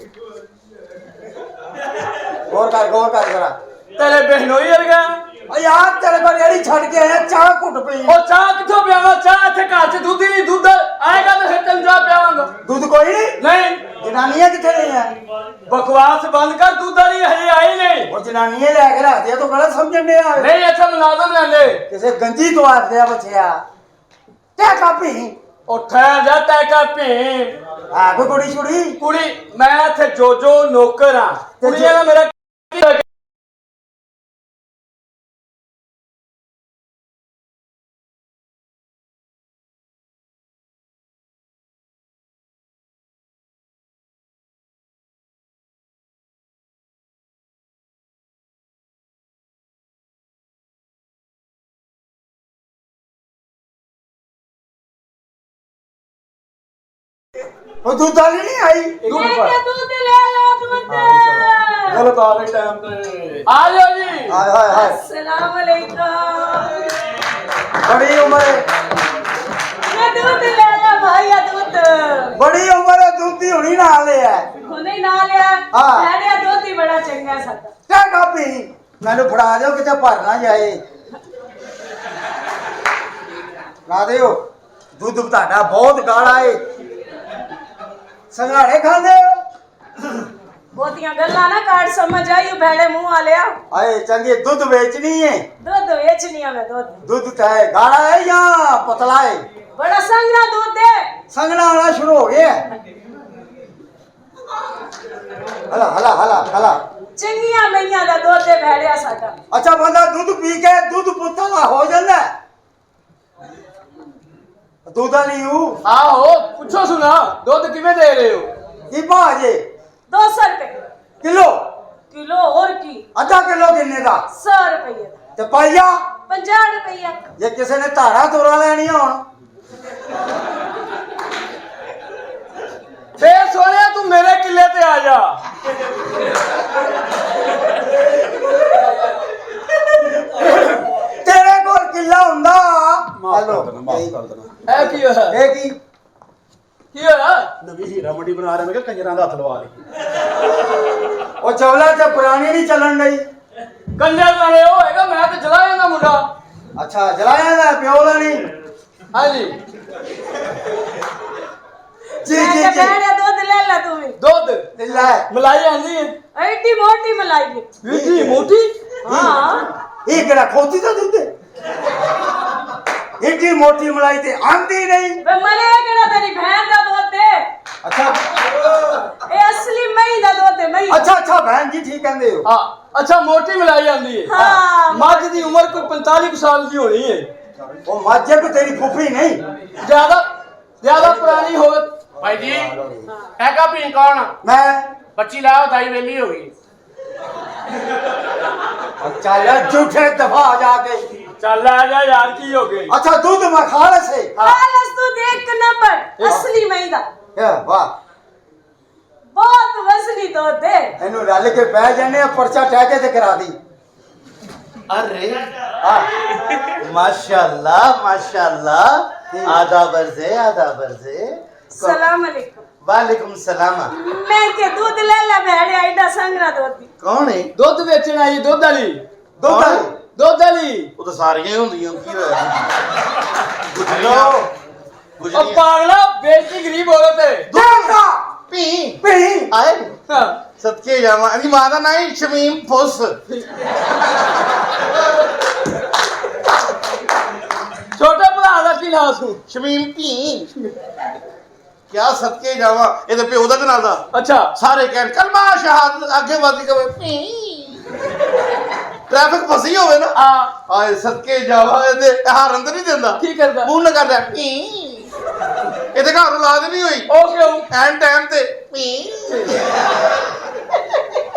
गौर कर जरा ਤੇਰੇ ਬਹਿਨੋਈ ਵਰਗਾ ओ यार तेरे को रेड़ी छड़ के आया चाह घुट पई ਉਹ ਚਾਹ ਕਿੱਥੋਂ ਪਿਆਵਾਂ ਚਾਹ ਇੱਥੇ ਘਰ 'ਚ ਦੁੱਧ ਹੀ ਨਹੀਂ ਦੁੱਧ ਆਏਗਾ ਤਾਂ ਫਿਰ ਤੈਨੂੰ ਚਾਹ ਪਿਆਵਾਂਗਾ दूध कोई नहीं ਨਹੀਂ जनानियां किथे नहीं है ਬਕਵਾਸ ਬੰਦ ਕਰ ਦੁੱਧ ਵਾਲੀ ਹਜੇ ਆਈ ਨਹੀਂ और जनानियां लेके रख दिया तो गलत समझन दे आ ਨਹੀਂ ਇੱਥੇ ਮੁਲਾਜ਼ਮ ਲੈਂਦੇ किसे गंजी तो आ दिया बच्चिया क्या कापी ਉਹ ਠਹਿਰ ਜਾ ਤੈ ਕਾਪੀ आ कोई कुड़ी छुड़ी ਕੁੜੀ ਮੈਂ ਇੱਥੇ ਜੋਜੋ ਨੌਕਰ ਆ ਕੁੜੀਆਂ ਦਾ ਮੇਰਾ वो दूध वाली नहीं आई ਮੈਂ ਕਿਹਾ ਦੁੱਧ ਲੈ ਲਓ ਦੁੱਧ ਗਲਤ ਆ ਗਏ ਟਾਈਮ ਤੇ ਆ ਜਾਓ ਜੀ हाय हाय हाय अस्सलाम वालेकुम बड़ी उम्र है मैं दूध ले ला भाई दूध बड़ी उम्र है दूध दी होनी ना ले है ਹੁਣੇ ਨਾ ਲਿਆ ਹਾਂ। ਲੈਣਿਆ ਦੁੱਧ ਹੀ ਬੜਾ ਚੰਗਾ ਸਾਡਾ क्या कापी मैंने फड़ा दो किते भर ना जाए ला दियो दूध ਤੁਹਾਡਾ बहुत गाढ़ा है संघाड़े खांदे हो ਬਹੁਤੀਆਂ ਗੱਲਾਂ ਨਾ ਕਾੜ ਸਮਝ ਆਈ ਭੈੜੇ ਮੂੰਹ ਵਾਲਿਆ आए चंगे दूध बेचनी है ਦੁੱਧ ਵੇਚਣੀ ਆ ਮੈਂ ਦੁੱਧ दूध है गाढ़ा है या पतला है बड़ा संगना दूध दे संगना वाला शुरू हो गया हला हला हला हला ਚੰਗੀਆਂ ਮਈਆਂ ਦਾ ਦੁੱਧ ਦੇ ਭੈੜਿਆ ਸਾਡਾ अच्छा बंदा दूध पी के दूध पुतला हो जाता है दूध वाली हूँ ਆਹੋ ਪੁੱਛੋ ਸੁਣਾ ਦੁੱਧ ਕਿਵੇਂ ਦੇ ਰਹੇ ਹੋ की भाजे 200 रुपए किलो किलो और की आधा किलो किन्ने का 100 रुपये ते पाइया 50 रुपये जे किसी ने धारा तोरा लेनी हो बे सोनिया तू मेरे किले पे आ जा तेरे को किला हुंदा हेलो ਐ ਕੀ ਹੋਇਆ ए की ਕੀ ਹੋਇਆ ਨਵੀਂ ਹੀਰਾ ਮੰਡੀ ਬਣਾ ਰਿਹਾ ਮੈਂ ਕਿਹਾ ਕੰਜਰਾਂ ਦਾ ਹੱਥ ਲਵਾ ਲਈ ओ चवला ते पुरानी नहीं चलन रही ਕੰਜਾ ਨਾਲੇ ਉਹ ਹੈਗਾ ਮੈਂ ਤੇ ਜਲਾ ਜਾਂਦਾ ਮੁੰਡਾ अच्छा जलाया ना प्यो दा नहीं ਹਾਂਜੀ जी मैं जी क्या जी बहने दूध ले ला तू भी ਦੁੱਧ दिल्ला ਮਲਾਈ ਆਂਦੀ ਹੈ एडी मोटी मलाई है ਵੀਡੀ ਮੋਟੀ हाँ ये केड़ा खोती दा दूध है इतनी मोटी मलाई ते आंदी नहीं वे मरे केड़ा तेरी बहन दा दूध है अच्छा ए असली मई दा दूध है मई अच्छा अच्छा बहन जी ठीक कहंदे हो ਹਾਂ ਅੱਛਾ ਮੋਟੀ ਮਲਾਈ ਆਂਦੀ ਹੈ हाँ ਮੱਝ ਦੀ ਉਮਰ ਕੋਈ 45 ਸਾਲ ਦੀ ਹੋਣੀ ਹੈ ओ माजे को तेरी फूफी नहीं ਜ਼ਿਆਦਾ ਪੁਰਾਣੀ ਹੋਵੇ ਭਾਈ ਜੀ ਹੈਗਾ ਪੀਣ ਕੌਣ मैं ਬੱਚੀ ਲਾਓ ਦਾਈ ਵੇਲੀ ਹੋ ਗਈ अच्छा यार झूठे दफा जाके ਚੱਲ ਆ ਜਾ ਯਾਰ ਕੀ ਹੋ ਗਈ अच्छा दूध में खाले से खालस दूध एक नंबर असली मई दा क्या वाह बहुत वजनी दूध है ਇਹਨੂੰ ਰਲ ਕੇ ਬਹਿ ਜਾਂਦੇ ਆ ਪਰਚਾ ਟਹਿ ਤੇ ਕਰਾ ਦੀ अरे माशाल्लाह माशाल्लाह आधा बरसे सलाम अलैकुम वालेकुम सलाम मैं के दूध ले ला बहने आईडा संगरा दूध दी कौन है ਦੁੱਧ ਵੇਚਣ ਆਈ ਦੁੱਧ ਵਾਲੀ ਦੁੱਧ ਕੌਣ? ਦੁੱਧ ਵਾਲੀ वो तो सारियां ही होंदियां की होया हेलो ਉਹ गुजरी ਪਾਗਲਾ ਬੇਟੀ ਗਰੀਬ ਔਰਤ ਹੈ ਦੇਖਾ पी ਪੀ आए ਹਾਂ सदके जावा अनी मां दा नाम शमीम फुस ਛੋਟੇ ਭਰਾ ਦਾ ਕੀ ਨਾਮ ਸੀ शमीम पी क्या सदके जावा ਇਹਦੇ ਪਿਓ ਦਾ ਤੇ ਨਾਲ ਦਾ ਅੱਛਾ ਸਾਰੇ ਕਹਿਣ ਕਲਮਾ ਸ਼ਹਾਦਤ ਅੱਗੇ ਵਧੀ ਕਵੇ ਪੀ ਟ੍ਰੈਫਿਕ ਫਸੀ ਹੋਵੇ ਨਾ ਆ ਆਏ ਸਦਕੇ ਜਾਵਾ ਇਹਦੇ ਹਾਰਨ ਤੇ ਨਹੀਂ ਦਿੰਦਾ ਕੀ ਕਰਦਾ ਮੂੰਹ ਨਾ ਕਰਦਾ ਪੀ ਇਹਦੇ ਘਰ ਔਲਾਦ ਨਹੀਂ ਹੋਈ ਉਹ ਕਿਉਂ ਐਨ ਟਾਈਮ ਤੇ ਪੀ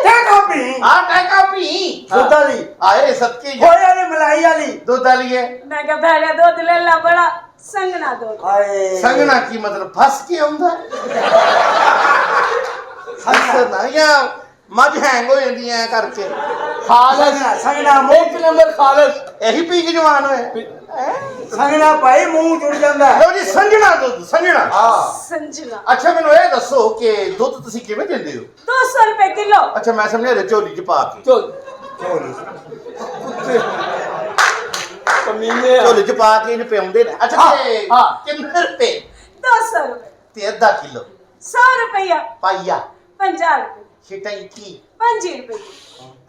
ਦੇਖਾ ਪੀ ਆ ਟੈਕਾ ਪੀ ਦੁੱਧ ਵਾਲੀ ਆਏ ਸਦਕੇ ਕੋਈ ਵਾਲੀ ਮਲਾਈ ਵਾਲੀ ਦੁੱਧ ਵਾਲੀਏ मैं के बहने दूध ले ला बड़ा संगना दूध ਹਾਏ ਸੰਗਣਾ ਕੀ ਮਤਲਬ ਫਸ ਕੇ ਆਉਂਦਾ ਸੰਗਣਾ ਜਾਂ ਮੱਝ ਹੈਂਗ ਹੋ ਜਾਂਦੀ ਐ ਕਰਕੇ ਖਾਲਸ ਸੰਗਣਾ ਸੰਗਣਾ ਇੱਕ ਮੂੰਹ ਨੰਬਰ ਖਾਲਸ ਇਹੀ ਪੀ ਕੇ ਜਵਾਨ ਹੋਏ ਸੰਗਣਾ ਭਾਈ ਮੂੰਹ ਜੁੜ ਜਾਂਦਾ ਲਓ ਜੀ ਸੰਜਣਾ ਦੁੱਧ ਸੰਜਣਾ ਹਾਂ संजना ਅੱਛਾ ਮੈਨੂੰ ਇਹ ਦੱਸੋ ਕਿ ਦੁੱਧ ਤੁਸੀਂ ਕਿਵੇਂ ਦਿੰਦੇ ਹੋ 200 रुपए किलो ਅੱਛਾ ਮੈਂ ਸਮਝਿਆ ਝੋਲੀ ਚ ਪਾ ਕੇ ਚਲ ਕਮੀਨੇ ਆ ਝੋਲੀ ਚ ਪਾ ਕੇ ਇਹਨੂੰ ਪਿਆਉਂਦੇ ਨੇ ਅੱਛਾ ਹਾਂ, ਤੇ ਹਾਂ। ਕਿੰਨੇ ਰੁਪਏ 200 रुपए ਤੇ ਅੱਧਾ ਕਿਲੋ 100 रुपया ਪਾਈਆ 50 रुपए ਛਿਟੈਂਕੀ 5 रुपए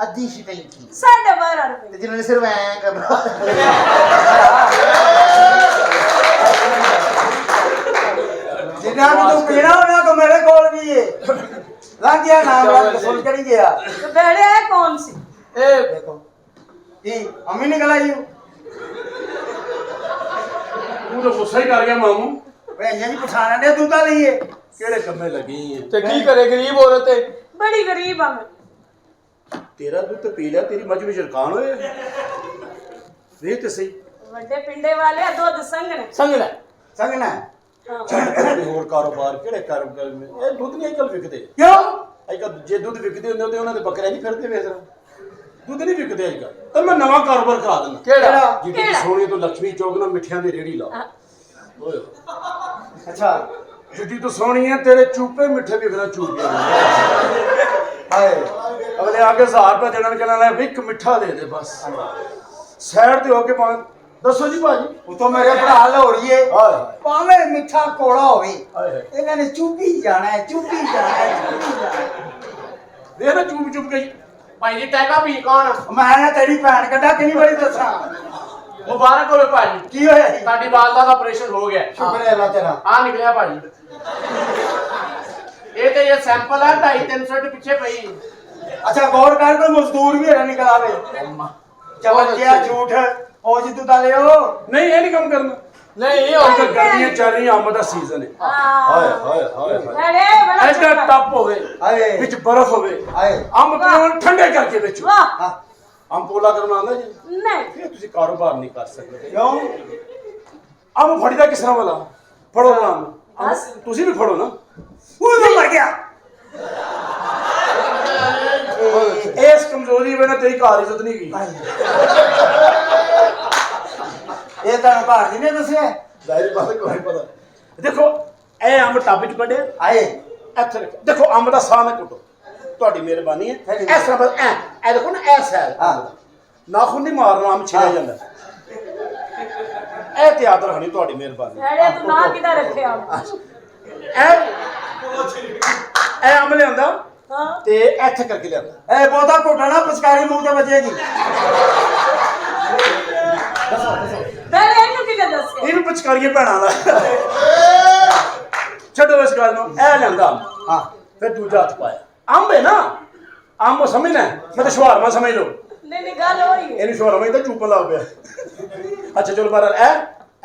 ਅੱਧੀ ਛਿਟੈਂਕੀ 12.5 रुपए ਤੇ ਜਿन्होंने सिर्फ ऐ करना ਜਿੰਨਾ ਵੀ ਤੂੰ ਪੀਣਾ ਉਹਨਾਂ ਕੋ ਮੇਰੇ ਕੋਲ ਵੀ ਏ ਲੰਘ ਗਿਆ ਨਾਮ ਲੱਗ ਸੁਣ ਕੇ ਨਹੀਂ ਗਿਆ तो बहने है कौन सी ਇਹ ਦੇਖੋ ਕੀ ਅਮੀ ਨਿਕਲ ਆਈ ਹੋ ਤੂੰ ਤਾਂ ਗੁੱਸਾ ਹੀ ਕਰ ਗਿਆ ਮਾਮੂ ਵੇ ਇੰਨੇ ਵੀ ਪਛਾਣਨ ਦੇ ਦੁੱਧ ਵਾਲੀ ਏ ਕਿਹੜੇ ਕੰਮੇ ਲੱਗੀ ਹੈ ਤੇ ਕੀ ਕਰੇ ਗਰੀਬ ਔਰਤ ਹੈ बड़ी गरीब है मैं ਤੇਰਾ ਦੁੱਧ ਤੇ ਪੀ ਲਿਆ ਤੇਰੀ ਮੱਝ ਵਿੱਚ ਰਕਾਨ ਹੋਏ ਵੇਖ ਤੇ ਸਹੀ ਵੱਡੇ ਪਿੰਡੇ ਵਾਲੇ दूध संगने ਸੰਗਣਾ ਸੰਗਣਾ ਕੋਈ ਹੋਰ ਕਾਰੋਬਾਰ ਕਿਹੜੇ ਕਾਰੋਬਾਰ ਇਹ ਦੁੱਧ ਨਹੀਂ ਅੱਜਕੱਲ ਵਿਕਦੇ ਕਿਉਂ ਅੱਜਕੱਲ ਜੇ ਦੁੱਧ ਵਿਕਦੇ ਹੁੰਦੇ ਤੇ ਉਹਨਾਂ ਦੇ ਬੱਕਰੇ ਨਹੀਂ ਫਿਰਦੇ ਵੇਚ ਰਹੇ ਦੁੱਧ ਨਹੀਂ ਵਿਕਦੇ ਅੱਜਕੱਲ ਤਾਂ ਮੈਂ ਨਵਾਂ ਕਾਰੋਬਾਰ ਕਰਾ ਦਿੰਦਾ ਕਿਹੜਾ ਜਿੱਡੀ ਕਿਹੜਾ? ਸੋਹਣੀ ਤੋਂ ਲక్ష్ਮੀ ਚੌਕ ਨਾਲ ਮਿੱਠਿਆਂ ਦੀ ਰੇੜੀ ਲਾ ਓਏ ਅੱਛਾ ਜਿੱਡੀ ਤੂੰ ਸੋਹਣੀ ਹੈ ਤੇਰੇ ਚੂਪੇ ਮਿੱਠੇ ਵਿਕਣਾ ਚੂਪੇ ਹਾਏ ਅਗਲੇ ਆ ਕੇ 1000 ਰੁਪਏ ਦੇਣ ਕੇ ਨਾਲ ਵੀ ਇੱਕ ਮਿੱਠਾ ਦੇ ਦੇ ਬਸ ਸਾਈਡ ਤੇ ਹੋ ਕੇ ਭਾਵੇਂ ਦੱਸੋ ਜੀ ਭਾਜੀ ਉਤੋਂ ਮੇਰੇ ਭਰਾ ਲੋੜੀਏ ਹਾਏ ਭਾਵੇਂ ਮਿੱਠਾ ਕੋੜਾ ਹੋਵੇ ਹਾਏ ਇਹਨਾਂ ਨੇ ਚੁੱਪੀ ਜਾਣਾ ਹੈ ਚੁੱਪੀ ਜਾਣਾ ਹੈ ਚੁੱਪੀ ਜਾਣਾ ਹੈ। ਦੇਖ ਨਾ ਚੂਪ ਚੂਪ ਕੇ ਭਾਈ ਜੀ ਟੈਗਾ ਪੀ ਕੌਣ ਮੈਂ ਨਾ ਤੇਰੀ ਭੈਣ ਕੱਢਾ ਕਿੰਨੀ ਵਾਰੀ ਦੱਸਾਂ ਮੁਬਾਰਕ ਹੋਵੇ ਭਾਜੀ ਕੀ ਹੋਇਆ ਸੀ ਤੁਹਾਡੀ ਵਾਲਦਾ ਦਾ ਆਪਰੇਸ਼ਨ ਹੋ ਗਿਆ ਸ਼ੁਕਰ ਹੈ ਅੱਲਾ ਤੇਰਾ ਆ ਨਿਕਲਿਆ ਭਾਜੀ ਇਹ ਤੇ ਇਹ ਸੈਂਪਲ ਹੈ 250-300 ਦੇ ਪਿੱਛੇ ਪਈ ਅੱਛਾ ਗੌਰ ਕਰ ਕੋਈ ਮਜ਼ਦੂਰ ਵੀ ਹੈ ਨਿਕਲ ਆਵੇ ਚਵਲ ਜਿਆ ਝੂਠ ਉਹ ਜੀ ਤੂੰ ਤਾਂ ਲਿਓ ਨਹੀਂ ਇਹ ਨਹੀਂ ਕੰਮ ਕਰਨਾ ਨਹੀਂ ਉਹ ਤਾਂ ਗਰਮੀਆਂ ਚੱਲ ਰਹੀਆਂ ਅੰਬ ਦਾ ਸੀਜ਼ਨ ਹੈ ਹਾਏ ਹਾਏ ਹਾਏ ਅਰੇ ਬੜਾ ਐਡਾ ਚੰਗਾ। ਟੱਪ ਹੋਵੇ ਹਾਏ। ਵਿੱਚ ਬਰਫ਼ ਹੋਵੇ ਹਾਏ। ਅੰਬ ਕੋਲ ਠੰਡੇ ਕਰਕੇ ਵਿੱਚ ਵਾਹ ਅੰਬ ਪੋਲਾ ਕਰਨਾ ਆਉਂਦਾ ਜੀ ਨਹੀਂ ਫਿਰ ਤੁਸੀਂ ਕਾਰੋਬਾਰ ਨਹੀਂ ਕਰ ਸਕਦੇ ਕਿਉਂ? ਅੰਬ ਫੜੀਦਾ ਕਿਸ ਤਰ੍ਹਾਂ ਵਾਲਾ ਫੜੋ ਨਾ ਅੰਬ ਬਸ। ਤੁਸੀਂ ਵੀ ਫੜੋ ਨਾ ਉਹ ਤਾਂ ਮਰ ਗਿਆ। ਇਸ ਕਮਜ਼ੋਰੀ ਵੇ ਨਾ ਤੇਰੀ ਘਰ ਇੱਜ਼ਤ ਨਹੀਂ ਗਈ ਇਹ ਤਾਂ ਭਾਰ ਜੀ ਨੇ ਦੱਸਿਆ। ਜ਼ਾਹਿਰ ਬਾਤ ਕੋਈ ਪਤਾ ਦੇਖੋ ਇਹ ਅੰਬ ਟੱਬ ਚ ਕੱਢਿਆ ਆਏ। ਇੱਥੇ ਰੱਖਿਆ। ਦੇਖੋ ਅੰਬ ਦਾ ਸਾਹ ਨਾ ਕੁੱਟੋ ਤੁਹਾਡੀ ਮਿਹਰਬਾਨੀ ਹੈ ਇਸ ਤਰ੍ਹਾਂ ਬਸ ਇਹ ਦੇਖੋ ਨਾ ਇਹ ਸੈਲ ਨਾਖੂਨ ਨਹੀਂ ਮਾਰਨਾ ਅੰਬ ਛਿੜਿਆ ਜਾਂਦਾ ਇਹ ਤੇ ਯਾਦ ਰੱਖਣੀ ਤੁਹਾਡੀ ਮਿਹਰਬਾਨੀ ਅਰੇ ਤੂੰ ਨਾ ਕਿਦਾਂ ਰੱਖਿਆ ਇਹ ਅੰਬ ਲਿਆਂਦਾ ਹਾਂ ਤੇ ਇੱਥੇ ਕਰਕੇ ਲਿਆਂਦਾ ਇਹ ਬਹੁਤਾ ਘੋਟਣਾ ਪਸਕਾਰੀ ਮੂੰਹ ਤੇ ਵੱਜੇਗੀ। ਪਹਿਲੇ ਇਹਨੂੰ ਕਿਹਨੇ ਦੱਸਿਆ ਇਹਨੂੰ ਪਚਕਾਰੀਏ ਭੈਣਾਂ ਦਾ ਛੱਡੋ ਇਸ ਗੱਲ ਨੂੰ ਇਹ ਲਿਆਂਦਾ ਅੰਬ ਹਾਂ। ਫਿਰ ਦੂਜਾ ਹੱਥ ਪਾਇਆ ਅੰਬ ਹੈ ਨਾ ਅੰਬ ਸਮਝਣਾ ਮੈਂ ਤਾਂ ਸ਼ਵਾਰਮਾ ਸਮਝ ਲਓ ਨਹੀਂ ਗੱਲ ਹੋਈ ਹੈ ਇਹਨੂੰ ਸ਼ਵਾਰਮਾ ਹੀ ਤਾਂ ਚੂਪਨ ਲਾ ਪਿਆ ਅੱਛਾ ਚਲੋ ਬਾਹਰ ਇਹ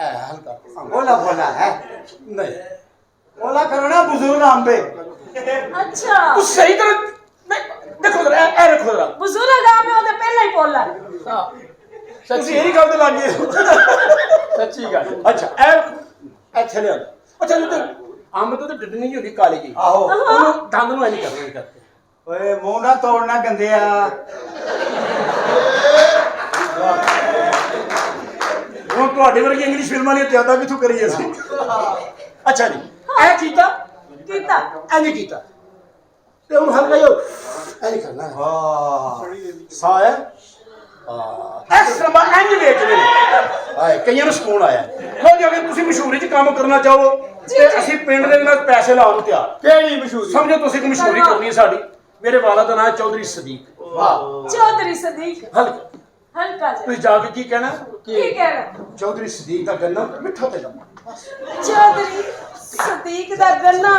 ਹਲਕਾ बोला बोला है। ਨਹੀਂ बोला करो ना बुजुर्ग आंबे। ਅੱਛਾ ਤੂੰ ਸਹੀ ਤਰ੍ਹਾਂ ਦੇਖੋ ਜਰਾ ਇਹ ਰੱਖੋ ਜਰਾ ਬਜ਼ੁਰਗ ਆ ਮੈਂ ਉਹਦੇ ਪਹਿਲਾਂ ਹੀ ਬੋਲਾ ਤੁਸੀਂ ਇਹਦੀ ਗੱਲ ਤੇ ਲੱਗ ਗਏ ਸੱਚੀ ਗੱਲ ਅੱਛਾ ਇਹ ਇੱਥੇ ਲਿਆਂਦਾ ਅੱਛਾ ਜਦੋਂ ਅੰਬ ਤੋਂ ਤਾਂ ਡੱਡਣੀ ਨਹੀਂ ਹੁੰਦੀ ਕਾਲੀ ਜੀ आहो। ਉਹਨੂੰ ਦੰਦ ਨੂੰ ਐ ਨਹੀਂ ਕਰਨਾ ਕਰਕੇ ओए मुंह ना तोड़ना गंदिया। ਹੁਣ ਤੁਹਾਡੇ ਵਰਗੀ ਇੰਗਲਿਸ਼ ਫਿਲਮਾਂ ਦੀਆਂ ਤਿਆਦਾਂ ਕਿੱਥੋਂ ਕਰੀਏ ਅਸੀਂ ਅੱਛਾ ਜੀ ਇਹ ਕੀਤਾ ਕੀਤਾ ਐਂ ਕੀਤਾ ਤੇ ਹੁਣ ਹਲਕਾ ਜਿਹਾ ਐਂ ਕਰਨਾ ਹੈ वाह। ਸਾਹ ਹੈ ਇਸ ਤਰ੍ਹਾਂ ਮੈਂ ਇੰਜ ਵੇਚਦੇ ਨੇ ਹਾਏ ਕਈਆਂ ਨੂੰ ਸਕੂਨ ਆਇਆ ਲੋ ਜੇ ਅਗਰ ਤੁਸੀਂ ਮਸ਼ਹੂਰੀ 'ਚ ਕੰਮ ਕਰਨਾ ਚਾਹੋ ਤੇ ਅਸੀਂ ਪਿੰਡ ਦੇ ਨਾਲ ਪੈਸੇ ਲਾਉਣ ਨੂੰ ਤਿਆਰ केड़ी मशहूरी? ਸਮਝੋ ਤੁਸੀਂ ਕਿ ਮਸ਼ਹੂਰੀ ਕਰਨੀ ਹੈ ਸਾਡੀ ਮੇਰੇ ਵਾਲਾ ਦਾ ਨਾਮ ਹੈ ਚੌਧਰੀ ਸਦੀਕ वाह। ਚੌਧਰੀ ਸਦੀਕ ਹਲਕਾ ਹਲਕਾ ਜਿਹਾ। ਤੁਸੀਂ ਜਾ ਕੇ ਕੀ ਕਹਿਣਾ ਕੀ ਕਹਿਣਾ ਚੌਧਰੀ ਸਦੀਕ ਦਾ ਗੰਨਾ ਮਿੱਠਾ ਤੇ ਲੰਮਾ ਚੌਧਰੀ ਸਦੀਕ ਦਾ ਗੰਨਾ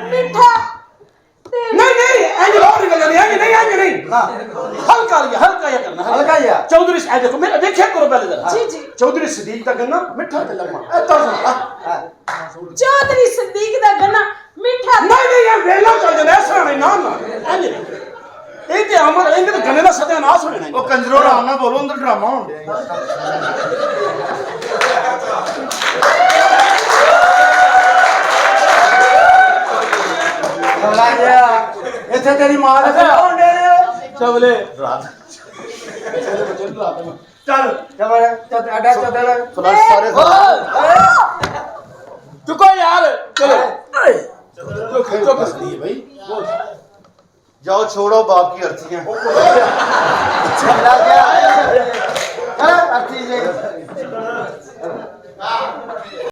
ਮਿੱਠਾ ਤੇ ਨਹੀਂ ਇੰਜ ਹੋਰ ਨਹੀਂ ਕਰਨਾ ਇੰਜ ਨਹੀਂ ਹਲਕਾ ਜਿਹਾ ਕਰਨਾ हल्का या। ਚੌਧਰੀ ਇਹ ਦੇਖੋ ਮੇਰੇ ਦੇਖਿਆ ਕਰੋ ਪਹਿਲੇ ਜਰਾ ਜੀ ਜੀ ਚੌਧਰੀ ਸਦੀਕ ਦਾ ਗੰਨਾ ਮਿੱਠਾ ਤੇ ਲੰਮਾ ਇਹ ਤਾਂ हाँ। ਚੌਧਰੀ ਸਦੀਕ ਦਾ ਗੰਨਾ ਮਿੱਠਾ ਨਹੀਂ ਇਹ ਵੇਲਾ ਚੱਲ ਜਾਂਦਾ ਇਸ ਤਰ੍ਹਾਂ ਨਹੀਂ ਨਾ ਇੰਜ ਨਹੀਂ ਇਹ ਤੇ ਅਮਰ ਇਹਦੇ ਤੇ ਗੰਨੇ ਦਾ ਸਤਿਆਨਾਸ਼ ਹੋ ਜਾਣਾ ਉਹ ਕੰਜਰੋ ਆਰਾਮ ਨਾਲ ਬੋਲੋ ਅੰਦਰ ਡਰਾਮਾ ਹੋਣ ਡਿਆ चला गया। इत्थे तेरी मां ने कौन दे रहे? ਚਵਲੇ ਚੱਲ चल अड्डा चल। ਫਲਸ਼ ਸਾਰੇ ਚੁੱਕੋ ਯਾਰ ਚਲੋ चुप है भाई जाओ छोड़ो बाप की अर्थियां चला गया। अरे अर्थी जी।